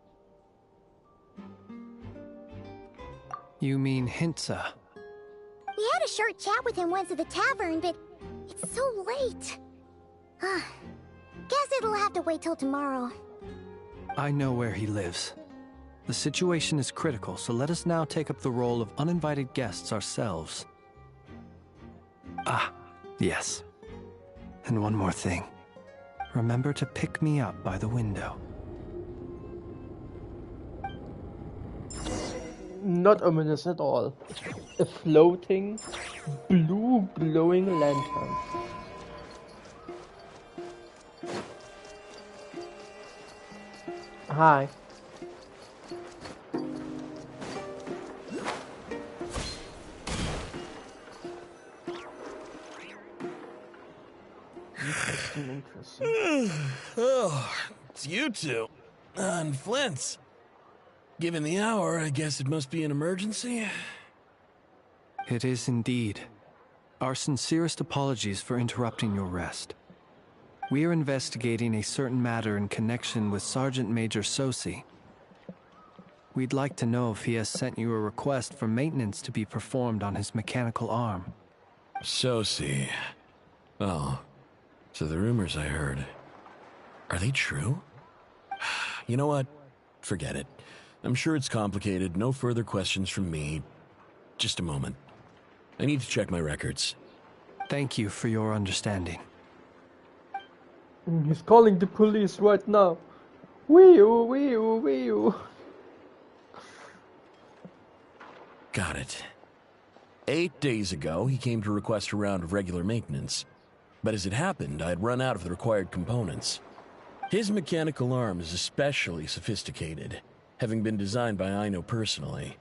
You mean Hintsa?
We had a short chat with him once at the tavern, but it's so late. Guess it'll have to wait till tomorrow.
I know where he lives. The situation is critical, so let us now take up the role of uninvited guests ourselves. Ah, yes. And one more thing. Remember to pick me up by the window.
Not ominous at all. A floating, blue glowing lantern. Hi. Interesting.
Oh, it's you two. And Flint's. Given the hour, I guess it must be an emergency.
It is indeed. Our sincerest apologies for interrupting your rest. We are investigating a certain matter in connection with Sergeant Major Sosi. We'd like to know if he has sent you a request for maintenance to be performed on his mechanical arm.
Sosi. Oh, so the rumors I heard, are they true? You know what? Forget it. I'm sure it's complicated. No further questions from me. Just a moment. I need to check my records.
Thank you for your understanding.
He's calling the police right now. Wee-oo, wee-oo, wee-oo.
Got it. 8 days ago, he came to request a round of regular maintenance. But as it happened, I had run out of the required components. His mechanical arm is especially sophisticated, having been designed by Aino personally.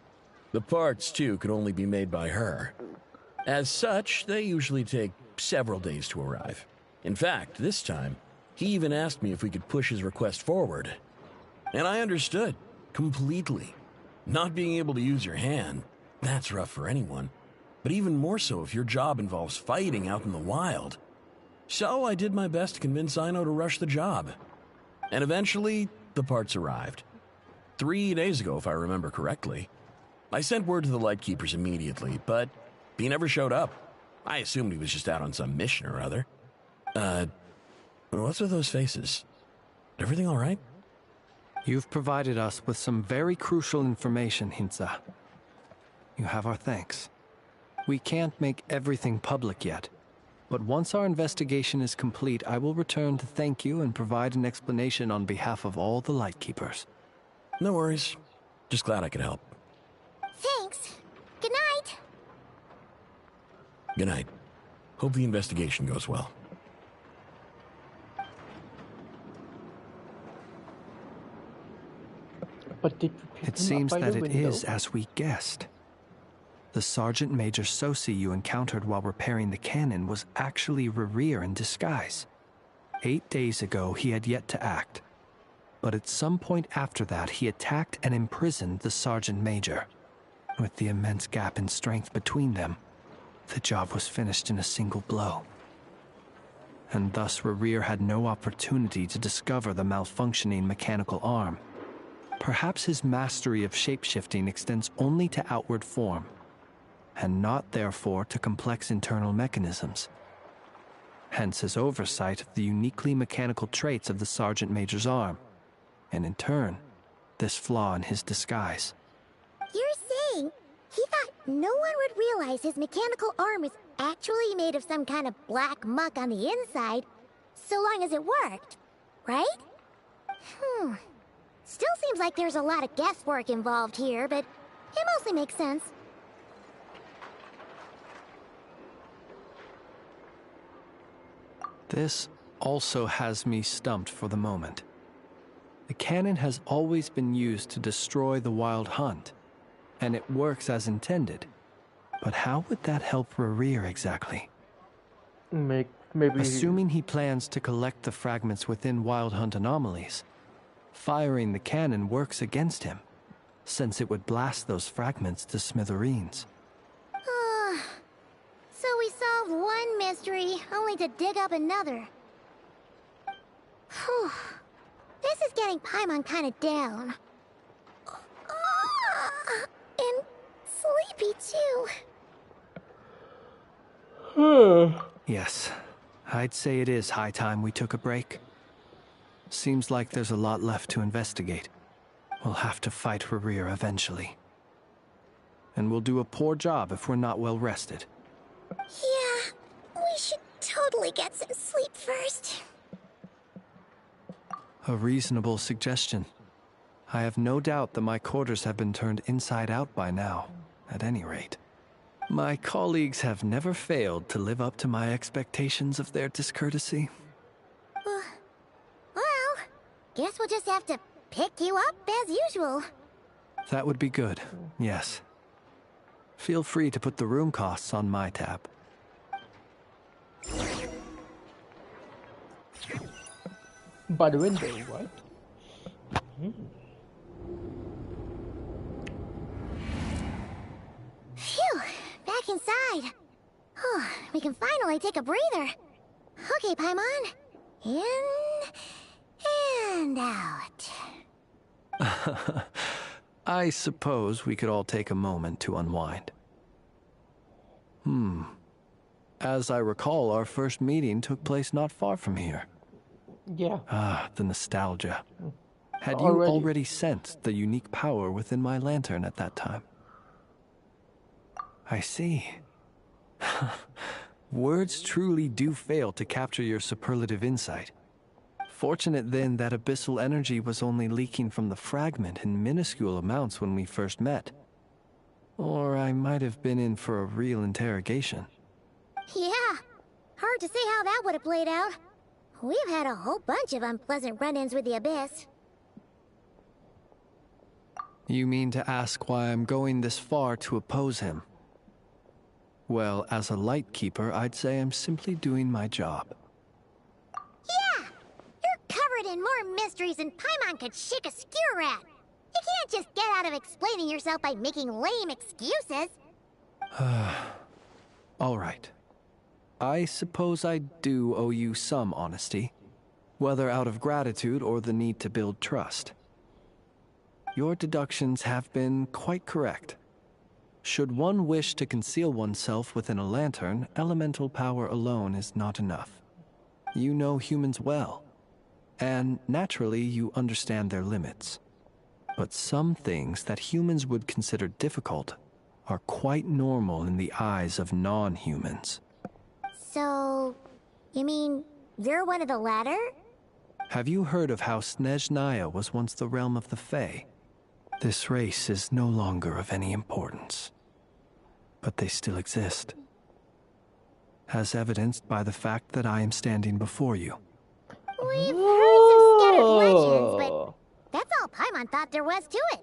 The parts, too, could only be made by her. As such, they usually take several days to arrive. In fact, this time, he even asked me if we could push his request forward. And I understood, completely. Not being able to use your hand, that's rough for anyone. But even more so if your job involves fighting out in the wild. So I did my best to convince Ino to rush the job. And eventually, the parts arrived. 3 days ago, if I remember correctly. I sent word to the Lightkeepers immediately, but he never showed up. I assumed he was just out on some mission or other. What's with those faces? Everything all right?
You've provided us with some very crucial information, Hintsa. You have our thanks. We can't make everything public yet, but once our investigation is complete, I will return to thank you and provide an explanation on behalf of all the Lightkeepers.
No worries. Just glad I could help.
Thanks. Good night.
Good night. Hope the investigation goes well.
But did
it seems that it is as we guessed. The Sergeant Major Sosi you encountered while repairing the cannon was actually Rerir in disguise. 8 days ago, he had yet to act. But at some point after that, he attacked and imprisoned the Sergeant Major. With the immense gap in strength between them, the job was finished in a single blow. And thus Rerir had no opportunity to discover the malfunctioning mechanical arm. Perhaps his mastery of shapeshifting extends only to outward form, and not therefore to complex internal mechanisms. Hence his oversight of the uniquely mechanical traits of the Sergeant Major's arm, and in turn, this flaw in his disguise.
You're saying he thought no one would realize his mechanical arm is actually made of some kind of black muck on the inside, so long as it worked, right? Still seems like there's a lot of guesswork involved here, but it mostly makes sense.
This also has me stumped for the moment. The cannon has always been used to destroy the Wild Hunt, and it works as intended. But how would that help Rerir exactly?
Maybe...
Assuming he plans to collect the fragments within Wild Hunt anomalies, firing the cannon works against him, since it would blast those fragments to smithereens.
So we solved one mystery, only to dig up another. Whew. This is getting Paimon kind of down. And sleepy, too.
Yes, I'd say it is high time we took a break. Seems like there's a lot left to investigate. We'll have to fight Rerir eventually. And we'll do a poor job if we're not well rested.
Yeah, we should totally get some sleep first.
A reasonable suggestion. I have no doubt that my quarters have been turned inside out by now, at any rate. My colleagues have never failed to live up to my expectations of their discourtesy.
Well, guess we'll just have to pick you up as usual.
That would be good, yes. Feel free to put the room costs on my tab.
By the window, right?
Phew, back inside. We can finally take a breather. Okay, Paimon. In and out.
I suppose we could all take a moment to unwind. As I recall, our first meeting took place not far from here.
Yeah.
Ah, the nostalgia. Had you already sensed the unique power within my lantern at that time? I see. Words truly do fail to capture your superlative insight. Fortunate then that abyssal energy was only leaking from the fragment in minuscule amounts when we first met. Or I might have been in for a real interrogation.
Yeah, hard to say how that would have played out. We've had a whole bunch of unpleasant run-ins with the Abyss.
You mean to ask why I'm going this far to oppose him? Well, as a Lightkeeper, I'd say I'm simply doing my job.
Yeah! You're covered in more mysteries than Paimon could shake a skewer at. You can't just get out of explaining yourself by making lame excuses.
All right. I suppose I do owe you some honesty, whether out of gratitude or the need to build trust. Your deductions have been quite correct. Should one wish to conceal oneself within a lantern, elemental power alone is not enough. You know humans well, and naturally you understand their limits. But some things that humans would consider difficult are quite normal in the eyes of non-humans.
So, you mean you're one of the latter?
Have you heard of how Snezhnaya was once the realm of the Fae? This race is no longer of any importance, but they still exist, as evidenced by the fact that I am standing before you.
We've heard some scattered legends, but that's all Paimon thought there was to it.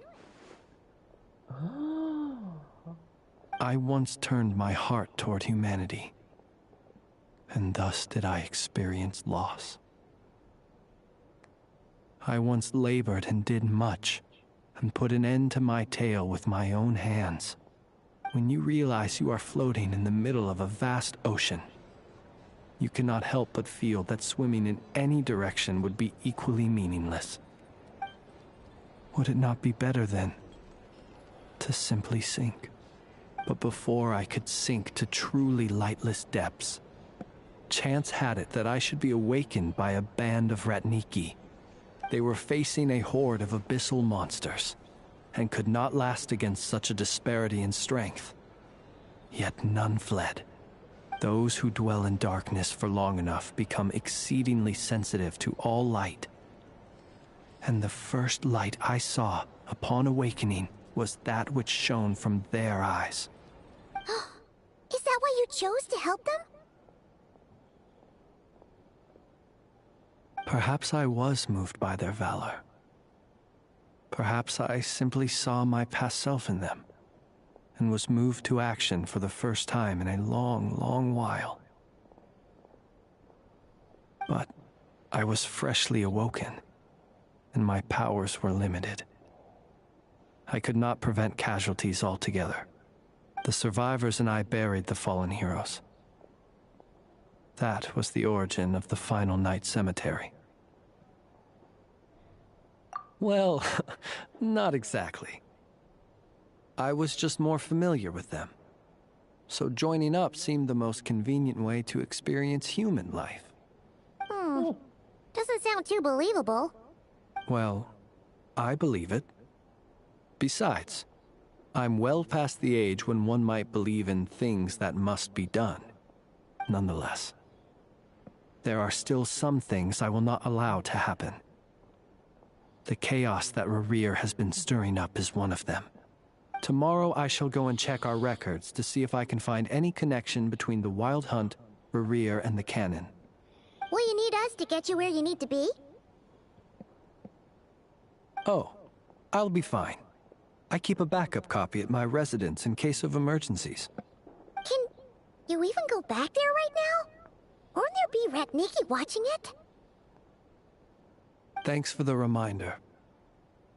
I once turned my heart toward humanity, and thus did I experience loss. I once labored and did much, and put an end to my tale with my own hands. When you realize you are floating in the middle of a vast ocean, you cannot help but feel that swimming in any direction would be equally meaningless. Would it not be better, then, to simply sink? But before I could sink to truly lightless depths, chance had it that I should be awakened by a band of Ratniki. They were facing a horde of abyssal monsters, and could not last against such a disparity in strength. Yet none fled. Those who dwell in darkness for long enough become exceedingly sensitive to all light. And the first light I saw upon awakening was that which shone from their eyes.
Is that why you chose to help them?
Perhaps I was moved by their valor. Perhaps I simply saw my past self in them, and was moved to action for the first time in a long, long while. But I was freshly awoken, and my powers were limited. I could not prevent casualties altogether. The survivors and I buried the fallen heroes. That was the origin of the Final Night Cemetery. Well, not exactly. I was just more familiar with them. So joining up seemed the most convenient way to experience human life.
Doesn't sound too believable.
Well, I believe it. Besides, I'm well past the age when one might believe in things that must be done. Nonetheless, there are still some things I will not allow to happen. The chaos that Rerir has been stirring up is one of them. Tomorrow I shall go and check our records to see if I can find any connection between the Wild Hunt, Rerir, and the Canon.
Will you need us to get you where you need to be?
Oh, I'll be fine. I keep a backup copy at my residence in case of emergencies.
Can you even go back there right now? Won't there be Ratniki watching it?
Thanks for the reminder.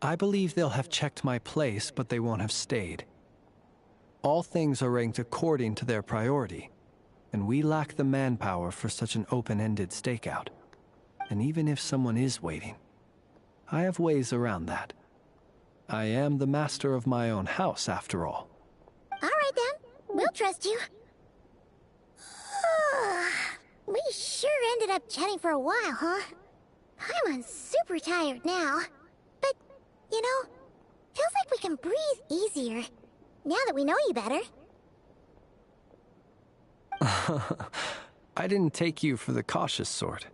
I believe they'll have checked my place, but they won't have stayed. All things are ranked according to their priority, and we lack the manpower for such an open-ended stakeout. And even if someone is waiting, I have ways around that. I am the master of my own house, after all.
All right then, we'll trust you. We sure ended up chatting for a while, huh? Paimon's super tired now. But, you know, feels like we can breathe easier, now that we know you better.
I didn't take you for the cautious sort.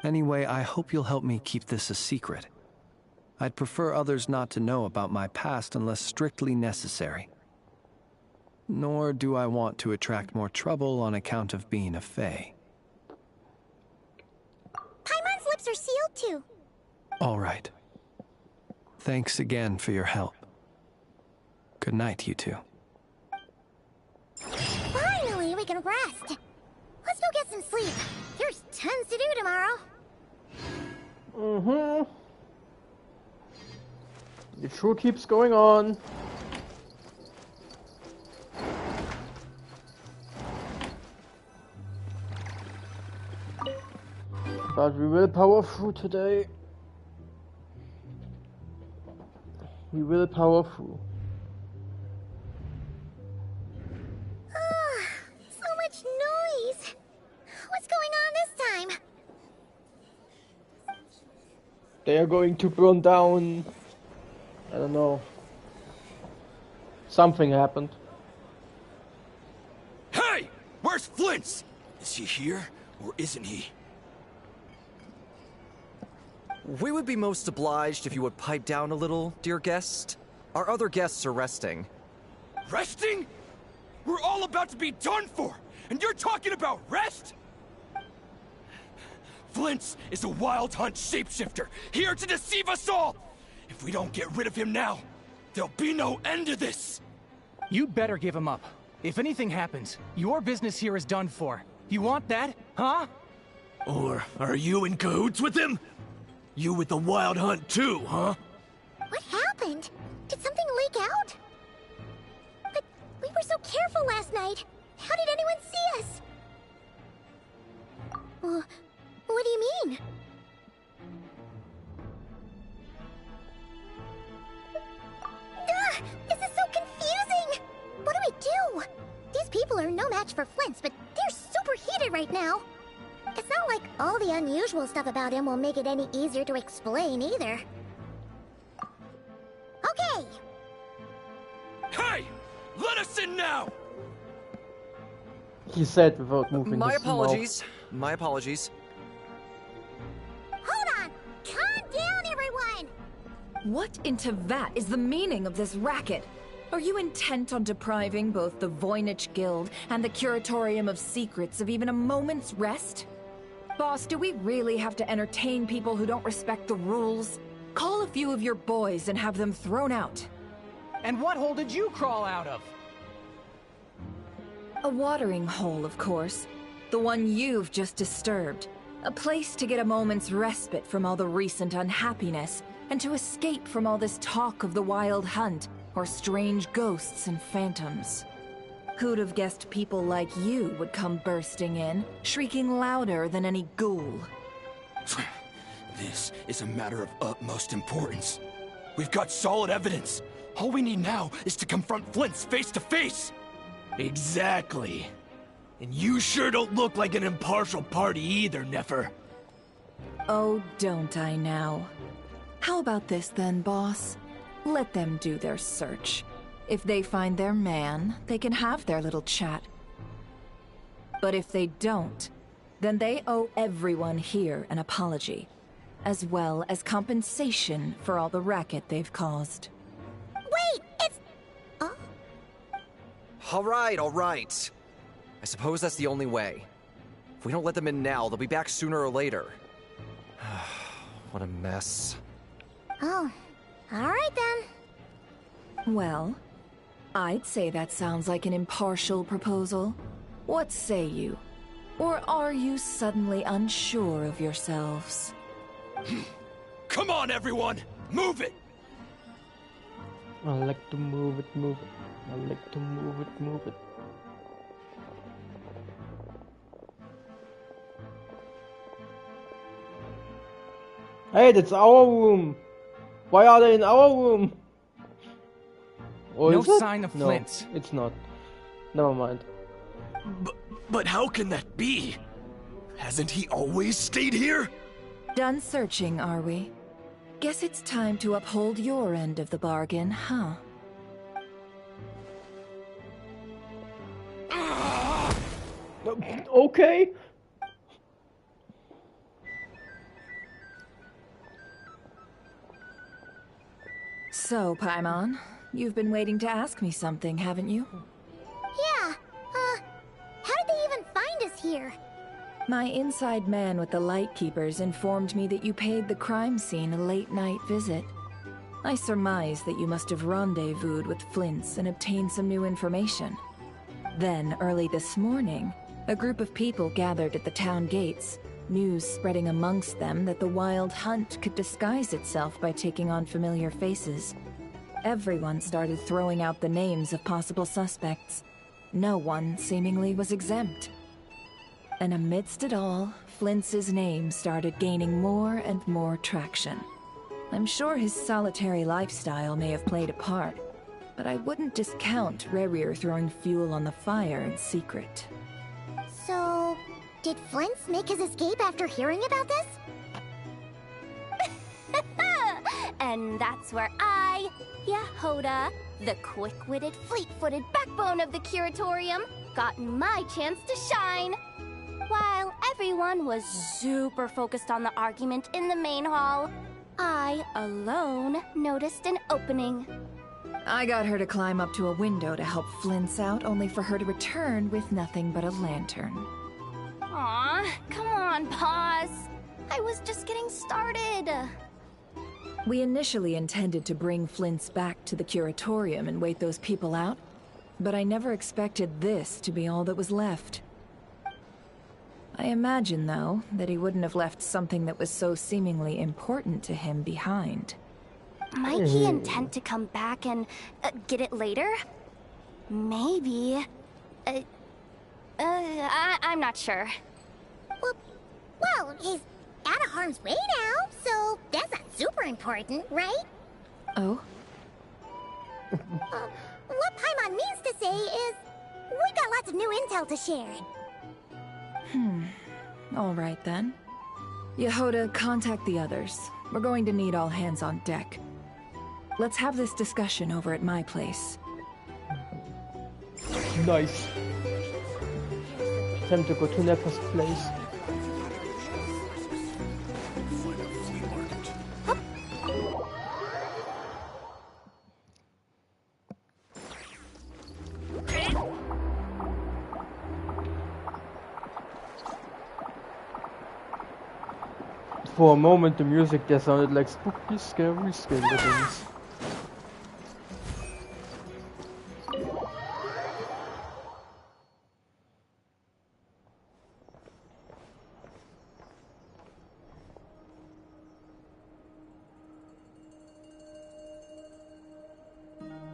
Anyway, I hope you'll help me keep this a secret. I'd prefer others not to know about my past unless strictly necessary. Nor do I want to attract more trouble on account of being a Fae.
Paimon's lips are sealed too.
All right. Thanks again for your help. Good night, you two.
Finally, we can rest. Let's go get some sleep. There's tons to do tomorrow.
Mm-hmm. It sure keeps going on. But we will power through today. We will power through.
So much noise. What's going on this time?
They are going to burn down. I don't know. Something happened.
Hey! Where's Flint's? Is he here, or isn't he?
We would be most obliged if you would pipe down a little, dear guest. Our other guests are resting.
Resting? We're all about to be done for, and you're talking about rest? Flint's is a wild hunt shapeshifter, here to deceive us all! If we don't get rid of him now, there'll be no end to this!
You'd better give him up. If anything happens, your business here is done for. You want that, huh?
Or are you in cahoots with him? You with the Wild Hunt too, huh?
What happened? Did something leak out? But we were so careful last night. How did anyone see us? What do you mean? This is so confusing! What do we do? These people are no match for Flint's, but they're super heated right now. It's not like all the unusual stuff about him will make it any easier to explain either. Okay!
Hey! Let us in now!
He said without moving
My
his
apologies. My apologies.
Hold on! Calm down, everyone!
What in Tevat is the meaning of this racket? Are you intent on depriving both the Voynich Guild and the Curatorium of Secrets of even a moment's rest? Boss, do we really have to entertain people who don't respect the rules? Call a few of your boys and have them thrown out.
And what hole did you crawl out of?
A watering hole, of course. The one you've just disturbed. A place to get a moment's respite from all the recent unhappiness, and to escape from all this talk of the Wild Hunt, or strange ghosts and phantoms. Who'd have guessed people like you would come bursting in, shrieking louder than any ghoul?
This is a matter of utmost importance. We've got solid evidence. All we need now is to confront Flint's face to face.
Exactly. And you sure don't look like an impartial party either, Nefer.
Oh, don't I now? How about this then, boss? Let them do their search. If they find their man, they can have their little chat. But if they don't, then they owe everyone here an apology, as well as compensation for all the racket they've caused.
Wait, it's...
All right. I suppose that's the only way. If we don't let them in now, they'll be back sooner or later. What a mess.
Oh, alright then.
Well, I'd say that sounds like an impartial proposal. What say you? Or are you suddenly unsure of yourselves?
Come on, everyone! Move it!
I like to move it. I like to move it. Hey, that's our room! Why are they in our room? Or
No
is it?
sign of
No,
Flint's.
it's not. Never mind.
But how can that be? Hasn't he always stayed here?
Done searching, are we? Guess it's time to uphold your end of the bargain, huh?
Okay.
So, Paimon, you've been waiting to ask me something, haven't you?
Yeah, how did they even find us here?
My inside man with the Lightkeepers informed me that you paid the crime scene a late-night visit. I surmise that you must have rendezvoused with Flint's and obtained some new information. Then, early this morning, a group of people gathered at the town gates, news spreading amongst them that the Wild Hunt could disguise itself by taking on familiar faces. Everyone started throwing out the names of possible suspects. No one, seemingly, was exempt. And amidst it all, Flint's name started gaining more and more traction. I'm sure his solitary lifestyle may have played a part, but I wouldn't discount Rerir throwing fuel on the fire in secret.
So, did Flint's make his escape after hearing about this?
And that's where I, Yehoda, the quick-witted, fleet-footed backbone of the Curatorium, got my chance to shine. While everyone was super focused on the argument in the main hall, I alone noticed an opening.
I got her to climb up to a window to help Flint's out, only for her to return with nothing but a lantern.
Aw, come on, pause. I was just getting started.
We initially intended to bring Flint's back to the Curatorium and wait those people out, but I never expected this to be all that was left. I imagine, though, that he wouldn't have left something that was so seemingly important to him behind.
Might he intend to come back and get it later? Maybe. I'm not sure.
Well, he's out of harm's way now, so that's not super important, right?
Oh?
What Paimon means to say is, we got lots of new intel to share.
All right then. Yehoda, contact the others. We're going to need all hands on deck. Let's have this discussion over at my place.
Nice. Time to go to Nepa's place. For a moment, the music there sounded like spooky, scary skeletons.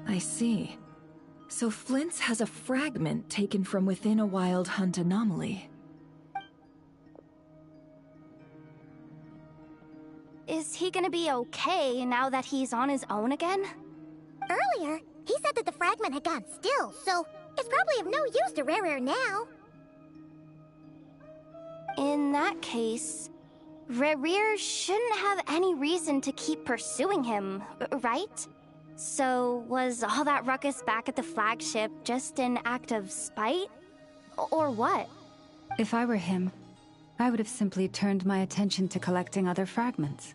I see. So Flint's has a fragment taken from within a Wild Hunt anomaly.
Is he gonna be okay now that he's on his own again?
Earlier, he said that the fragment had gone still, so it's probably of no use to Rerir now.
In that case, Rerir shouldn't have any reason to keep pursuing him, right? So, was all that ruckus back at the flagship just an act of spite? Or what?
If I were him, I would have simply turned my attention to collecting other fragments.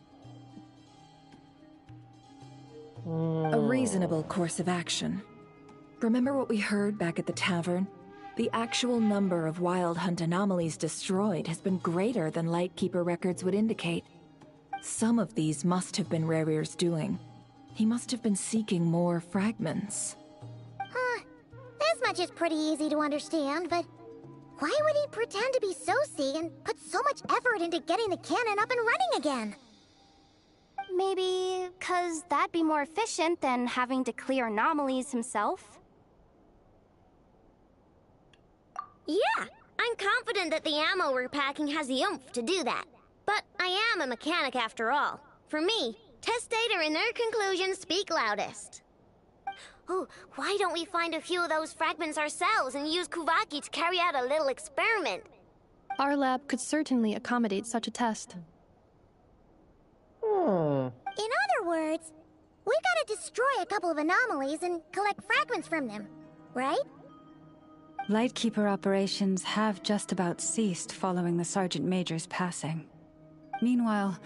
A reasonable course of action. Remember what we heard back at the tavern? The actual number of Wild Hunt anomalies destroyed has been greater than Lightkeeper records would indicate. Some of these must have been Rerir's doing. He must have been seeking more fragments.
This much is pretty easy to understand, but why would he pretend to be Soci and put so much effort into getting the cannon up and running again?
Maybe 'cause that'd be more efficient than having to clear anomalies himself?
Yeah, I'm confident that the ammo we're packing has the oomph to do that. But I am a mechanic after all. For me, test data and their conclusions speak loudest. Ooh, why don't we find a few of those fragments ourselves and use Kuvaki to carry out a little experiment?
Our lab could certainly accommodate such a test.
In other words, we gotta destroy a couple of anomalies and collect fragments from them, right?
Lightkeeper operations have just about ceased following the Sergeant Major's passing. Meanwhile,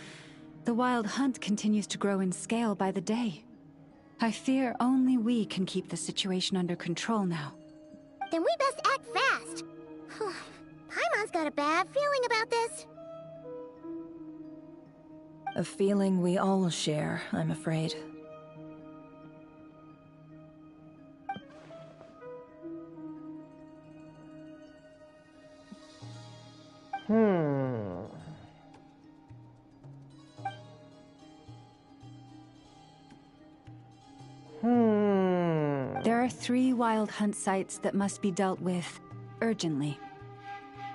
the Wild Hunt continues to grow in scale by the day. I fear only we can keep the situation under control now.
Then we best act fast. Paimon's got a bad feeling about this.
A feeling we all share, I'm afraid.
are 3 wild hunt sites that must be dealt with urgently.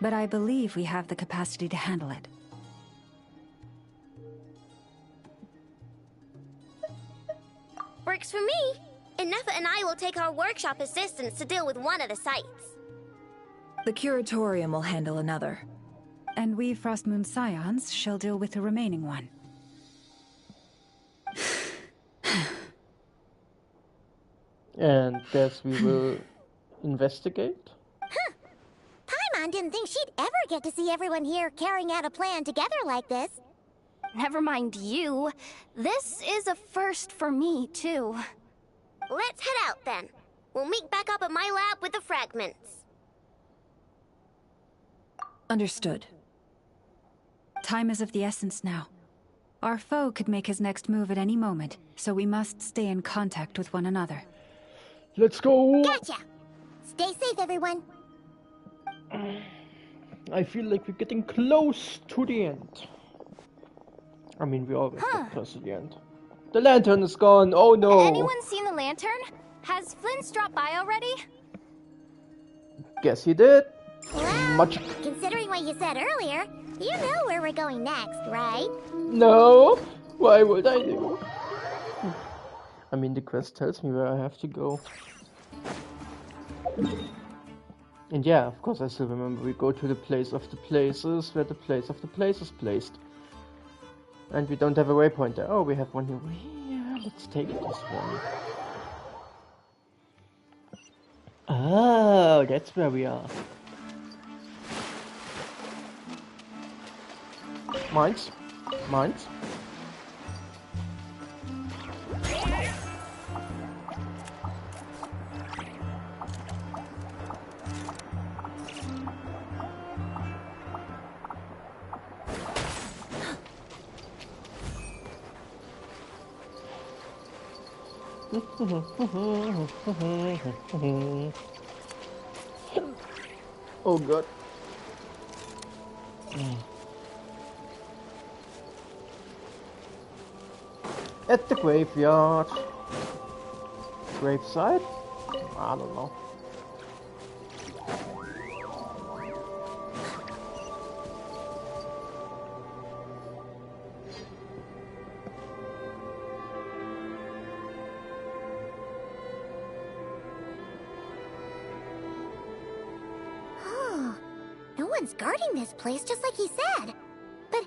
But I believe we have the capacity to handle it.
Works for me. Enough and I will take our workshop assistants to deal with one of the sites.
The curatorium will handle another.
And we Frostmoon Scions shall deal with the remaining one.
And guess we will investigate?
Huh. Paimon didn't think she'd ever get to see everyone here carrying out a plan together like this.
Never mind you. This is a first for me, too.
Let's head out, then. We'll meet back up at my lab with the fragments.
Understood.
Time is of the essence now. Our foe could make his next move at any moment, so we must stay in contact with one another.
Let's go!
Gotcha! Stay safe, everyone.
I feel like we're getting close to the end. I mean, we always get close to the end. The lantern is gone, oh no!
Anyone seen the lantern? Has Flint's dropped by already?
Guess he did.
Well, considering what you said earlier, you know where we're going next, right?
No! Why would I do? I mean, the quest tells me where I have to go. And yeah, of course I still remember we go to the place of the places, where the place of the place is placed. And we don't have a waypoint there. Oh, we have one here. Yeah, let's take this one. Oh, that's where we are. Mines? Mines? Oh god. At the graveyard. Graveside? I don't know.
No one's guarding this place, just like he said. But,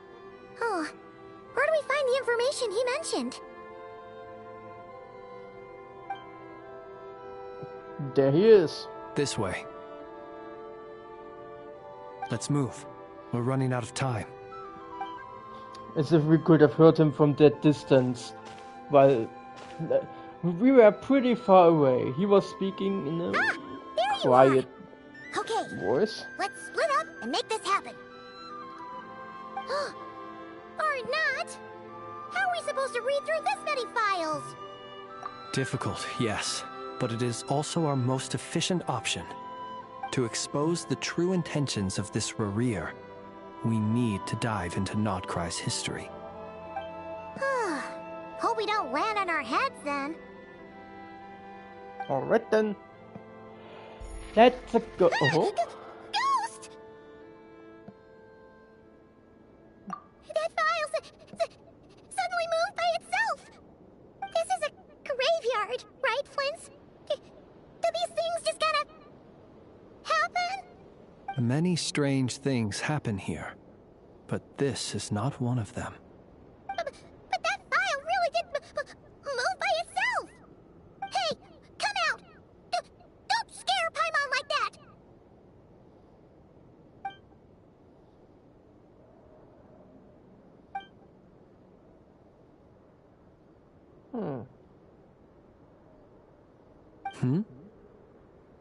where do we find the information he mentioned?
There he is.
This way. Let's move. We're running out of time.
As if we could have heard him from that distance. While we were pretty far away. He was speaking in a quiet voice.
Let's split up and make this happen. Or not. How are we supposed to read through this many files?
Difficult, yes. But it is also our most efficient option. To expose the true intentions of this Rereer, we need to dive into Nodcry's history.
Hope we don't land on our heads then.
Alright then. Let's go. Oh.
Ghost! That file suddenly moved by itself. This is a graveyard, right, Flint? Do these things just kind of happen?
Many strange things happen here, but this is not one of them.
But that file really did move by itself. Hey, come out! Don't scare Paimon like that!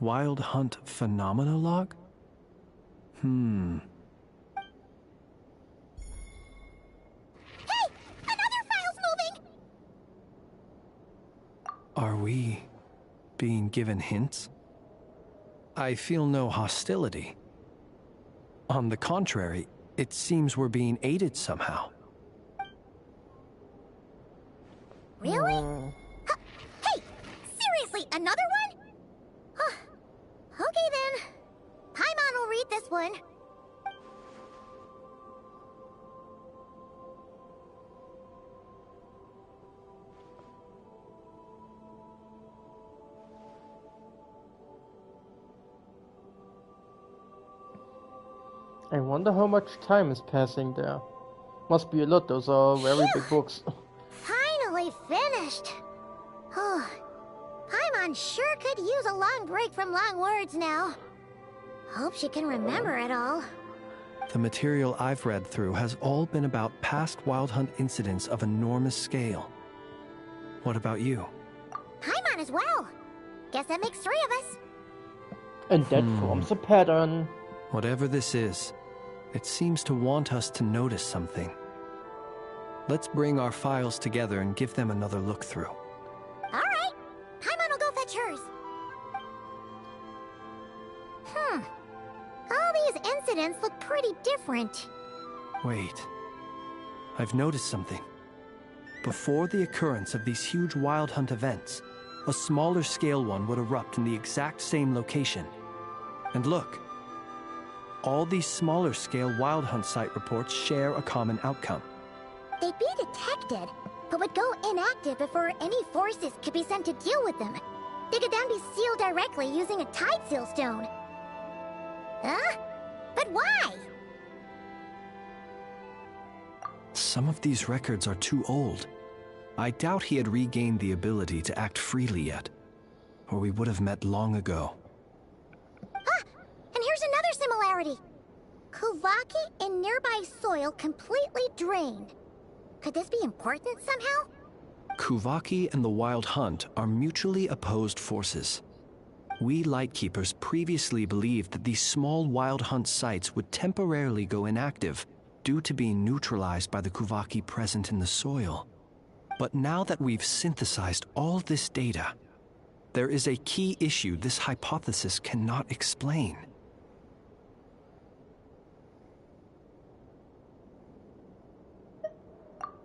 Wild Hunt Phenomenologue?
Hey! Another file's moving!
Are we being given hints? I feel no hostility. On the contrary, it seems we're being aided somehow.
Really? Hey! Seriously, another one? Okay then. Paimon will read this one.
I wonder how much time is passing there. Must be a lot, those are very big books.
Finally finished. Oh, Paimon sure could use a long break from long words now. Hope she can remember it all.
The material I've read through has all been about past Wild Hunt incidents of enormous scale. What about you?
Paimon as well. Guess that makes 3 of us.
And that forms a pattern.
Whatever this is, it seems to want us to notice something. Let's bring our files together and give them another look through.
All right. Paimon will go fetch hers. All these incidents look pretty different.
Wait. I've noticed something. Before the occurrence of these huge Wild Hunt events, a smaller scale one would erupt in the exact same location. And look. All these smaller scale Wild Hunt site reports share a common outcome.
They'd be detected, but would go inactive before any forces could be sent to deal with them. They could then be sealed directly using a tide seal stone. Huh? But why?
Some of these records are too old. I doubt he had regained the ability to act freely yet, or we would have met long ago.
Ah! And here's another similarity. Kuvaki in nearby soil completely drained. Could this be important somehow?
Kuvaki and the Wild Hunt are mutually opposed forces. We Lightkeepers previously believed that these small Wild Hunt sites would temporarily go inactive due to being neutralized by the Kuvaki present in the soil. But now that we've synthesized all this data, there is a key issue this hypothesis cannot explain.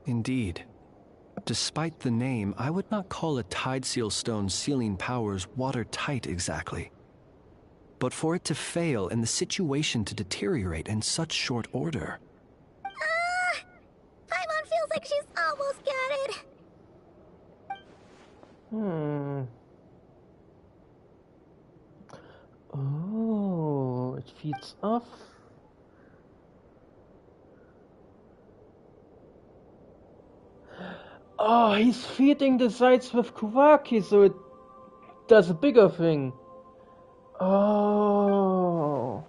Indeed. Despite the name, I would not call a tide seal stone's sealing powers watertight exactly. But for it to fail and the situation to deteriorate in such short order...
Paimon feels like she's almost got it.
Oh, it feeds off. Oh, he's feeding the sites with Kuvaki, so it does a bigger thing. Oh.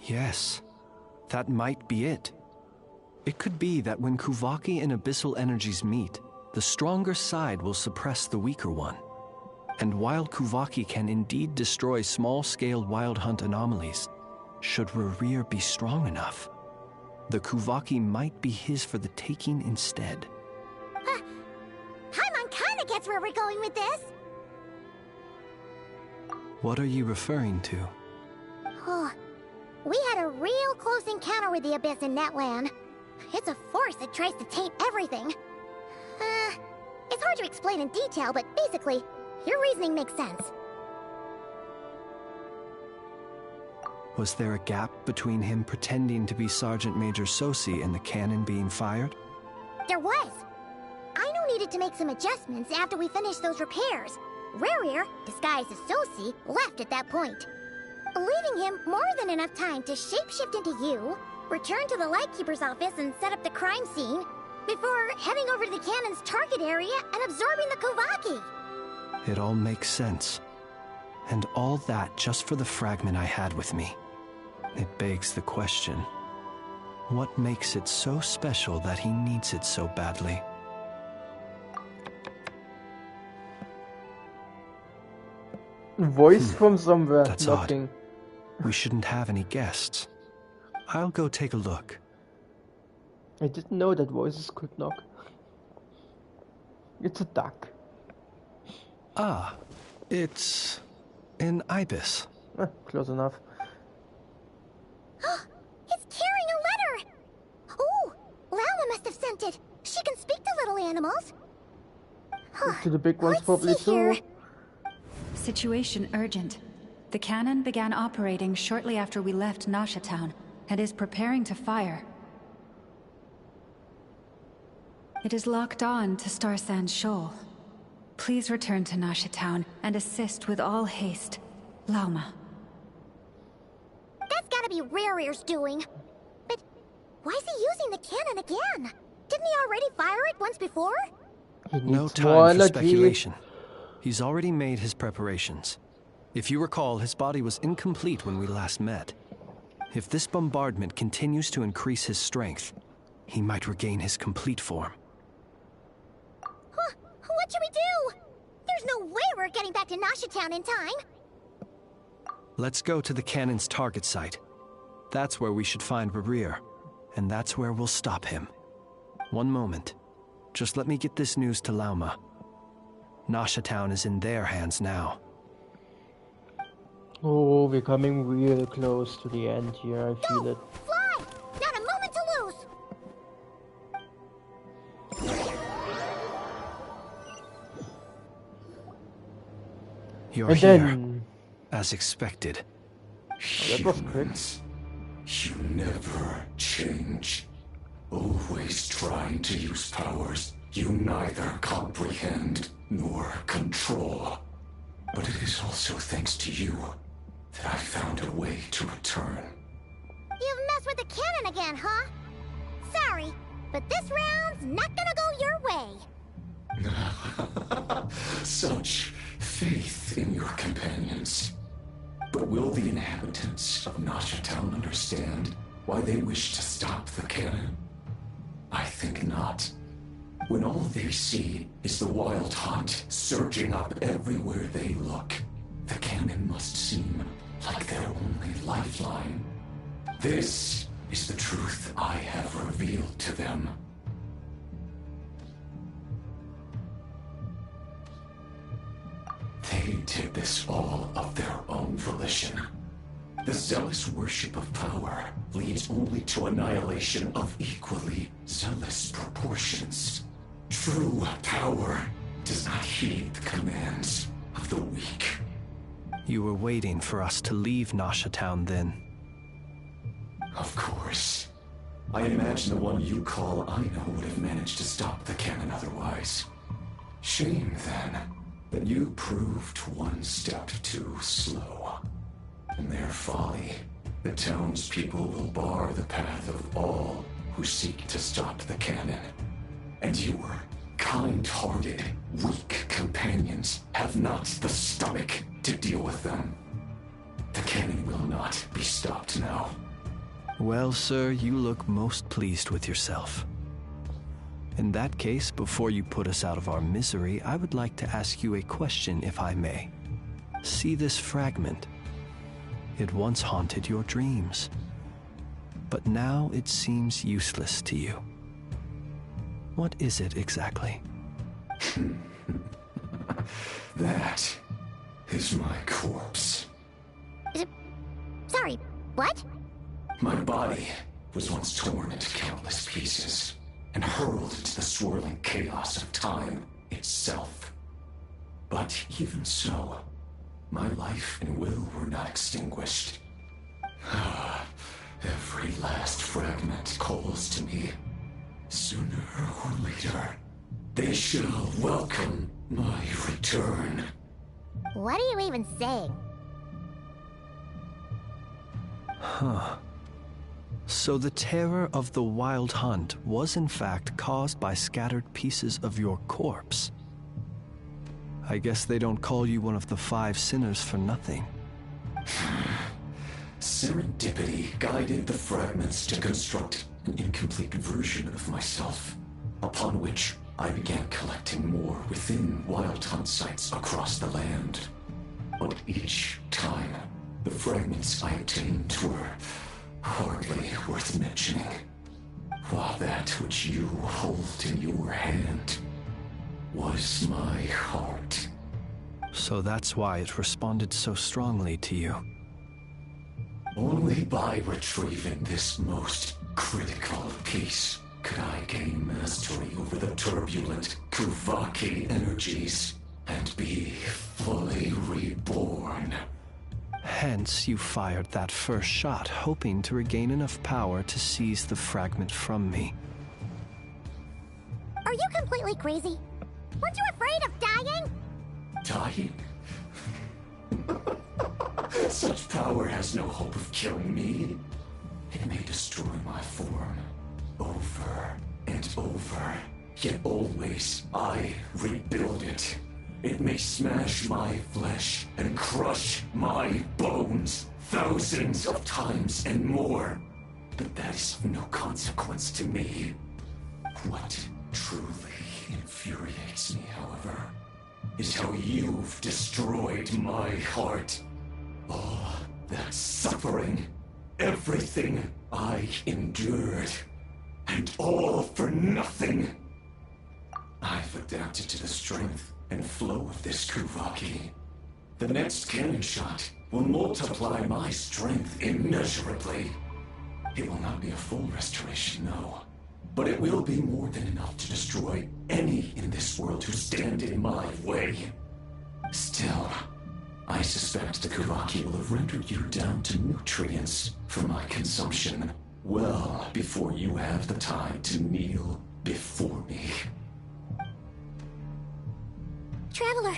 Yes, that might be it. It could be that when Kuvaki and abyssal energies meet, the stronger side will suppress the weaker one. And while Kuvaki can indeed destroy small-scale Wild Hunt anomalies, should Rerir be strong enough, the Kuvaki might be his for the taking instead.
Paimon kinda gets where we're going with this.
What are you referring to?
Oh, we had a real close encounter with the Abyss in Netland. It's a force that tries to taint everything. It's hard to explain in detail, but basically, your reasoning makes sense.
Was there a gap between him pretending to be Sergeant Major Sosi and the cannon being fired?
There was. Aino needed to make some adjustments after we finished those repairs. Rerir, disguised as Sosi, left at that point, leaving him more than enough time to shapeshift into you, return to the Lightkeeper's office and set up the crime scene, before heading over to the cannon's target area and absorbing the Kuvaki.
It all makes sense. And all that just for the fragment I had with me. It begs the question, what makes it so special that he needs it so badly?
Voice from somewhere.
That's
knocking.
Odd. We shouldn't have any guests. I'll go take a look.
I didn't know that voices could knock. It's a duck.
Ah, it's an ibis.
Close enough.
It's carrying a letter! Ooh, Lala must have sent it. She can speak to little animals.
To the big ones probably too.
situation urgent. The cannon began operating shortly after we left Nasha Town and is preparing to fire. It is locked on to Star Sand Shoal. Please return to Nasha Town and assist with all haste. Lauma.
That's gotta be Rearier's doing. But why is he using the cannon again? Didn't he already fire it once before?
No time for speculation. He's already made his preparations. If you recall, his body was incomplete when we last met. If this bombardment continues to increase his strength, he might regain his complete form.
Huh, what should we do? There's no way we're getting back to Nasha Town in time.
Let's go to the cannon's target site. That's where we should find Rerir, and that's where we'll stop him. One moment. Just let me get this news to Lauma. Nasha Town is in their hands now.
Oh, we're coming real close to the end here, I feel it.
Fly! Not a moment to lose!
You're
And
here,
then...
as expected.
that was quick.
You never change. Always trying to use powers you neither comprehend nor control. But it is also thanks to you that I found a way to return.
You've messed with the cannon again, huh? Sorry, but this round's not gonna go your way.
Such faith in your companions. But will the inhabitants of Nasha Town understand why they wish to stop the cannon? I think not. When all they see is the wild hunt surging up everywhere they look, the cannon must seem like their only lifeline. This is the truth I have revealed to them. They did this all of their own volition. The zealous worship of power leads only to annihilation of equally zealous proportions. True power does not heed the commands of the weak.
You were waiting for us to leave Nasha Town then?
Of course. I imagine the one you call Aino would have managed to stop the cannon otherwise. Shame, then, that you proved one step too slow. In their folly, the townspeople will bar the path of all who seek to stop the cannon. And your kind-hearted, weak companions have not the stomach to deal with them. The cannon will not be stopped now.
Well, sir, you look most pleased with yourself. In that case, before you put us out of our misery, I would like to ask you a question, if I may. See this fragment? It once haunted your dreams, but now it seems useless to you. What is it exactly?
That is my corpse.
Sorry, what?
My body was once torn into countless pieces and hurled into the swirling chaos of time itself. But even so, my life and will were not extinguished. Every last fragment calls to me. Sooner or later, they shall welcome my return.
What are you even saying?
Huh. So the terror of the Wild Hunt was in fact caused by scattered pieces of your corpse. I guess they don't call you one of the 5 sinners for nothing.
Serendipity guided the fragments to construct an incomplete version of myself, upon which I began collecting more within Wild Hunt sites across the land. But each time, the fragments I obtained were hardly worth mentioning, while that which you hold in your hand was my heart.
So that's why it responded so strongly to you.
Only by retrieving this most critical piece could I gain mastery over the turbulent Kuvaki energies and be fully reborn.
Hence, you fired that first shot, hoping to regain enough power to seize the fragment from me.
Are you completely crazy? Weren't you afraid of dying?
Dying? Such power has no hope of killing me. It may destroy my form over and over, yet always I rebuild it. It may smash my flesh and crush my bones thousands of times and more, but that is of no consequence to me. What truly infuriates me, however, is how you've destroyed my heart. All that suffering, everything I endured, and all for nothing. I've adapted to the strength and flow of this Kuvaki. The next cannon shot will multiply my strength immeasurably. It will not be a full restoration, no, but it will be more than enough to destroy any in this world who stand in my way. Still, I suspect the Kuvaki will have rendered you down to nutrients for my consumption well before you have the time to kneel before me.
Traveler!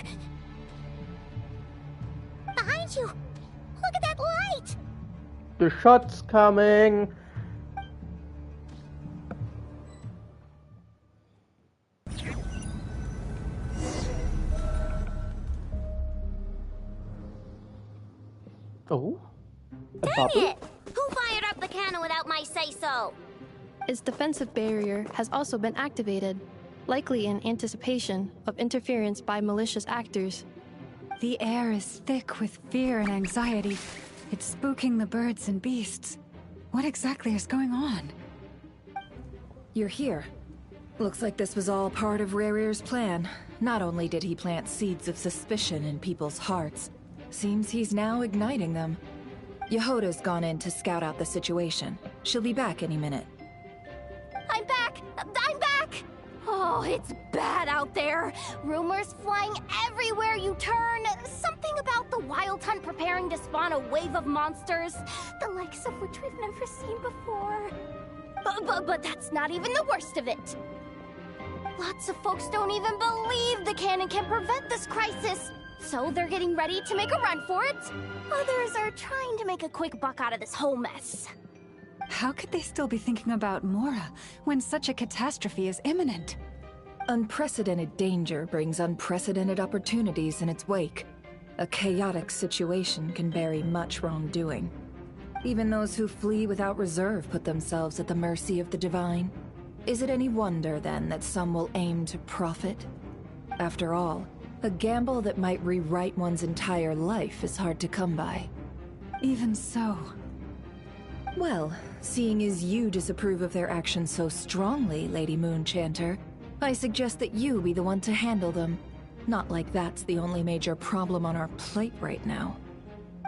Behind you! Look at that light!
The shot's coming! Oh?
Dang it! Who fired up the cannon without my say-so?
Its defensive barrier has also been activated, likely in anticipation of interference by malicious actors.
The air is thick with fear and anxiety. It's spooking the birds and beasts. What exactly is going on?
You're here. Looks like this was all part of Rarir's plan. Not only did he plant seeds of suspicion in people's hearts, seems he's now igniting them. Yehoda's gone in to scout out the situation. She'll be back any minute.
I'm back! I'm back! Oh, it's bad out there. Rumors flying everywhere you turn. Something about the Wild Hunt preparing to spawn a wave of monsters, the likes of which we've never seen before. But that's not even the worst of it. Lots of folks don't even believe the cannon can prevent this crisis. So they're getting ready to make a run for it. Others are trying to make a quick buck out of this whole mess.
How could they still be thinking about Mora when such a catastrophe is imminent?
Unprecedented danger brings unprecedented opportunities in its wake. A chaotic situation can bury much wrongdoing. Even those who flee without reserve put themselves at the mercy of the divine. Is it any wonder, then, that some will aim to profit? After all, a gamble that might rewrite one's entire life is hard to come by.
Even so.
Well, seeing as you disapprove of their actions so strongly, Lady Moonchanter, I suggest that you be the one to handle them. Not like that's the only major problem on our plate right now.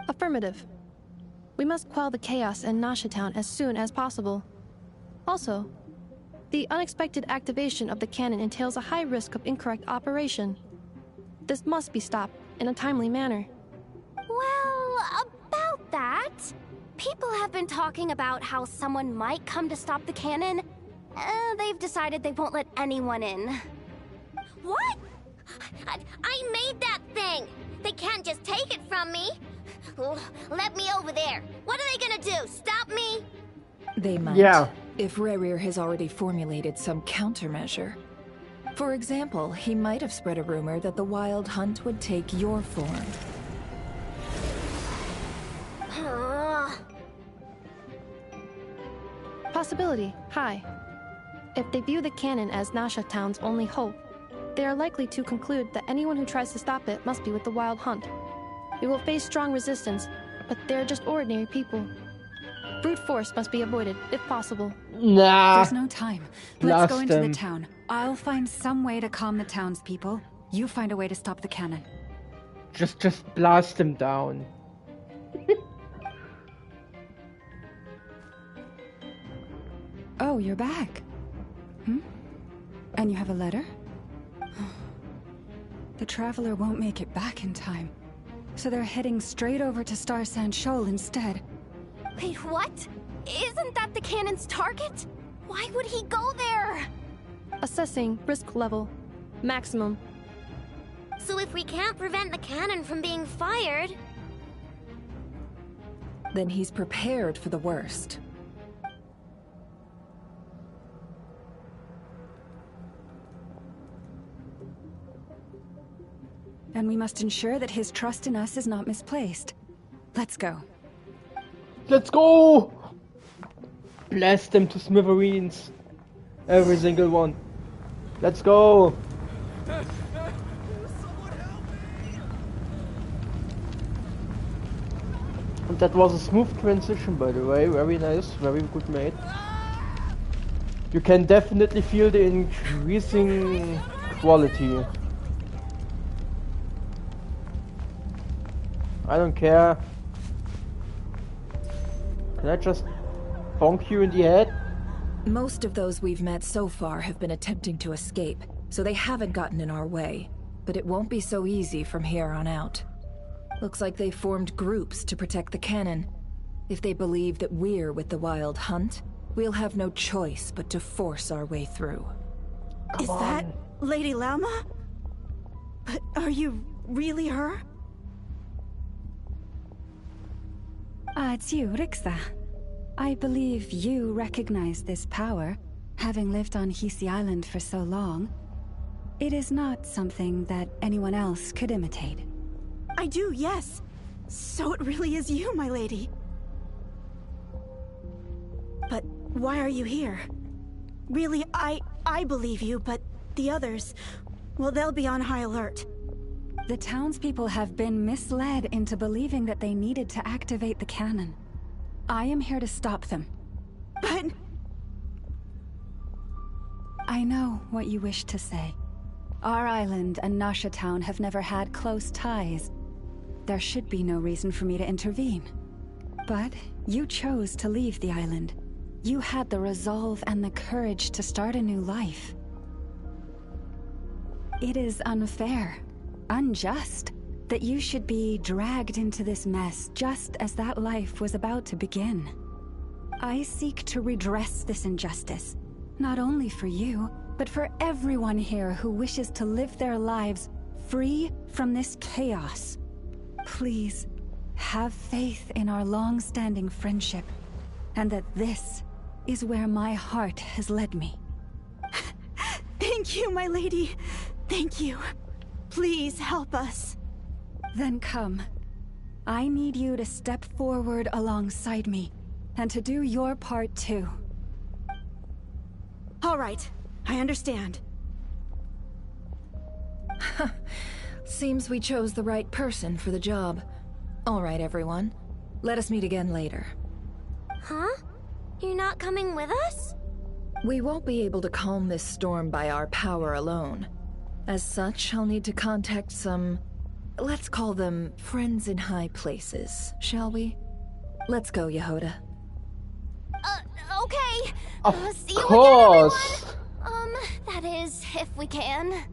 Affirmative. We must quell the chaos in Nasha Town as soon as possible. Also, the unexpected activation of the cannon entails a high risk of incorrect operation. This must be stopped in a timely manner.
Well, about that, people have been talking about how someone might come to stop the cannon. They've decided they won't let anyone in.
What? I made that thing! They can't just take it from me! Let me over there! What are they gonna do? Stop me?
They might.
Yeah.
If Rarir has already formulated some countermeasure. For example, he might have spread a rumor that the Wild Hunt would take your form.
Possibility high. If they view the cannon as Nasha Town's only hope, they are likely to conclude that anyone who tries to stop it must be with the Wild Hunt. We will face strong resistance, but they're just ordinary people. Brute force must be avoided, if possible.
Nah.
There's no time. Let's go into
them.
the town. I'll find some way to calm the townspeople. You find a way to stop the cannon.
Just blast them down.
Oh, you're back. And you have a letter? The Traveler won't make it back in time. So they're heading straight over to Star Sand Shoal instead.
Wait, what? Isn't that the cannon's target? Why would he go there?
Assessing risk level. Maximum.
So if we can't prevent the cannon from being fired...
Then he's prepared for the worst.
And we must ensure that his trust in us is not misplaced. Let's go.
Let's go! Blast them to smithereens. Every single one. Let's go! And that was a smooth transition, by the way. Very nice, very good made. You can definitely feel the increasing quality. I don't care. Can I just bonk you in the head?
Most of those we've met so far have been attempting to escape, so they haven't gotten in our way. But it won't be so easy from here on out. Looks like they formed groups to protect the cannon. If they believe that we're with the Wild Hunt, we'll have no choice but to force our way through.
Is that Lady Lauma? But are you really her?
It's you, Rixa. I believe you recognize this power, having lived on Hisi Island for so long. It is not something that anyone else could imitate.
I do, yes. So it really is you, my lady. But why are you here? Really, I believe you, but the others, well, they'll be on high alert.
The townspeople have been misled into believing that they needed to activate the cannon. I am here to stop them.
But...
I know what you wish to say. Our island and Nasha Town have never had close ties. There should be no reason for me to intervene. But you chose to leave the island. You had the resolve and the courage to start a new life. It is unfair, unjust, that you should be dragged into this mess just as that life was about to begin. I seek to redress this injustice, not only for you, but for everyone here who wishes to live their lives free from this chaos. Please, have faith in our long-standing friendship, and that this is where my heart has led me.
Thank you, my lady. Thank you. Please help us.
Then come. I need you to step forward alongside me, and to do your part too.
All right, I understand.
Seems we chose the right person for the job. All right, everyone. Let us meet again later.
Huh? You're not coming with us?
We won't be able to calm this storm by our power alone. As such, I'll need to contact some... let's call them friends in high places, shall we? Let's go, Yehoda.
Okay.
Of
See you
course.
again, everyone. That is, if we can.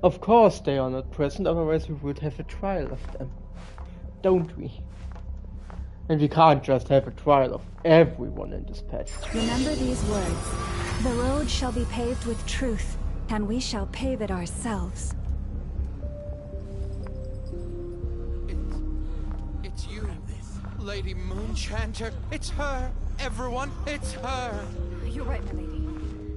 Of course they are not present, otherwise we would have a trial of them. Don't we? And we can't just have a trial of everyone in this patch.
Remember these words. The road shall be paved with truth, and we shall pave it ourselves.
It's you, Lady Moonchanter. It's her. Everyone, it's her.
You're right, my lady.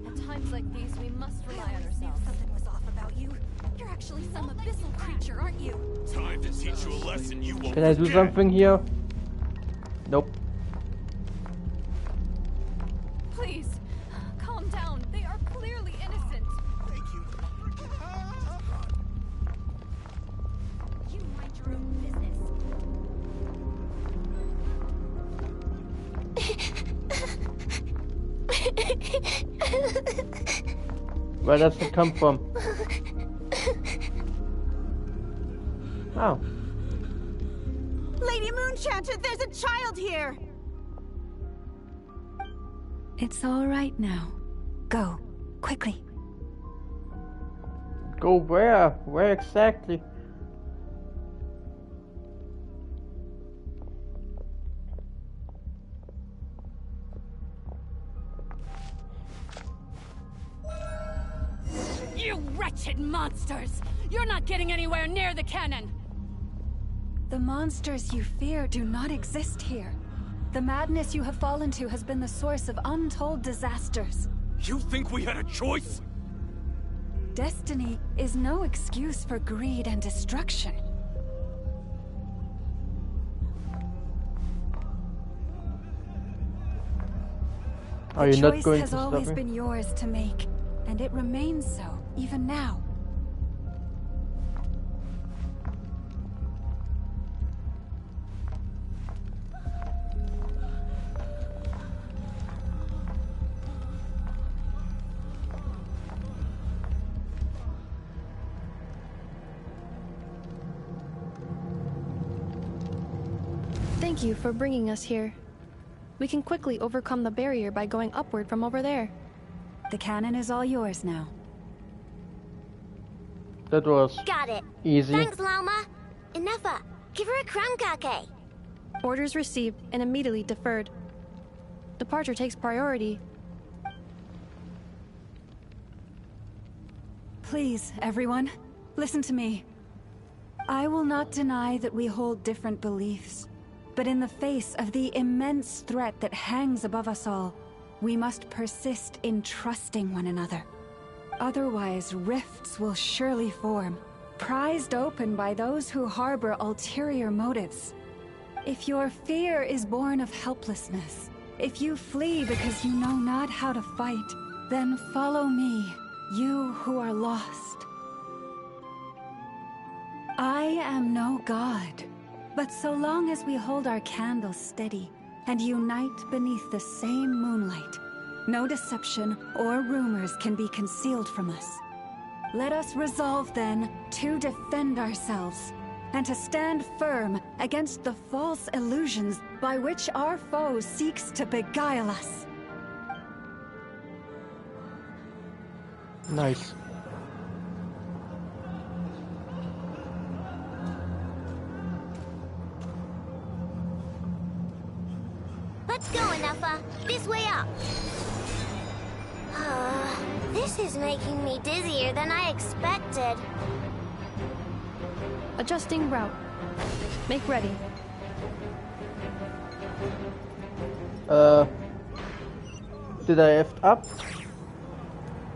At times like these, we must rely on ourselves.
Something was off about you. You're actually some abyssal creature, aren't you?
Time to teach you a lesson you won't
Can I do something here? Nope.
Please, calm down. They are clearly innocent.
Thank you.
You mind your own business.
Where does it come from? Oh.
Lady Moonchanter, there's a child here!
It's all right now. Go, quickly.
Go where? Where exactly?
You wretched monsters! You're not getting anywhere near the cannon!
The monsters you fear do not exist here. The madness you have fallen to has been the source of untold disasters.
You think we had a choice?
Destiny is no excuse for greed and destruction.
Are you not going to stop me?
The choice has always been yours to make, and it remains so, even now.
Thank you for bringing us here. We can quickly overcome the barrier by going upward from over there.
The cannon is all yours now.
That was
Got it.
easy.
Thanks, Lauma. Enough. Give her a crumb cake.
Orders received and immediately deferred. Departure takes priority.
Please, everyone, listen to me. I will not deny that we hold different beliefs. But in the face of the immense threat that hangs above us all, we must persist in trusting one another. Otherwise, rifts will surely form, prized open by those who harbor ulterior motives. If your fear is born of helplessness, if you flee because you know not how to fight, then follow me, you who are lost. I am no god. But so long as we hold our candles steady and unite beneath the same moonlight, no deception or rumors can be concealed from us. Let us resolve then to defend ourselves and to stand firm against the false illusions by which our foe seeks to beguile us.
Nice.
Let's go, Enougha. This way up. This is making me dizzier than I expected.
Adjusting route. Make ready.
Did I F up?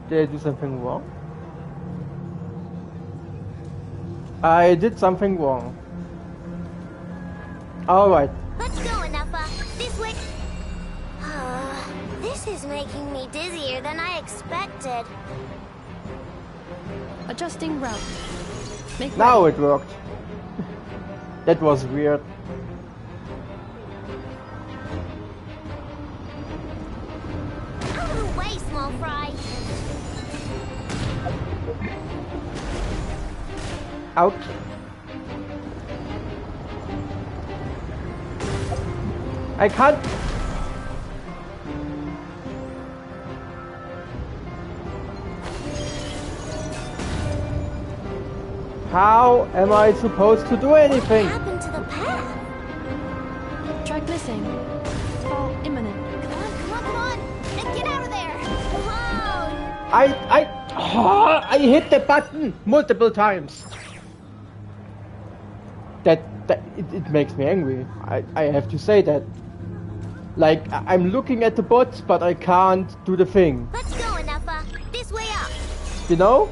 Did I do something wrong? I did something wrong. Alright.
Let's go, Enougha. This way. This is making me dizzier than I expected.
Adjusting route. Make
Now
ready.
it worked. That was weird.
Out of the way, small fry.
Out. I can't. How am I supposed to do anything?
What happened to the path?
Track missing. Fall imminent.
Come on, and get out of there! Whoa!
I hit the button multiple times. It makes me angry. I have to say that. Like, I'm looking at the bots, but I can't do the thing.
Let's go, Enougha. This way up.
You know?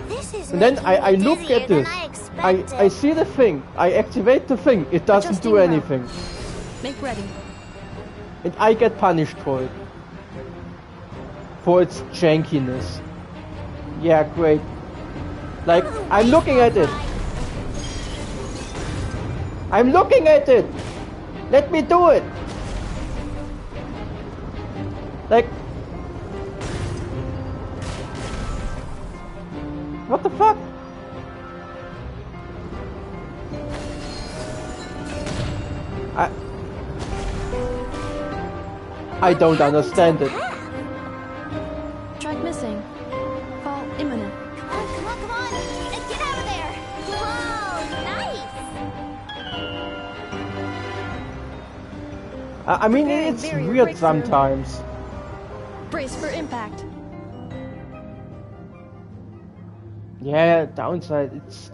This is
And then
making
I
me
look
dizzier
at
than
this.
I expected.
I see the thing. I activate the thing. It doesn't
Adjusting
do
route.
anything.
Make ready.
And I get punished for it. For its jankiness. Yeah, great. Like, I'm looking at it. I'm looking at it! Let me do it! Like... What the fuck? I don't understand it.
Track missing. Fall imminent.
I mean, it's weird sometimes.
Brace for impact.
Yeah, downside, it's...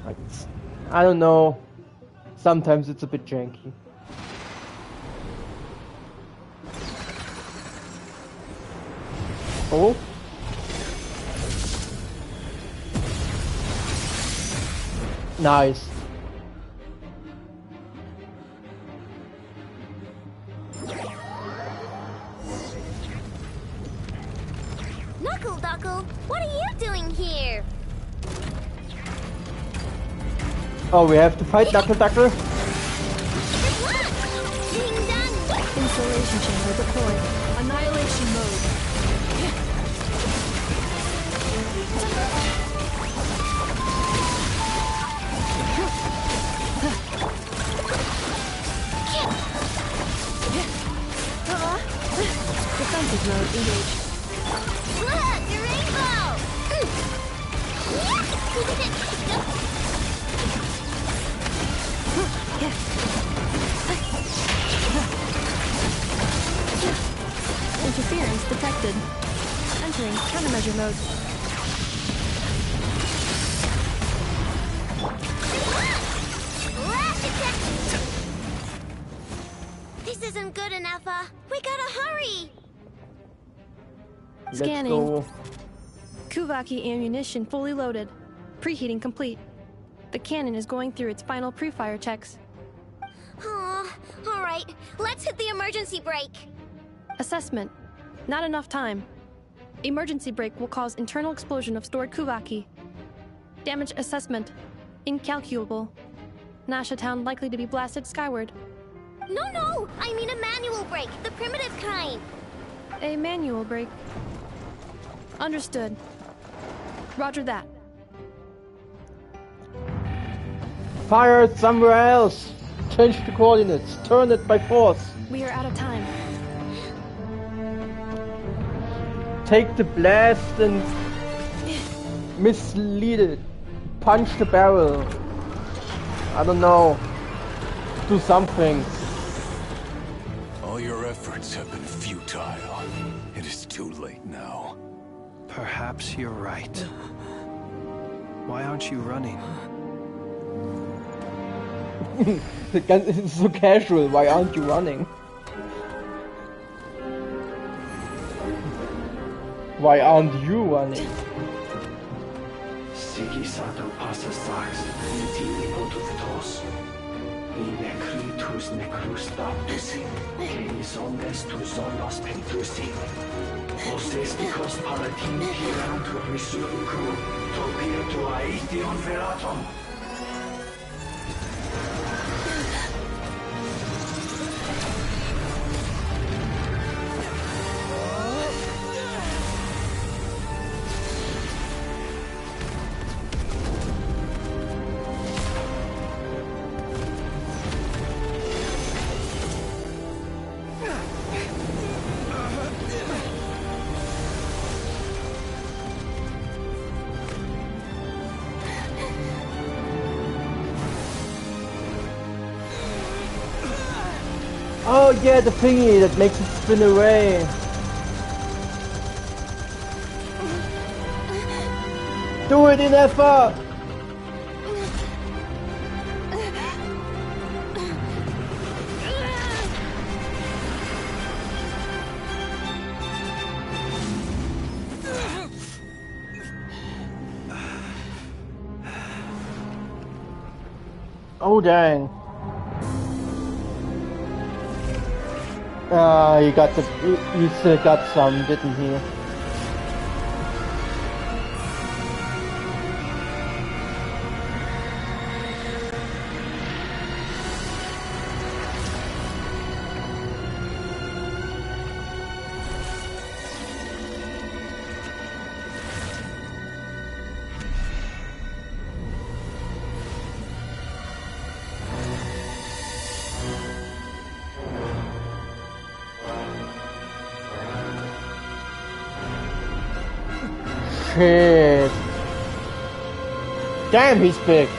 like, I don't know. Sometimes it's a bit janky. Oh? Nice.
Knuckle Duckle, what are you doing here?
Oh, we have to fight Knuckle Duckle?
Insulation chamber deployed. Annihilation mode. Defensive mode engaged.
Look, the rainbow!
Interference detected. Entering countermeasure mode.
This isn't good enough, we gotta hurry!
Scanning.
Let's go.
Kuvaki ammunition fully loaded. Preheating complete. The cannon is going through its final pre-fire checks.
Aw, alright, let's hit the emergency brake.
Assessment. Not enough time. Emergency brake will cause internal explosion of stored Kuvaki. Damage assessment. Incalculable. Nasha Town likely to be blasted skyward.
No, I mean a manual brake, the primitive kind.
A manual brake. Understood. Roger that.
Fire it somewhere else! Change the coordinates, turn it by force!
We are out of time.
Take the blast and mislead it. Punch the barrel. I don't know. Do something.
All your efforts have been futile. It is too late now.
Perhaps you're right. Why aren't you running?
It's so casual, why aren't you running? Why aren't you running?
Sigisato passa sax, nitili otutos. Necritus necrus baptusi, que omnes tu zonos pentusi. Osesticos palatin pirantur resurcu, topirtu aetion veratum.
Oh yeah, the thingy that makes it spin away. Do it in effort! Oh dang. You still got some, didn't he? Shit. Damn, he's big.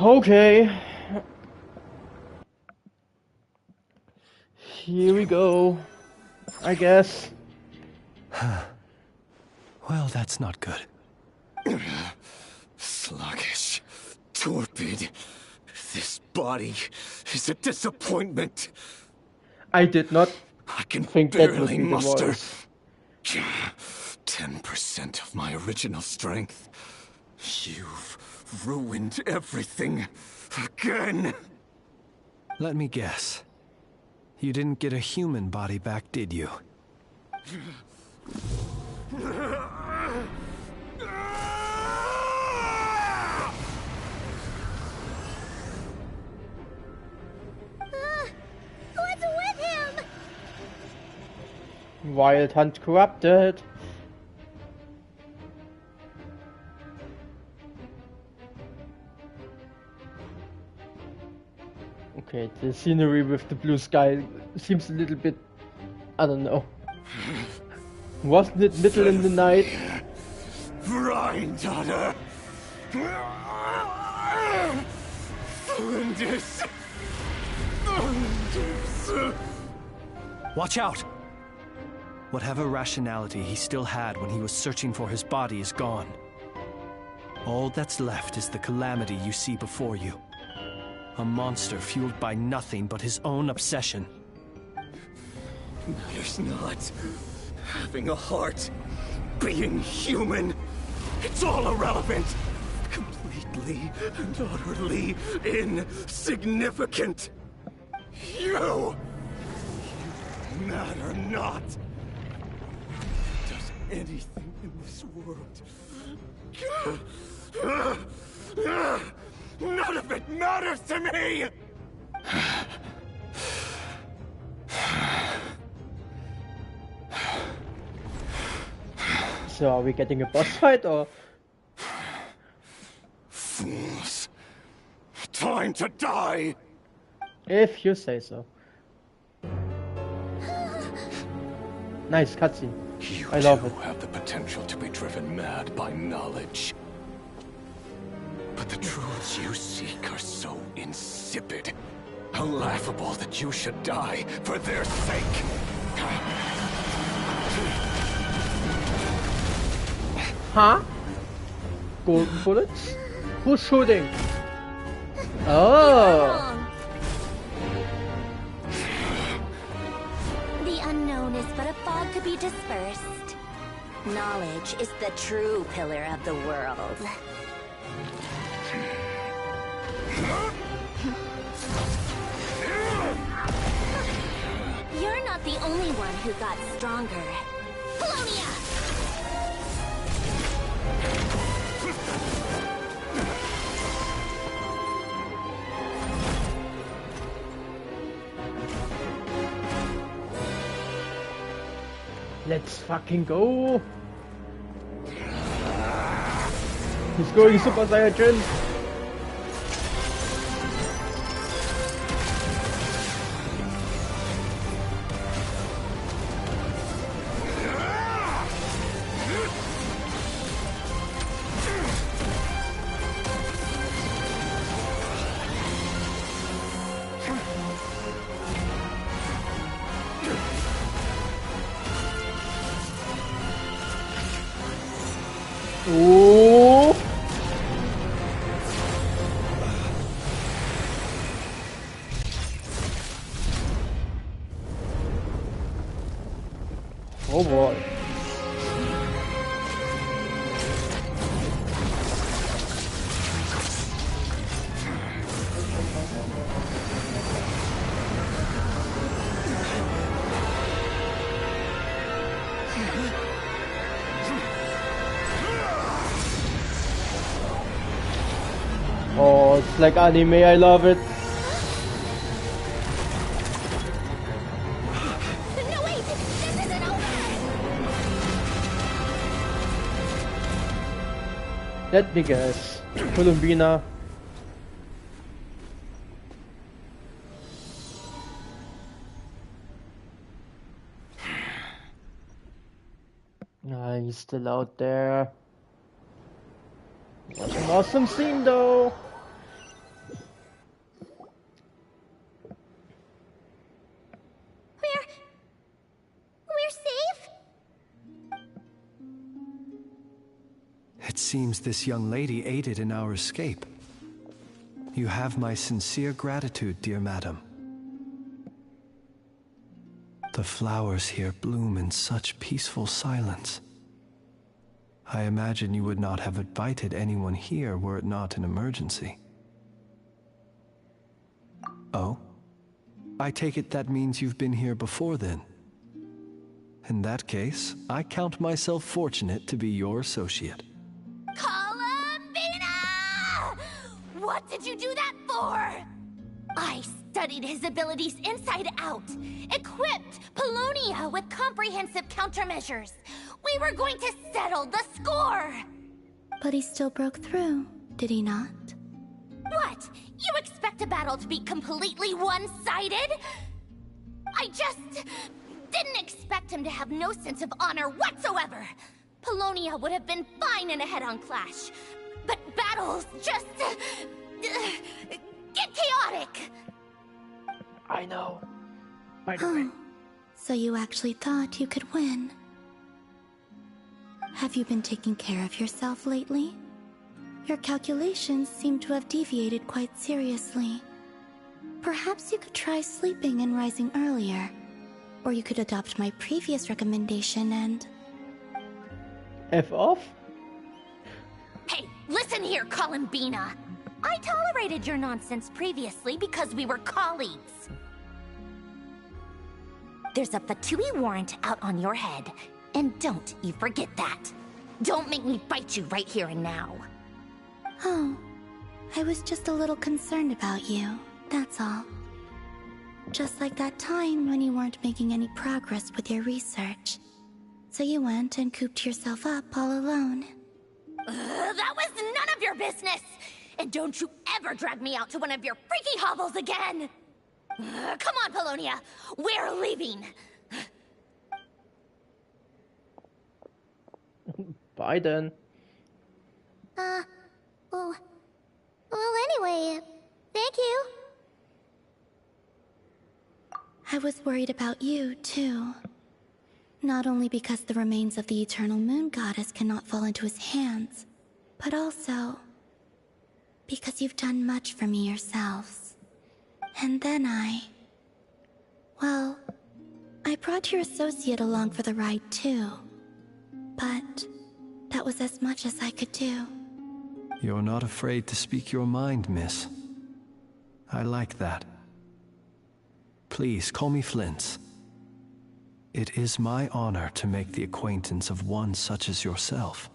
Okay. Here we go. I guess.
Well, that's not good.
Sluggish. Torpid. This body is a disappointment.
I did not think that would
barely
be the
muster
voice.
10% of my original strength. You've ruined everything again.
Let me guess. You didn't get a human body back, did you?
What's with him?
Wild Hunt corrupted. Okay, the scenery with the blue sky seems a little bit, I don't know. Wasn't it middle in the night?
Granddaughter.
Watch out! Whatever rationality he still had when he was searching for his body is gone. All that's left is the calamity you see before you. A monster fueled by nothing but his own obsession.
Matters not. Having a heart. Being human. It's all irrelevant. Completely and utterly insignificant. You matter not. Does anything in this world... None of it matters to me!
So are we getting a boss fight or?
Fools. Time to die!
If you say so. Nice cutscene. I love it.
You have the potential to be driven mad by knowledge. But the truths you seek are so insipid. How laughable that you should die for their sake.
Huh? Golden bullets? Who's shooting? Oh!
The unknown is but a fog to be dispersed. Knowledge is the true pillar of the world. You're not the only one who got stronger. Polonia!
Let's fucking go! He's going Super Saiyan! Ooh. Oh boy. Oh, it's like anime, I love it.
No, wait! This isn't over!
Let me guess. Columbina. Nah, he's still out there. That's an awesome scene though.
seems this young lady aided in our escape. You have my sincere gratitude, dear madam. The flowers here bloom in such peaceful silence. I imagine you would not have invited anyone here were it not an emergency. Oh? I take it that means you've been here before then. In that case, I count myself fortunate to be your associate.
Columbina! What did you do that for? I studied his abilities inside out, equipped Polonia with comprehensive countermeasures. We were going to settle the score!
But he still broke through, did he not?
What? You expect a battle to be completely one-sided? I just didn't expect him to have no sense of honor whatsoever. Polonia would have been fine in a head-on clash, but battles just get chaotic.
I know. By the way.
So you actually thought you could win? Have you been taking care of yourself lately? Your calculations seem to have deviated quite seriously. Perhaps you could try sleeping and rising earlier. Or you could adopt my previous recommendation and...
F off?
Hey, listen here, Columbina. I tolerated your nonsense previously because we were colleagues. There's a Fatui warrant out on your head, and don't you forget that. Don't make me fight you right here and now.
Oh, I was just a little concerned about you, that's all. Just like that time when you weren't making any progress with your research. So you went and cooped yourself up all alone.
That was none of your business! And don't you ever drag me out to one of your freaky hovels again! Come on, Polonia! We're leaving!
Bye then.
Well, anyway, thank you.
I was worried about you, too. Not only because the remains of the Eternal Moon Goddess cannot fall into his hands, but also because you've done much for me yourselves. And then well, I brought your associate along for the ride, too. But that was as much as I could do.
You're not afraid to speak your mind, miss. I like that. Please, call me Flint's. It is my honor to make the acquaintance of one such as yourself.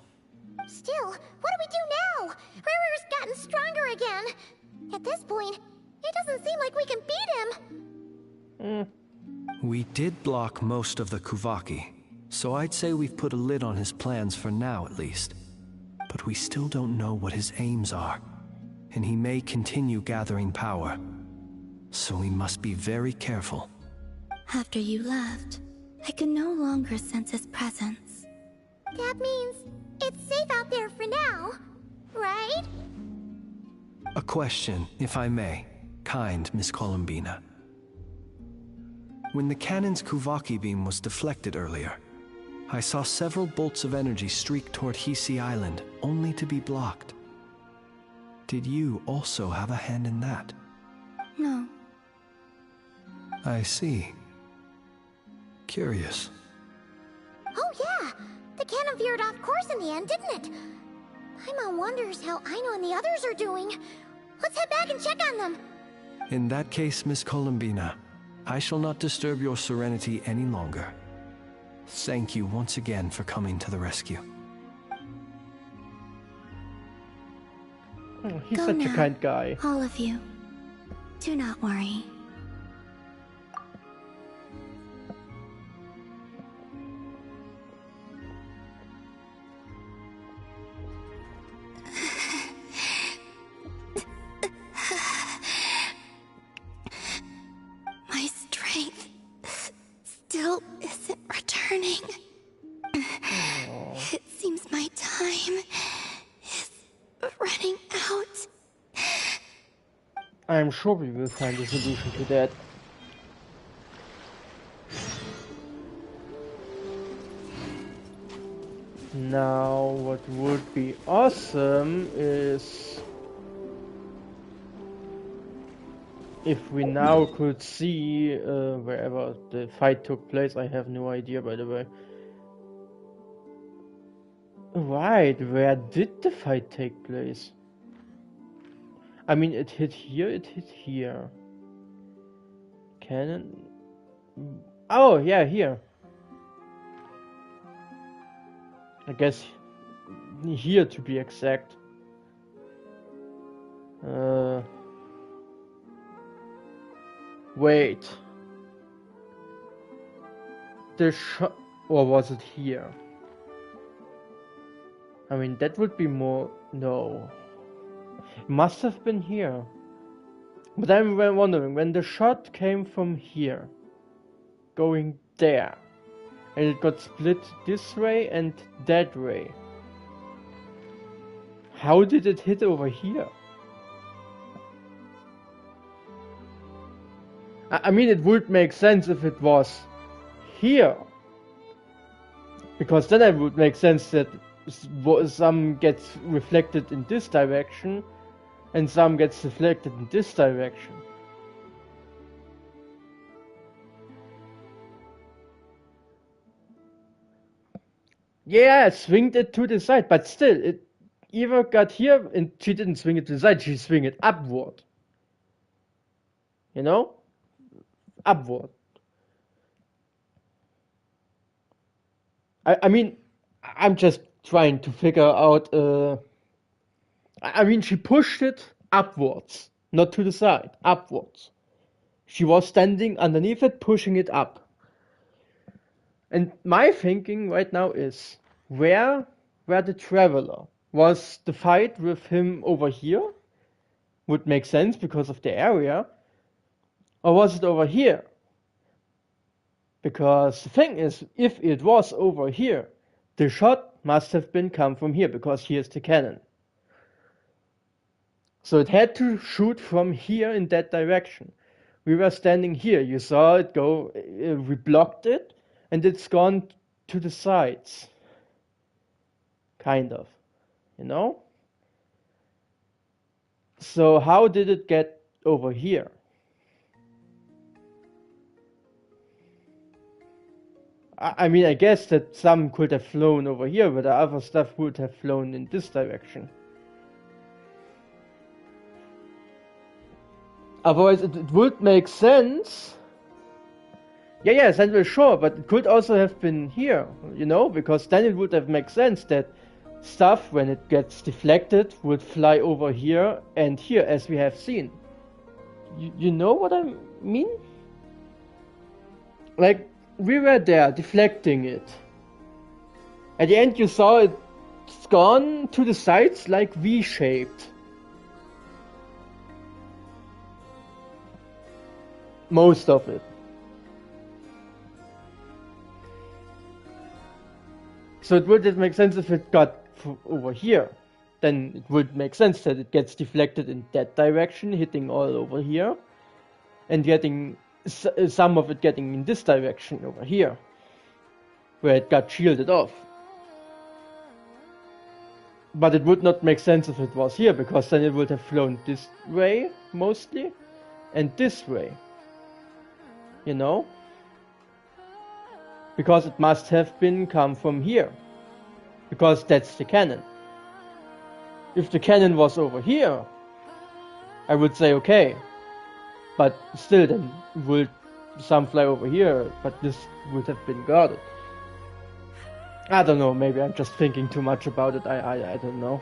Still, what do we do now? Riri's gotten stronger again. At this point, it doesn't seem like we can beat him.
We did block most of the Kuvaki, so I'd say we've put a lid on his plans for now at least. But we still don't know what his aims are, and he may continue gathering power. So we must be very careful.
After you left, I could no longer sense his presence.
That means it's safe out there for now, right?
A question, if I may, kind Miss Columbina. When the cannon's Kuvaki beam was deflected earlier, I saw several bolts of energy streak toward Hisi Island, only to be blocked. Did you also have a hand in that?
No.
I see. Curious.
Oh yeah! The cannon veered off course in the end, didn't it? Paimon wonders how Aino and the others are doing. Let's head back and check on them.
In that case, Miss Columbina, I shall not disturb your serenity any longer. Thank you once again for coming to the rescue.
Oh, he's
Go
such
now,
a kind guy.
all of you. Do not worry. My strength still isn't returning. It seems my time is running out.
I'm sure we will find a solution to that. Now, what would be awesome is if we now could see wherever the fight took place. I have no idea, by the way. Right, where did the fight take place? I mean, it hit here, it hit here. Cannon? Oh, yeah, here. I guess here to be exact. Wait. The shot, or was it here? I mean, that would be more. No. It must have been here. But I'm wondering, when the shot came from here, going there, and it got split this way and that way, how did it hit over here? I mean, it would make sense if it was here, because then it would make sense that some gets reflected in this direction and some gets reflected in this direction. Yeah, swinged it to the side, but still, it either got here and she didn't swing it to the side, she swing it upward. You know? Upward. I mean, I'm just trying to figure out, I mean, she pushed it upwards, not to the side, upwards. She was standing underneath it, pushing it up. And my thinking right now is, where the traveler? Was the fight with him over here? Would make sense because of the area. Or was it over here? Because the thing is, if it was over here, the shot must have been come from here, because here's the cannon. So it had to shoot from here in that direction. We were standing here, you saw it go, we blocked it, and it's gone to the sides. Kind of, you know? So how did it get over here? I mean, I guess that some could have flown over here, but the other stuff would have flown in this direction. Otherwise, it would make sense. Yeah, Central Shore, but it could also have been here, you know, because then it would have made sense that stuff, when it gets deflected, would fly over here and here, as we have seen. You know what I mean? Like, we were there, deflecting it. At the end you saw it's gone to the sides like V-shaped. Most of it. So it would make sense if it got over here. Then it would make sense that it gets deflected in that direction, hitting all over here, and getting some of it getting in this direction over here, where it got shielded off. But it would not make sense if it was here, because then it would have flown this way, mostly, and this way. You know? Because it must have been come from here. Because that's the cannon. If the cannon was over here, I would say okay. But still, then would some fly over here, but this would have been guarded. I don't know, maybe I'm just thinking too much about it, I don't know.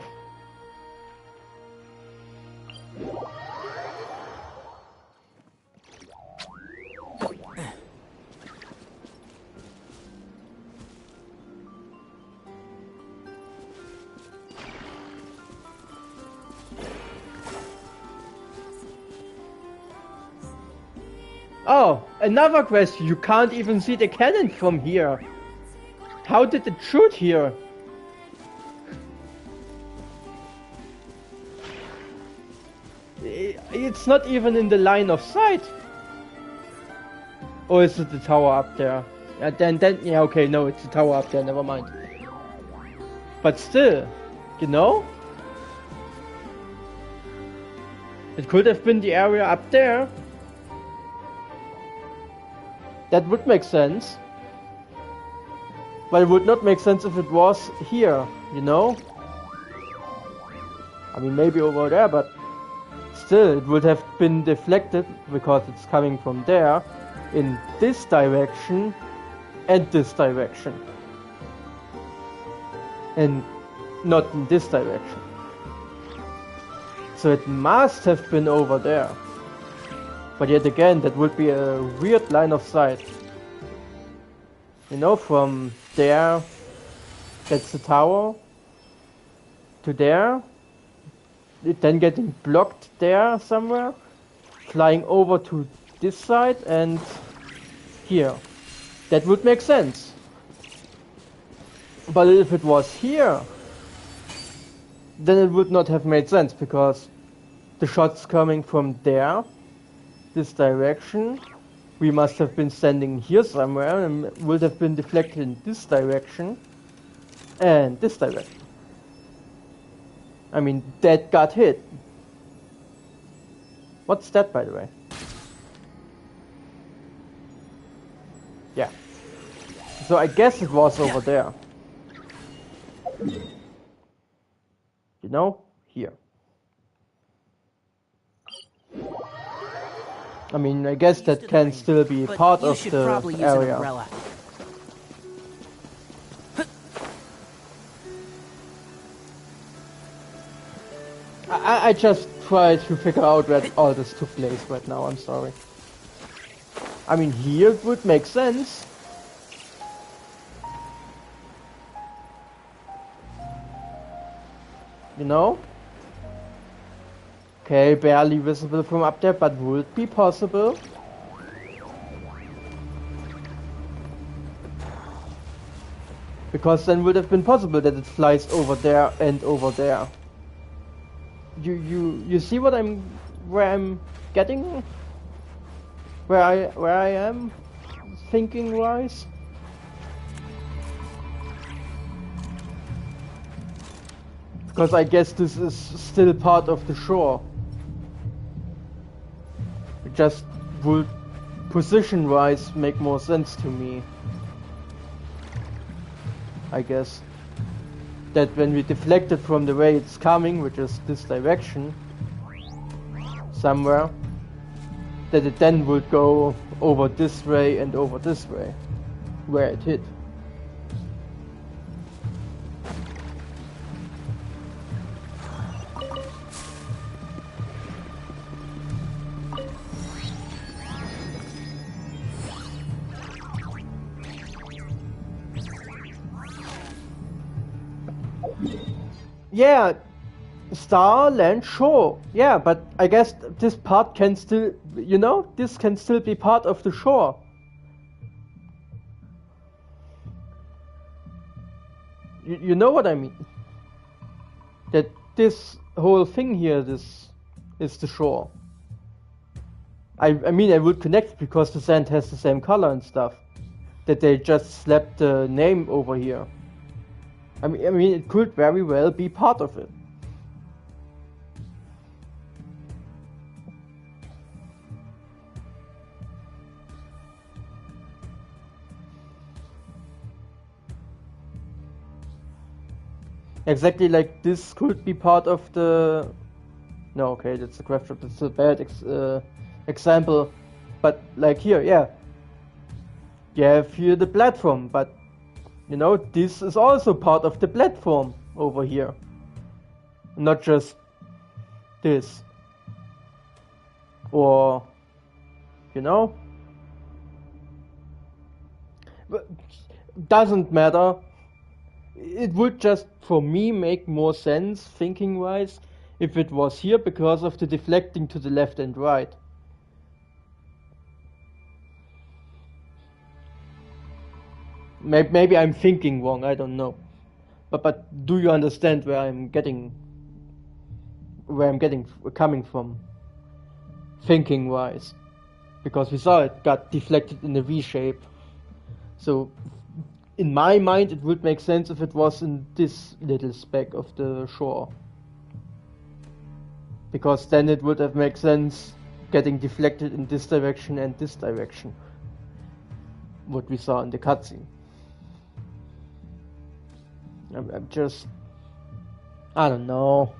Oh, another question. You can't even see the cannon from here. How did it shoot here? It's not even in the line of sight. Or is it the tower up there? Then yeah, okay, no, it's the tower up there, never mind. But still, you know? It could have been the area up there. That would make sense. But it would not make sense if it was here, you know? I mean, maybe over there, but still, it would have been deflected because it's coming from there in this direction and this direction. And not in this direction. So it must have been over there. But yet again, that would be a weird line of sight. You know, from there, that's the tower, to there, it then getting blocked there somewhere, flying over to this side and here. That would make sense. But if it was here, then it would not have made sense, because the shot's coming from there, this direction. We must have been standing here somewhere and would have been deflected in this direction and this direction. I mean, that got hit. What's that, by the way? Yeah. So I guess it was over there. You know? Here. I mean, I guess that can still be part of the area. I just try to figure out where all this took place right now, I'm sorry. I mean, here it would make sense. You know? Okay, barely visible from up there, but would it be possible? Because then would have been possible that it flies over there and over there. You see what where I'm getting? Where I am thinking wise? Because I guess this is still part of the shore. It just would position-wise make more sense to me. I guess. That when we deflect it from the way it's coming, which is this direction, somewhere, that it then would go over this way and over this way, where it hit. Yeah, star, land, shore. Yeah, but I guess this part can still, you know, this can still be part of the shore. You know what I mean? That this whole thing here, this is the shore. I mean, I would connect because the sand has the same color and stuff. That they just slapped the name over here. I mean, it could very well be part of it. Exactly like this could be part of the... No, okay, that's a craft shop. That's a bad example. But like here, yeah. You have here the platform, but you know, this is also part of the platform over here. Not just this. Or, you know? But doesn't matter. It would just, for me, make more sense, thinking-wise, if it was here because of the deflecting to the left and right. Maybe I'm thinking wrong, I don't know. But do you understand where I'm coming from? Thinking wise. Because we saw it got deflected in a V shape. So in my mind, it would make sense if it was in this little speck of the shore. Because then it would have made sense getting deflected in this direction and this direction. What we saw in the cutscene. I'm just... I don't know.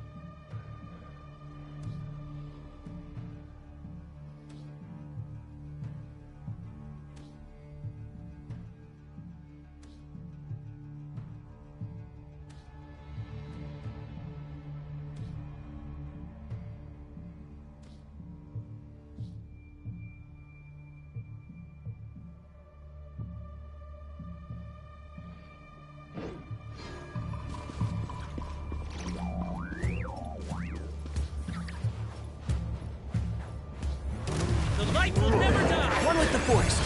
Light will never die! One with the Force!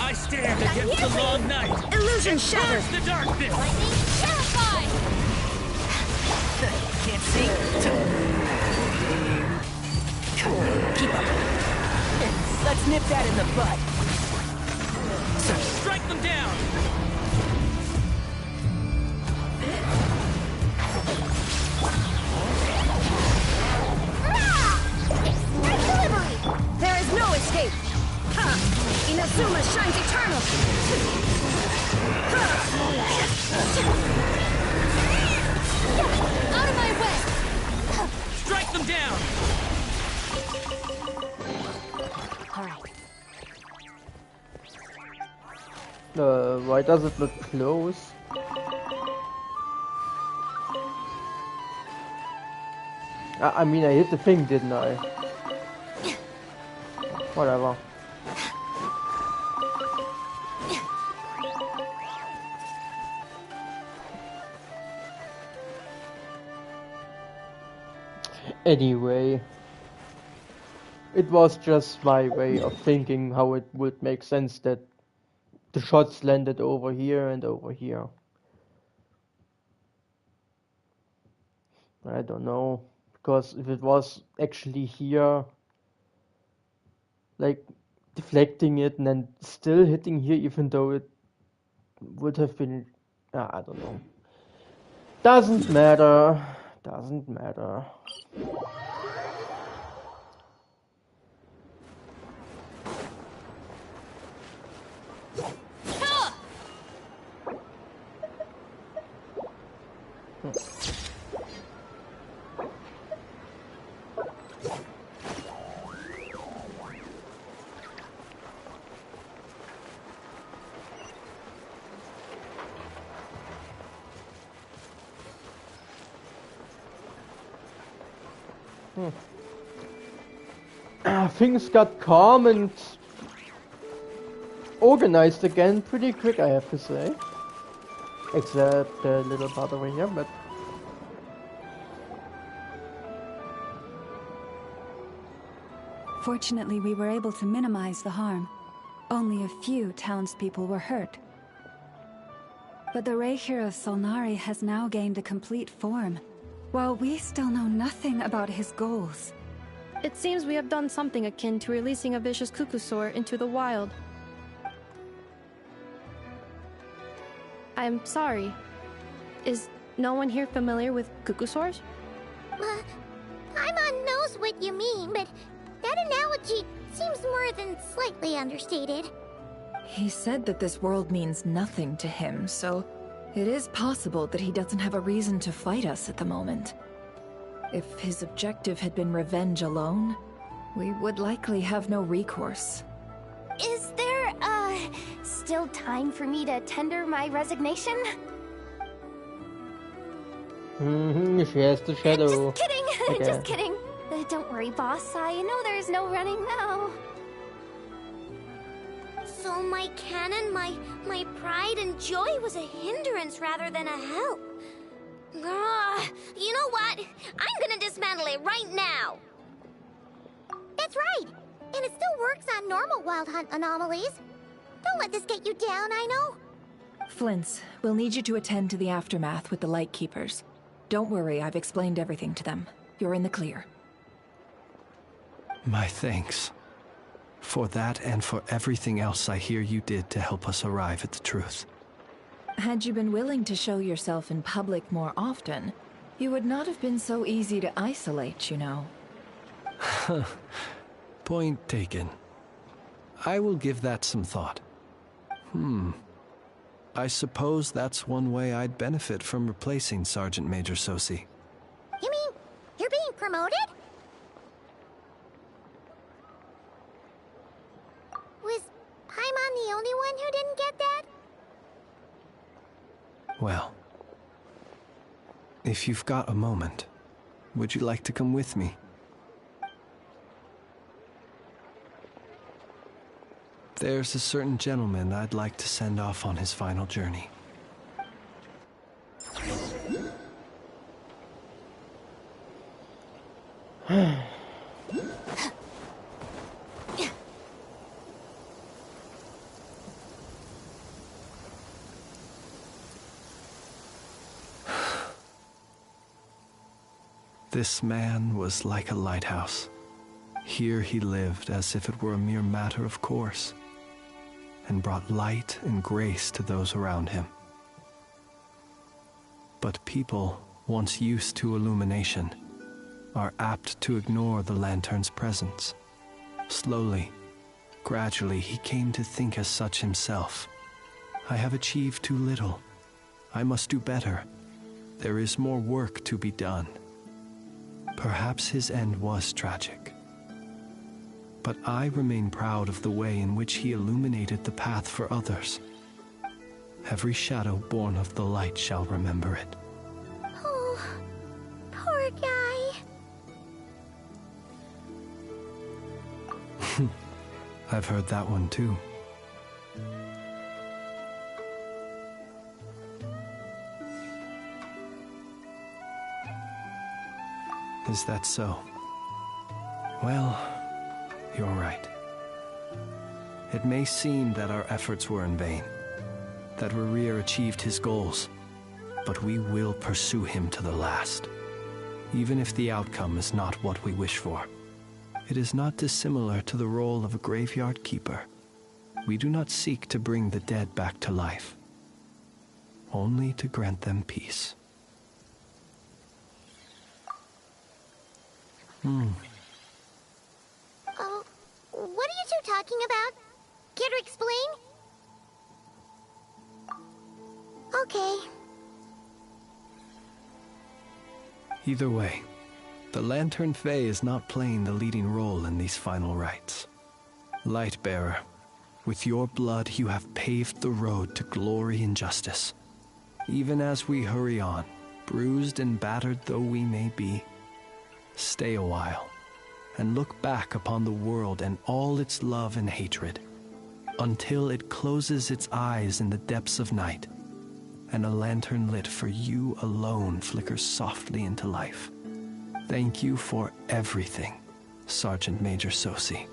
I stand against the long night!
Illusion shattered!
The darkness!
Lightning terrified!
Can't see! Keep up! Let's nip that in the bud! Strike them down!
There is no escape! Ha! Inazuma shines eternal!
Out of my way!
Strike them down!
Alright. Why does it not close? I mean, I hit the thing, didn't I? Whatever. Anyway, it was just my way of thinking how it would make sense that the shots landed over here and over here. I don't know, because if it was actually here, like deflecting it and then still hitting here, even though it would have been, I don't know. Doesn't matter. Doesn't matter. Things got calm and organized again pretty quick, I have to say. Except the little part over here, but...
Fortunately, we were able to minimize the harm. Only a few townspeople were hurt. But the Rey hero Solnari has now gained a complete form, while we still know nothing about his goals.
It seems we have done something akin to releasing a vicious Kukusaur into the wild. I'm sorry. Is no one here familiar with Kukusaurs?
Paimon knows what you mean, but that analogy seems more than slightly understated.
He said that this world means nothing to him, so it is possible that he doesn't have a reason to fight us at the moment. If his objective had been revenge alone, we would likely have no recourse.
Is there, still time for me to tender my resignation?
She has the shadow.
Just kidding!
Okay.
Just kidding. Don't worry, boss. I know there's no running now.
So my canon, my pride and joy was a hindrance rather than a help. You know what? I'm gonna dismantle it right now.
That's right. And it still works on normal Wild Hunt anomalies. Don't let this get you down, I know.
Flint's, we'll need you to attend to the aftermath with the Lightkeepers. Don't worry, I've explained everything to them. You're in the clear.
My thanks. For that and for everything else I hear you did to help us arrive at the truth.
Had you been willing to show yourself in public more often, you would not have been so easy to isolate, you know.
Point taken. I will give that some thought. I suppose that's one way I'd benefit from replacing Sergeant Major Sosi.
You mean you're being promoted? Was Paimon the only one who didn't get that?
Well, if you've got a moment, would you like to come with me? There's a certain gentleman I'd like to send off on his final journey. This man was like a lighthouse. Here he lived as if it were a mere matter of course, and brought light and grace to those around him. But people, once used to illumination, are apt to ignore the lantern's presence. Slowly, gradually, he came to think as such himself. I have achieved too little. I must do better. There is more work to be done. Perhaps his end was tragic. But I remain proud of the way in which he illuminated the path for others. Every shadow born of the light shall remember it.
Oh, poor guy.
I've heard that one too. Is that so? Well, you're right. It may seem that our efforts were in vain, that Rerir achieved his goals, but we will pursue him to the last, even if the outcome is not what we wish for. It is not dissimilar to the role of a graveyard keeper. We do not seek to bring the dead back to life, only to grant them peace.
Oh, what are you two talking about? Care to explain? Okay.
Either way, the Lantern Fae is not playing the leading role in these final rites. Lightbearer, with your blood you have paved the road to glory and justice. Even as we hurry on, bruised and battered though we may be, stay a while, and look back upon the world and all its love and hatred, until it closes its eyes in the depths of night, and a lantern lit for you alone flickers softly into life. Thank you for everything, Sergeant Major Sosi.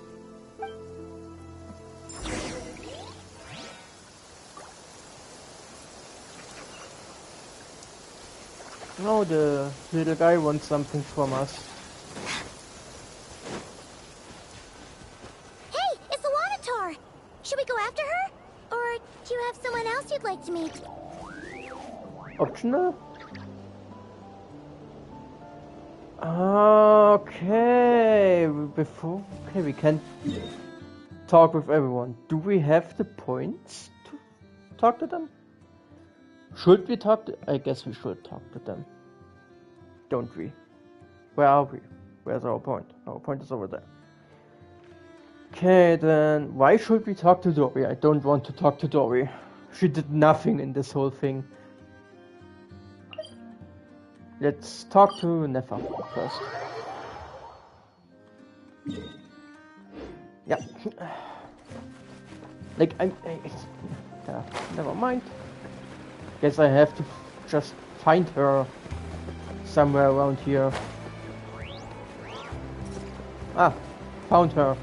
Oh, the little guy wants something from us.
Hey, it's the Wanatar! Should we go after her? Or do you have someone else you'd like to meet?
Optional? Okay, we can talk with everyone. Do we have the points to talk to them? Should we talk to... I guess we should talk to them. Don't we? Where are we? Where's our point? Our point is over there. Okay, then why should we talk to Dory? I don't want to talk to Dory. She did nothing in this whole thing. Let's talk to Nefa first. Yeah. Like, never mind. Guess I have to just find her somewhere around here. Ah, found her.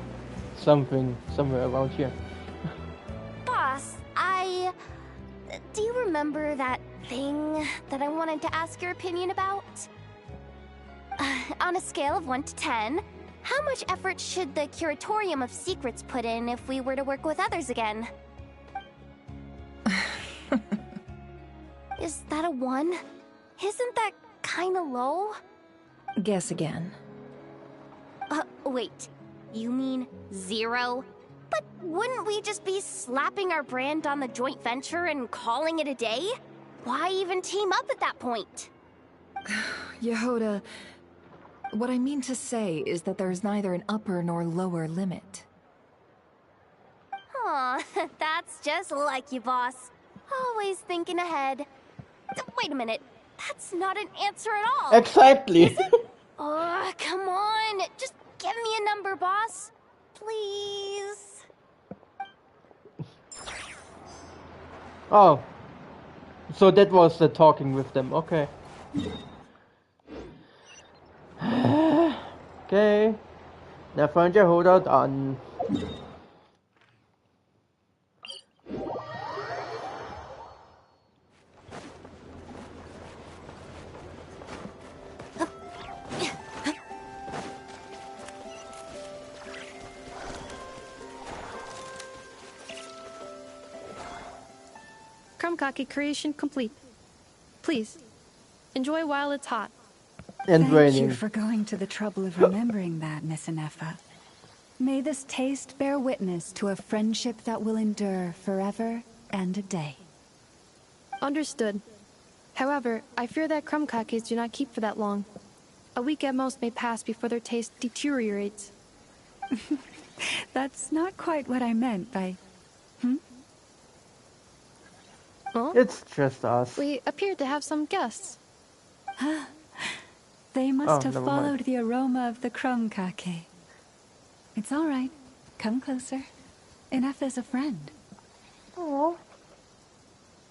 Somewhere around here.
Boss, do you remember that thing that I wanted to ask your opinion about? On a scale of 1 to 10, How much effort should the Curatorium of Secrets put in if we were to work with others again? Is that a 1? Isn't that kinda low?
Guess again.
Wait. You mean 0? But wouldn't we just be slapping our brand on the joint venture and calling it a day? Why even team up at that point?
Yehoda, what I mean to say is that there's neither an upper nor lower limit.
Aw, that's just like you, boss. Always thinking ahead. Wait a minute. That's not an answer at all.
Exactly.
Oh, come on. Just give me a number, boss. Please.
Oh. So that was the talking with them, okay. Okay. Never and Yehoda done.
Krumkake creation complete. Please, enjoy while it's hot.
And
Thank
raining.
you for going to the trouble of remembering that, Miss Inefa. May this taste bear witness to a friendship that will endure forever and a day.
Understood. However, I fear that Krumkakes do not keep for that long. A week at most may pass before their taste deteriorates.
That's not quite what I meant by...
Oh?
It's just us.
We appear to have some guests.
They must have
never mind.
followed the aroma of the Krumkake. It's all right. Come closer. Inefa's a friend.
Oh,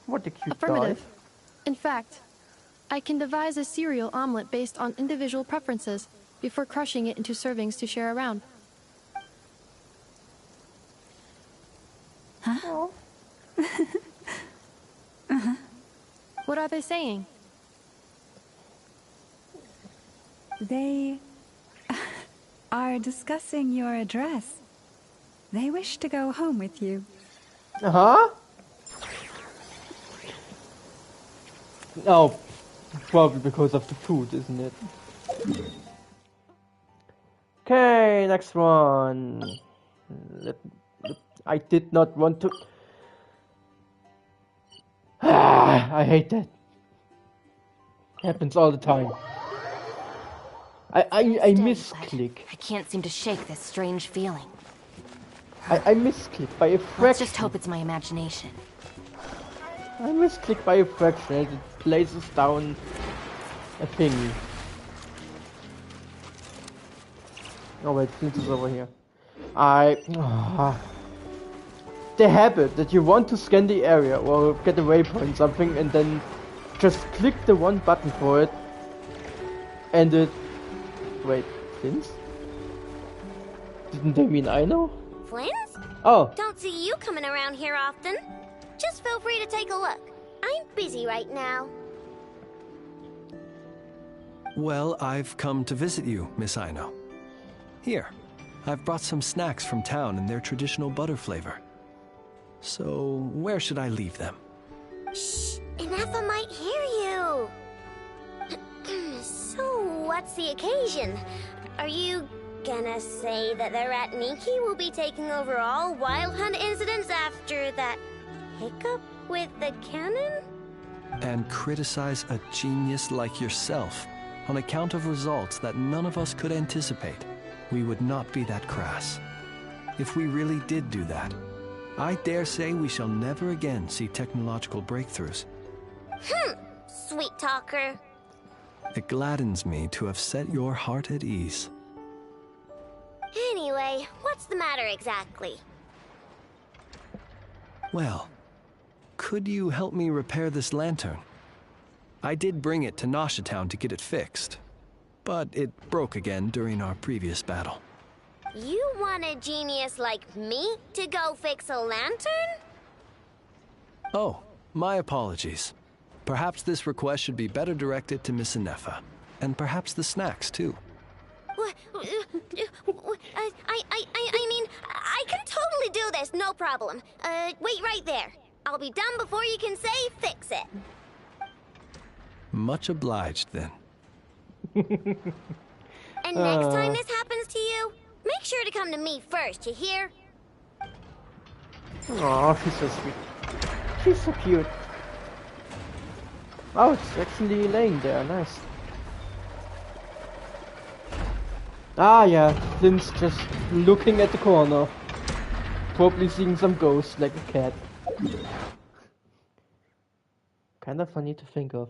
what a cute
Affirmative.
guy.
In fact, I can devise a cereal omelet based on individual preferences before crushing it into servings to share around.
Huh?
What are they saying?
They are discussing your address. They wish to go home with you.
Uh-huh. Oh, probably because of the food, isn't it? Okay, next one. I did not want to... I hate that. Happens all the time. I misclick.
I can't seem to shake this strange feeling.
I misclick by a fraction.
Let's just hope it's my imagination.
I misclick by a fraction and it places down a thingy. Oh wait, Flint is over here. The habit that you want to scan the area or get a waypoint something and then just click the one button for it and it... Wait, Flint? Didn't they mean I know?
Flint?
Oh.
Don't see you coming around here often. Just feel free to take a look. I'm busy right now.
Well, I've come to visit you, Miss Aino. Here, I've brought some snacks from town in their traditional butter flavor. So, where should I leave them?
Shh, Inefa might hear you. So, what's the occasion? Are you gonna say that the Rat Niki will be taking over all Wild Hunt incidents after that hiccup with the cannon?
And criticize a genius like yourself on account of results that none of us could anticipate. We would not be that crass. If we really did do that, I dare say we shall never again see technological breakthroughs.
Sweet talker.
It gladdens me to have set your heart at ease.
Anyway, what's the matter exactly?
Well, could you help me repair this lantern? I did bring it to Nasha Town to get it fixed, but it broke again during our previous battle.
You want a genius like me to go fix a lantern?
Oh, my apologies. Perhaps this request should be better directed to Miss Inefa, and perhaps the snacks too.
this, no problem. Wait right there. I'll be done before you can say fix it.
Much obliged, then.
And next time this happens to you, make sure to come to me first, you hear?
Oh, she's so sweet. She's so cute. Oh, it's actually laying there. Nice. Ah, yeah. Lynn's just looking at the corner. Probably seeing some ghosts like a cat. Kinda funny to think of.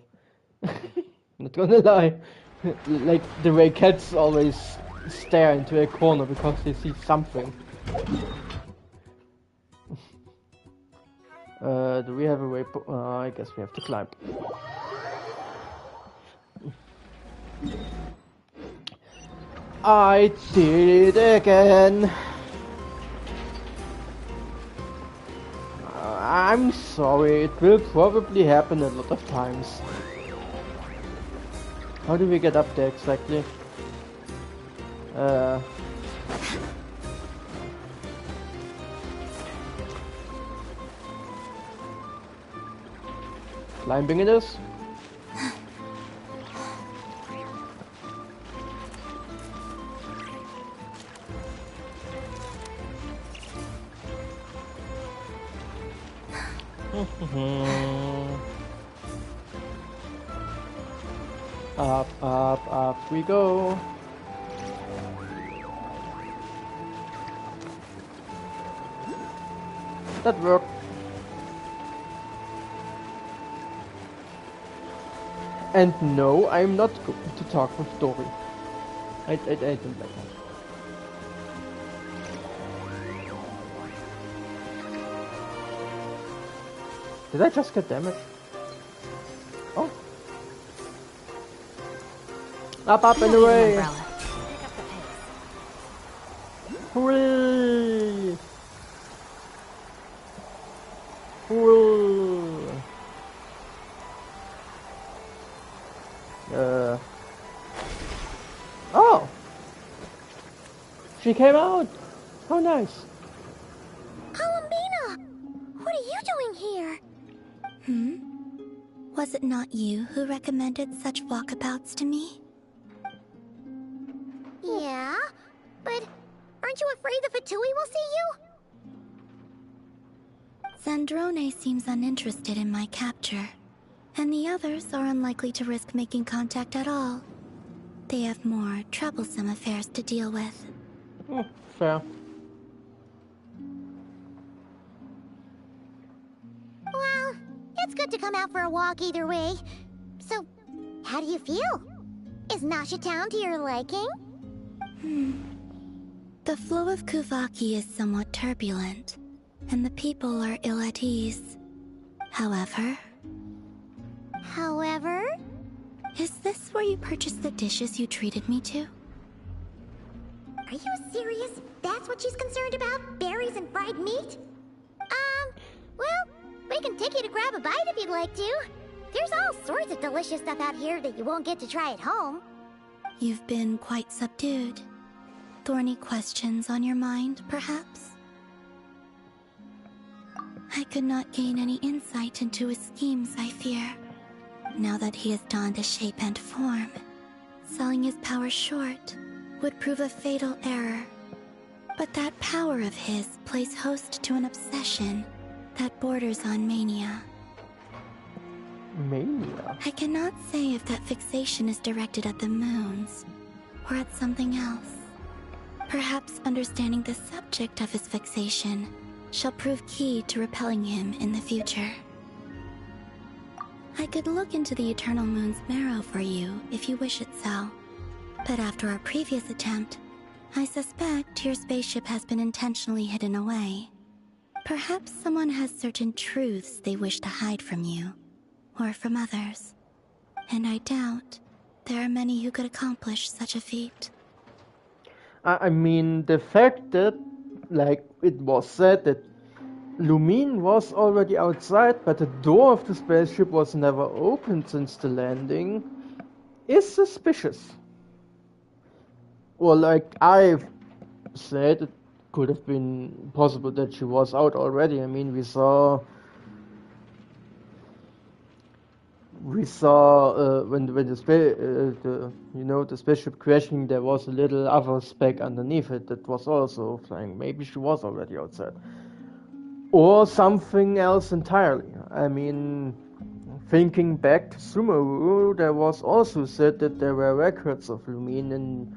Not gonna lie. Like the way cats always stare into a corner because they see something. Do we have a way? I guess we have to climb. I did it again. I'm sorry, it will probably happen a lot of times. How do we get up there exactly? Climbing it is? Up, up, up we go. That worked. And no, I'm not going to talk with Dory. I don't like that. Did I just get damaged? Oh. Up and away! Hooray! Hooray! Oh! She came out! How nice!
Columbina! What are you doing here?
Was it not you who recommended such walkabouts to me?
Yeah, but aren't you afraid the Fatui will see you?
Zandrone seems uninterested in my capture, and the others are unlikely to risk making contact at all. They have more troublesome affairs to deal with.
Fair.
Well, it's good to come out for a walk either way. So, how do you feel? Is Nasha Town to your liking?
The flow of Kuvaki is somewhat turbulent, and the people are ill at ease. However... Is this where you purchased the dishes you treated me to?
Are you serious? That's what she's concerned about? Berries and fried meat? Well, we can take you to grab a bite if you'd like to. There's all sorts of delicious stuff out here that you won't get to try at home.
You've been quite subdued. Thorny questions on your mind, perhaps? I could not gain any insight into his schemes, I fear. Now that he has donned a shape and form, selling his power short would prove a fatal error. But that power of his plays host to an obsession that borders on mania.
Mania?
I cannot say if that fixation is directed at the moons, or at something else. Perhaps understanding the subject of his fixation shall prove key to repelling him in the future. I could look into the Eternal Moon's marrow for you if you wish it so. But after our previous attempt, I suspect your spaceship has been intentionally hidden away. Perhaps someone has certain truths they wish to hide from you, or from others. And I doubt there are many who could accomplish such a feat.
I mean, the fact that, like it was said, that Lumine was already outside, but the door of the spaceship was never opened since the landing, is suspicious. Or like I've said, it could have been possible that she was out already. I mean, we saw when the spaceship crashing, there was a little other speck underneath it that was also flying. Maybe she was already outside, or something else entirely. I mean, thinking back to Sumeru, there was also said that there were records of Lumine in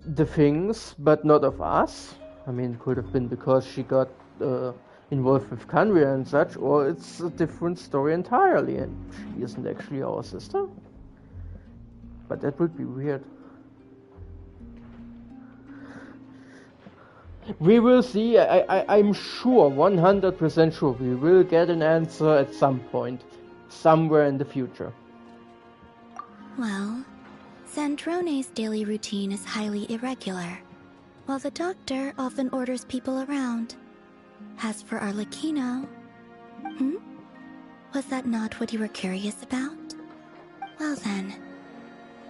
the things, but not of us. I mean, it could have been because she got involved with Kanria and such, or it's a different story entirely, and she isn't actually our sister. But that would be weird. We will see. I'm sure, 100% sure, we will get an answer at some point, somewhere in the future.
Well, Sandrone's daily routine is highly irregular, while the doctor often orders people around. As for Arlecchino... Was that not what you were curious about? Well then,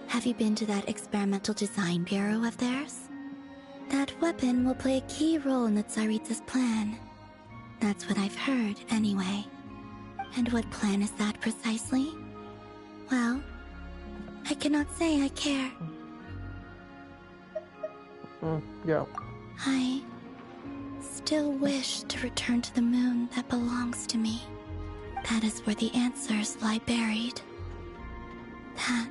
have you been to that experimental design bureau of theirs? That weapon will play a key role in the Tsaritsa's plan. That's what I've heard, anyway. And what plan is that precisely? Well, I cannot say I care.
Yeah.
I still wish to return to the moon that belongs to me. That is where the answers lie buried. That.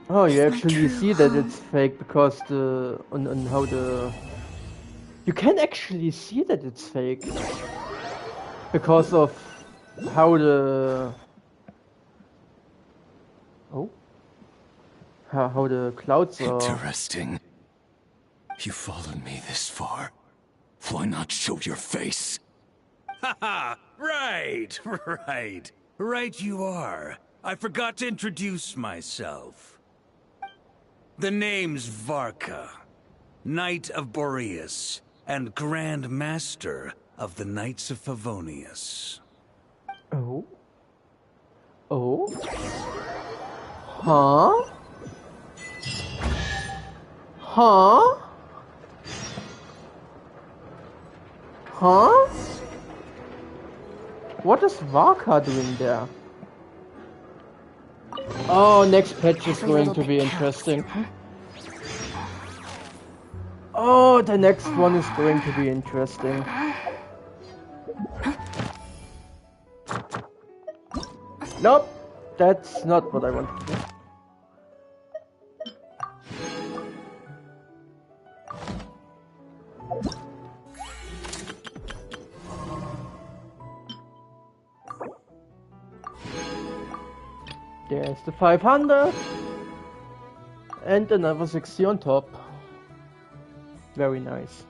Oh, you actually see that it's fake because you can actually see that it's fake because of how how the clouds are.
Interesting. You followed me this far. Why not show your face?
Haha! Right! Right you are. I forgot to introduce myself. The name's Varka, Knight of Boreas, and Grand Master of the Knights of Favonius.
Oh? Huh? What is Varka doing there? Oh, next patch is going to be interesting. Oh, the next one is going to be interesting. Nope, that's not what I want to do. There's the 500 and another 60 on top. Very nice.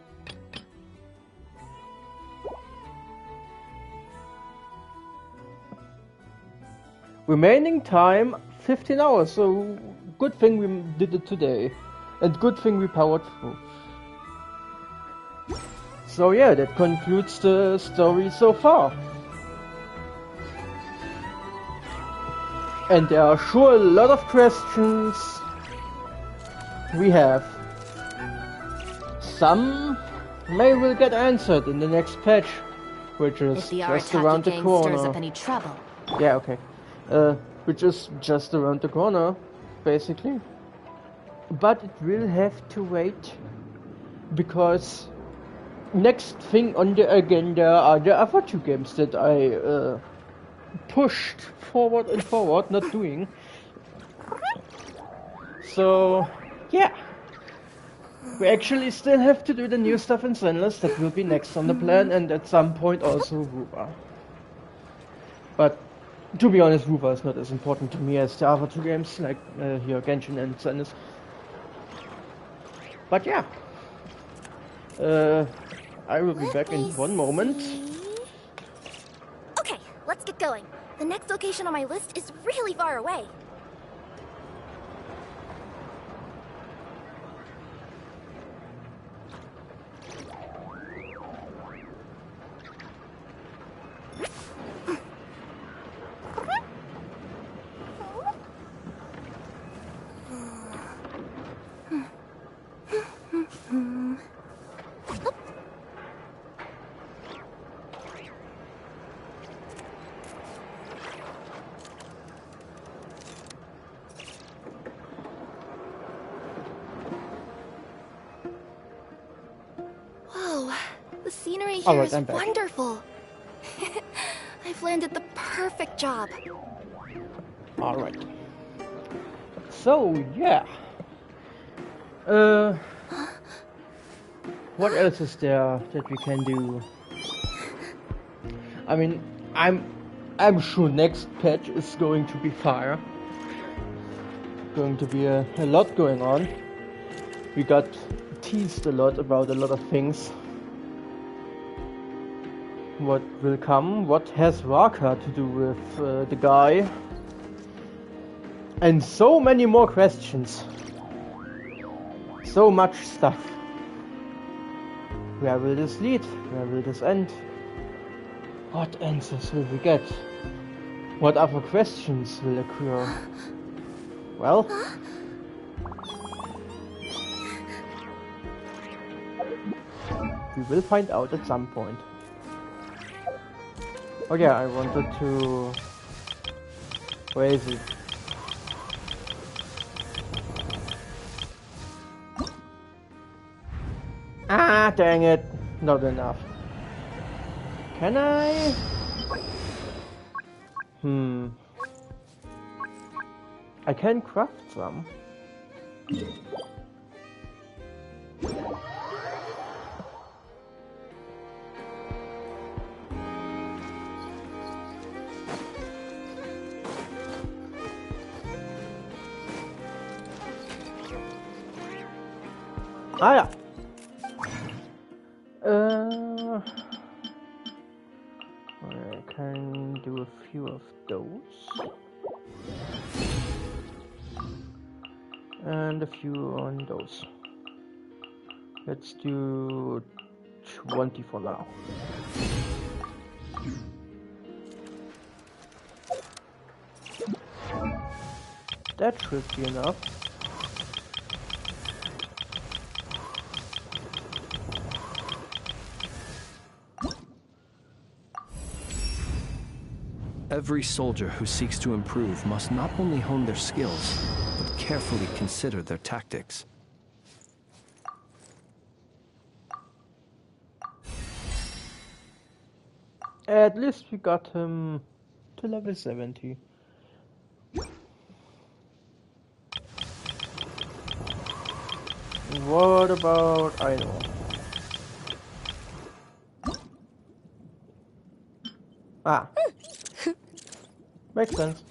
Remaining time 15 hours, so good thing we did it today. And good thing we powered through. So yeah, that concludes the story so far. And there are sure a lot of questions we have. Some may will get answered in the next patch, which is just around the corner.
Stirs up any trouble.
Yeah, okay. Which is just around the corner, basically. But it will have to wait, because next thing on the agenda are the other two games that I pushed forward and forward, not doing. So, yeah. We actually still have to do the new stuff in Zenless, that will be next on the plan, and at some point also Ruba. But, to be honest, Ruba is not as important to me as the other two games, like here, Genshin and Zenless. But yeah. I will be back in one moment.
Okay, let's get going. The next location on my list is really far away. here
Alright,
is
I'm back.
wonderful. I've landed the perfect job.
Alright. So, yeah. What else is there that we can do? I mean, I'm sure next patch is going to be fire. Going to be a lot going on. We got teased a lot about a lot of things. What will come? What has Raka to do with the guy? And so many more questions. So much stuff. Where will this lead? Where will this end? What answers will we get? What other questions will occur? Well, we will find out at some point. Oh yeah, I wanted to... Where is it? Ah, dang it. Not enough. Can I? I can craft some. Ah ja. I can do a few of those. And a few on those. Let's do 20 for now. That should be enough.
Every soldier who seeks to improve must not only hone their skills, but carefully consider their tactics.
At least we got him to level 70. What about Idol? Ah. Makes sense.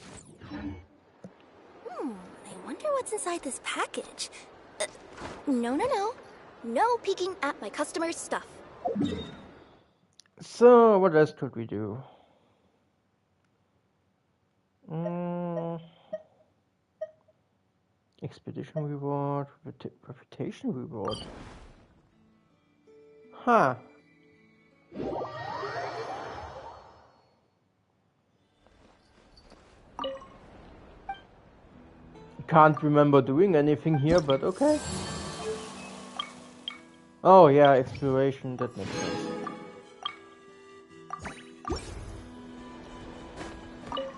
I wonder what's inside this package. No. No peeking at my customers' stuff.
So, what else could we do? Expedition reward, reputation reward. Huh. Can't remember doing anything here, but okay. Oh yeah, exploration, that makes sense.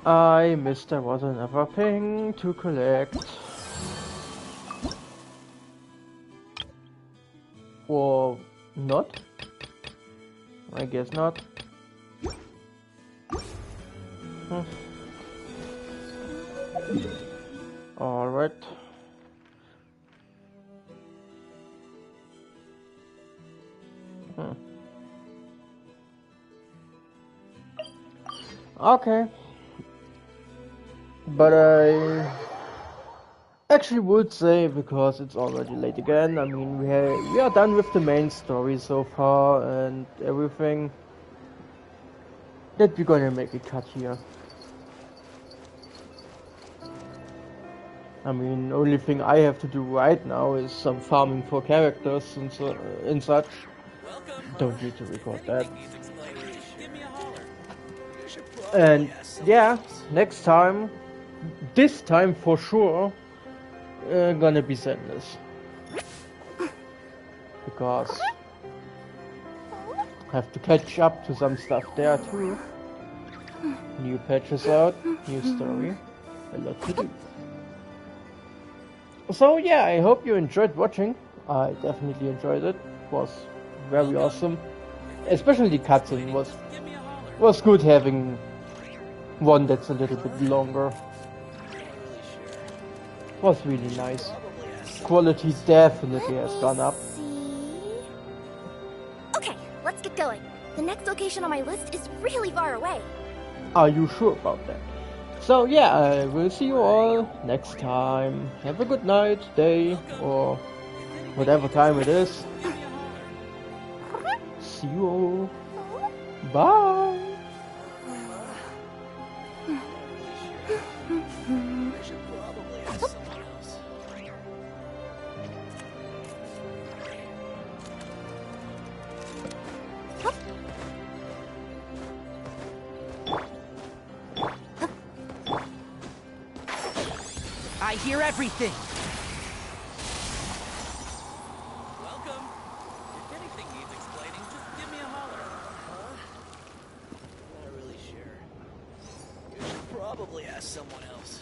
I missed there was another thing to collect. Or not? I guess not. Alright. Okay. But I actually would say, because it's already late again, I mean we are done with the main story so far and everything, that we're gonna make a cut here. I mean, only thing I have to do right now is some farming for characters and such. Don't need to record that. And yeah, next time, this time for sure, gonna be Zenless. Because I have to catch up to some stuff there too. New patches out, new story, a lot to do. So yeah, I hope you enjoyed watching. I definitely enjoyed it. It was very awesome. especially the cutscene was good having one that's a little bit longer. Was really nice. Quality definitely has gone up.
Okay, let's get going. The next location on my list is really far away.
Are you sure about that? So yeah, I will see you all next time. Have a good night, day, or whatever time it is. See you all. Bye.
I hear everything.
Welcome. If anything needs explaining, just give me a holler. Not really sure. You should probably ask someone else.